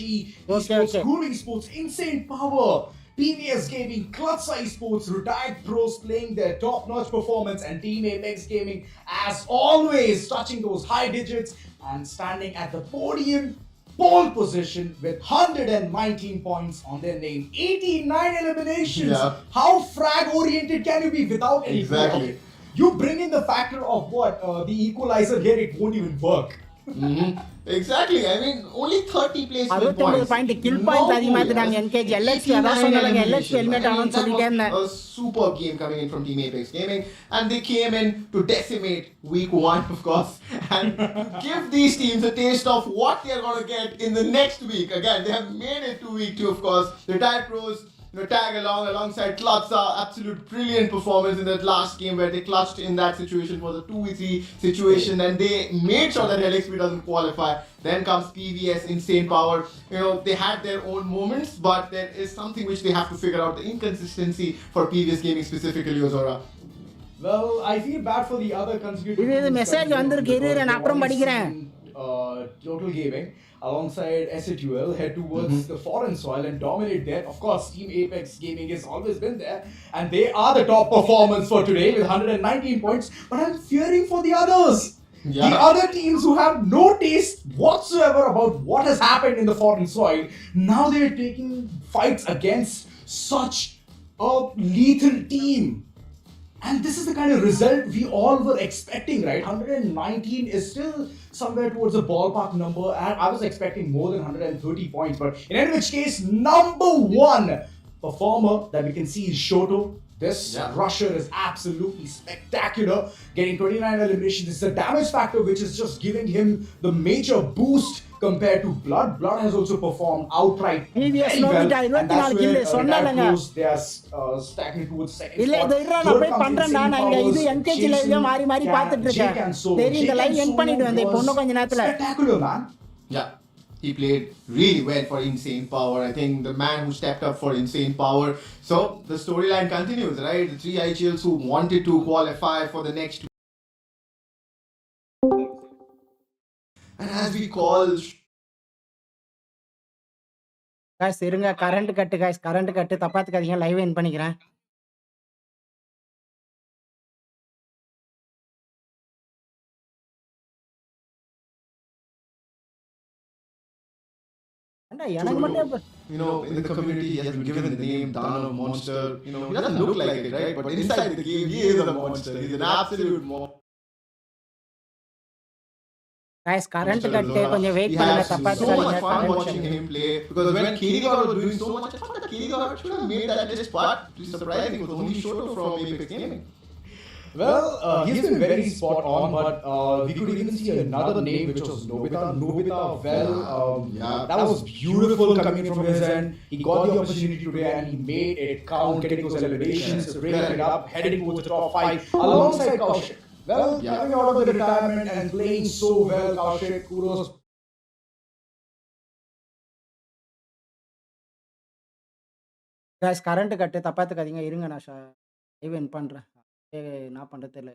Okay. Grooving Sports, Insane Power, PVS Gaming, CLUTZA eSports, retired pros playing their top-notch performance, and Team Apex Gaming, as always, touching those high digits and standing at the podium. Pole position with 119 points on their name. 89 eliminations. Yeah. How frag-oriented can you be without any Exactly. block? You bring in the factor of what? The equalizer here, it won't even work. Exactly. I mean, only 30 placement 69 points. point kill points அதிகமாத்துட்டாங்க NKG LXP அதான் சொன்னாங்க LXP eliminate ஆகணும்னு சொல்லிட்டே இருந்தேன். A superb game coming in from Team Apex Gaming, and they came in to decimate week 1, of course, and give these teams a taste of what they are going to get in the next week. Again, they have made it to week 2, of course. Retired pros tag alongside CLUTZA. Absolute brilliant performance in that last game where they clutched in that situation. It was a 2v3 situation, and they made sure that LXP doesn't qualify. Then comes PVS, Insane Power. They had their own moments, but there is something which they have to figure out, the inconsistency for PVS Gaming specifically, Ozora. Well, I feel bad for the other contributors. இது message வந்திருக்கு இரு நான் அப்புறம் படிக்கிறேன். Total Gaming alongside SATUL head towards the foreign soil and dominate there. Of course, Team Apex Gaming has always been there, and they are the top performance for today with 119 points. But I'm fearing for the others. Yeah. The other teams who have no taste whatsoever about what has happened in the foreign soil. Now they're taking fights against such a lethal team. And this is the kind of result we all were expecting, right? 119 is still somewhere towards a ballpark number, and I was expecting more than 130 points. But in any which case, number 1 performer that we can see is Shoto. This rusher is absolutely spectacular. Getting 29 eliminations. This is a damage factor which is just giving him the major boost compared to Blood. Blood has also performed outright PVS very well, and that's where சொன்னாலங்க they are stacking towards second இல்ல spot. இது இரு நான் போய் பண்றேன் நான் இங்க இது NKG லைவ்ல மாறி பார்த்துட்டு இருக்கேன். சரி இந்த லைவ் எண்ட் பண்ணிடுவேன் இந்த பொண்ணு கொஞ்ச நேரத்துல. Spectacular, man. Yeah. he played really well for Insane Power. I think the man who stepped up for Insane Power. So the storyline continues, right? The 3 IGLs who wanted to qualify for the next. And as we call. guys இருங்க current கட்டு guys current கட்டு தப்பா எடுத்துக்காதீங்க live end பண்ணிக்கிறேன் எனக்கு மட்டும் You know, in the community, he has been given the name Dano Monster. You know, he doesn't look like it, right? But inside the game, he is a monster. He's an absolute monster. guys current கட்டு கொஞ்சம் wait He பண்ணுங்க has தப்பா so much எடுத்துக்காதீங்க fun current watching cut. him play because when Kirigawa was doing so much, I thought that Kirigawa should have made that list, but it's surprising it was only Shoto from Apex Gaming. Well, he's been very spot on, but we could even see another name which was Nobita. Nobita, well, that was beautiful coming from his end. He got the opportunity today and he made it count, getting those eliminations, bringing it up, heading towards the top 5 alongside Kaushik. Well, coming out of the retirement and playing so well, Kaushik, kudos. guys current கட்டு தப்பா எடுத்துக்காதீங்க இருங்க நான் live end பண்றேன் நான் பண்றது தெரியல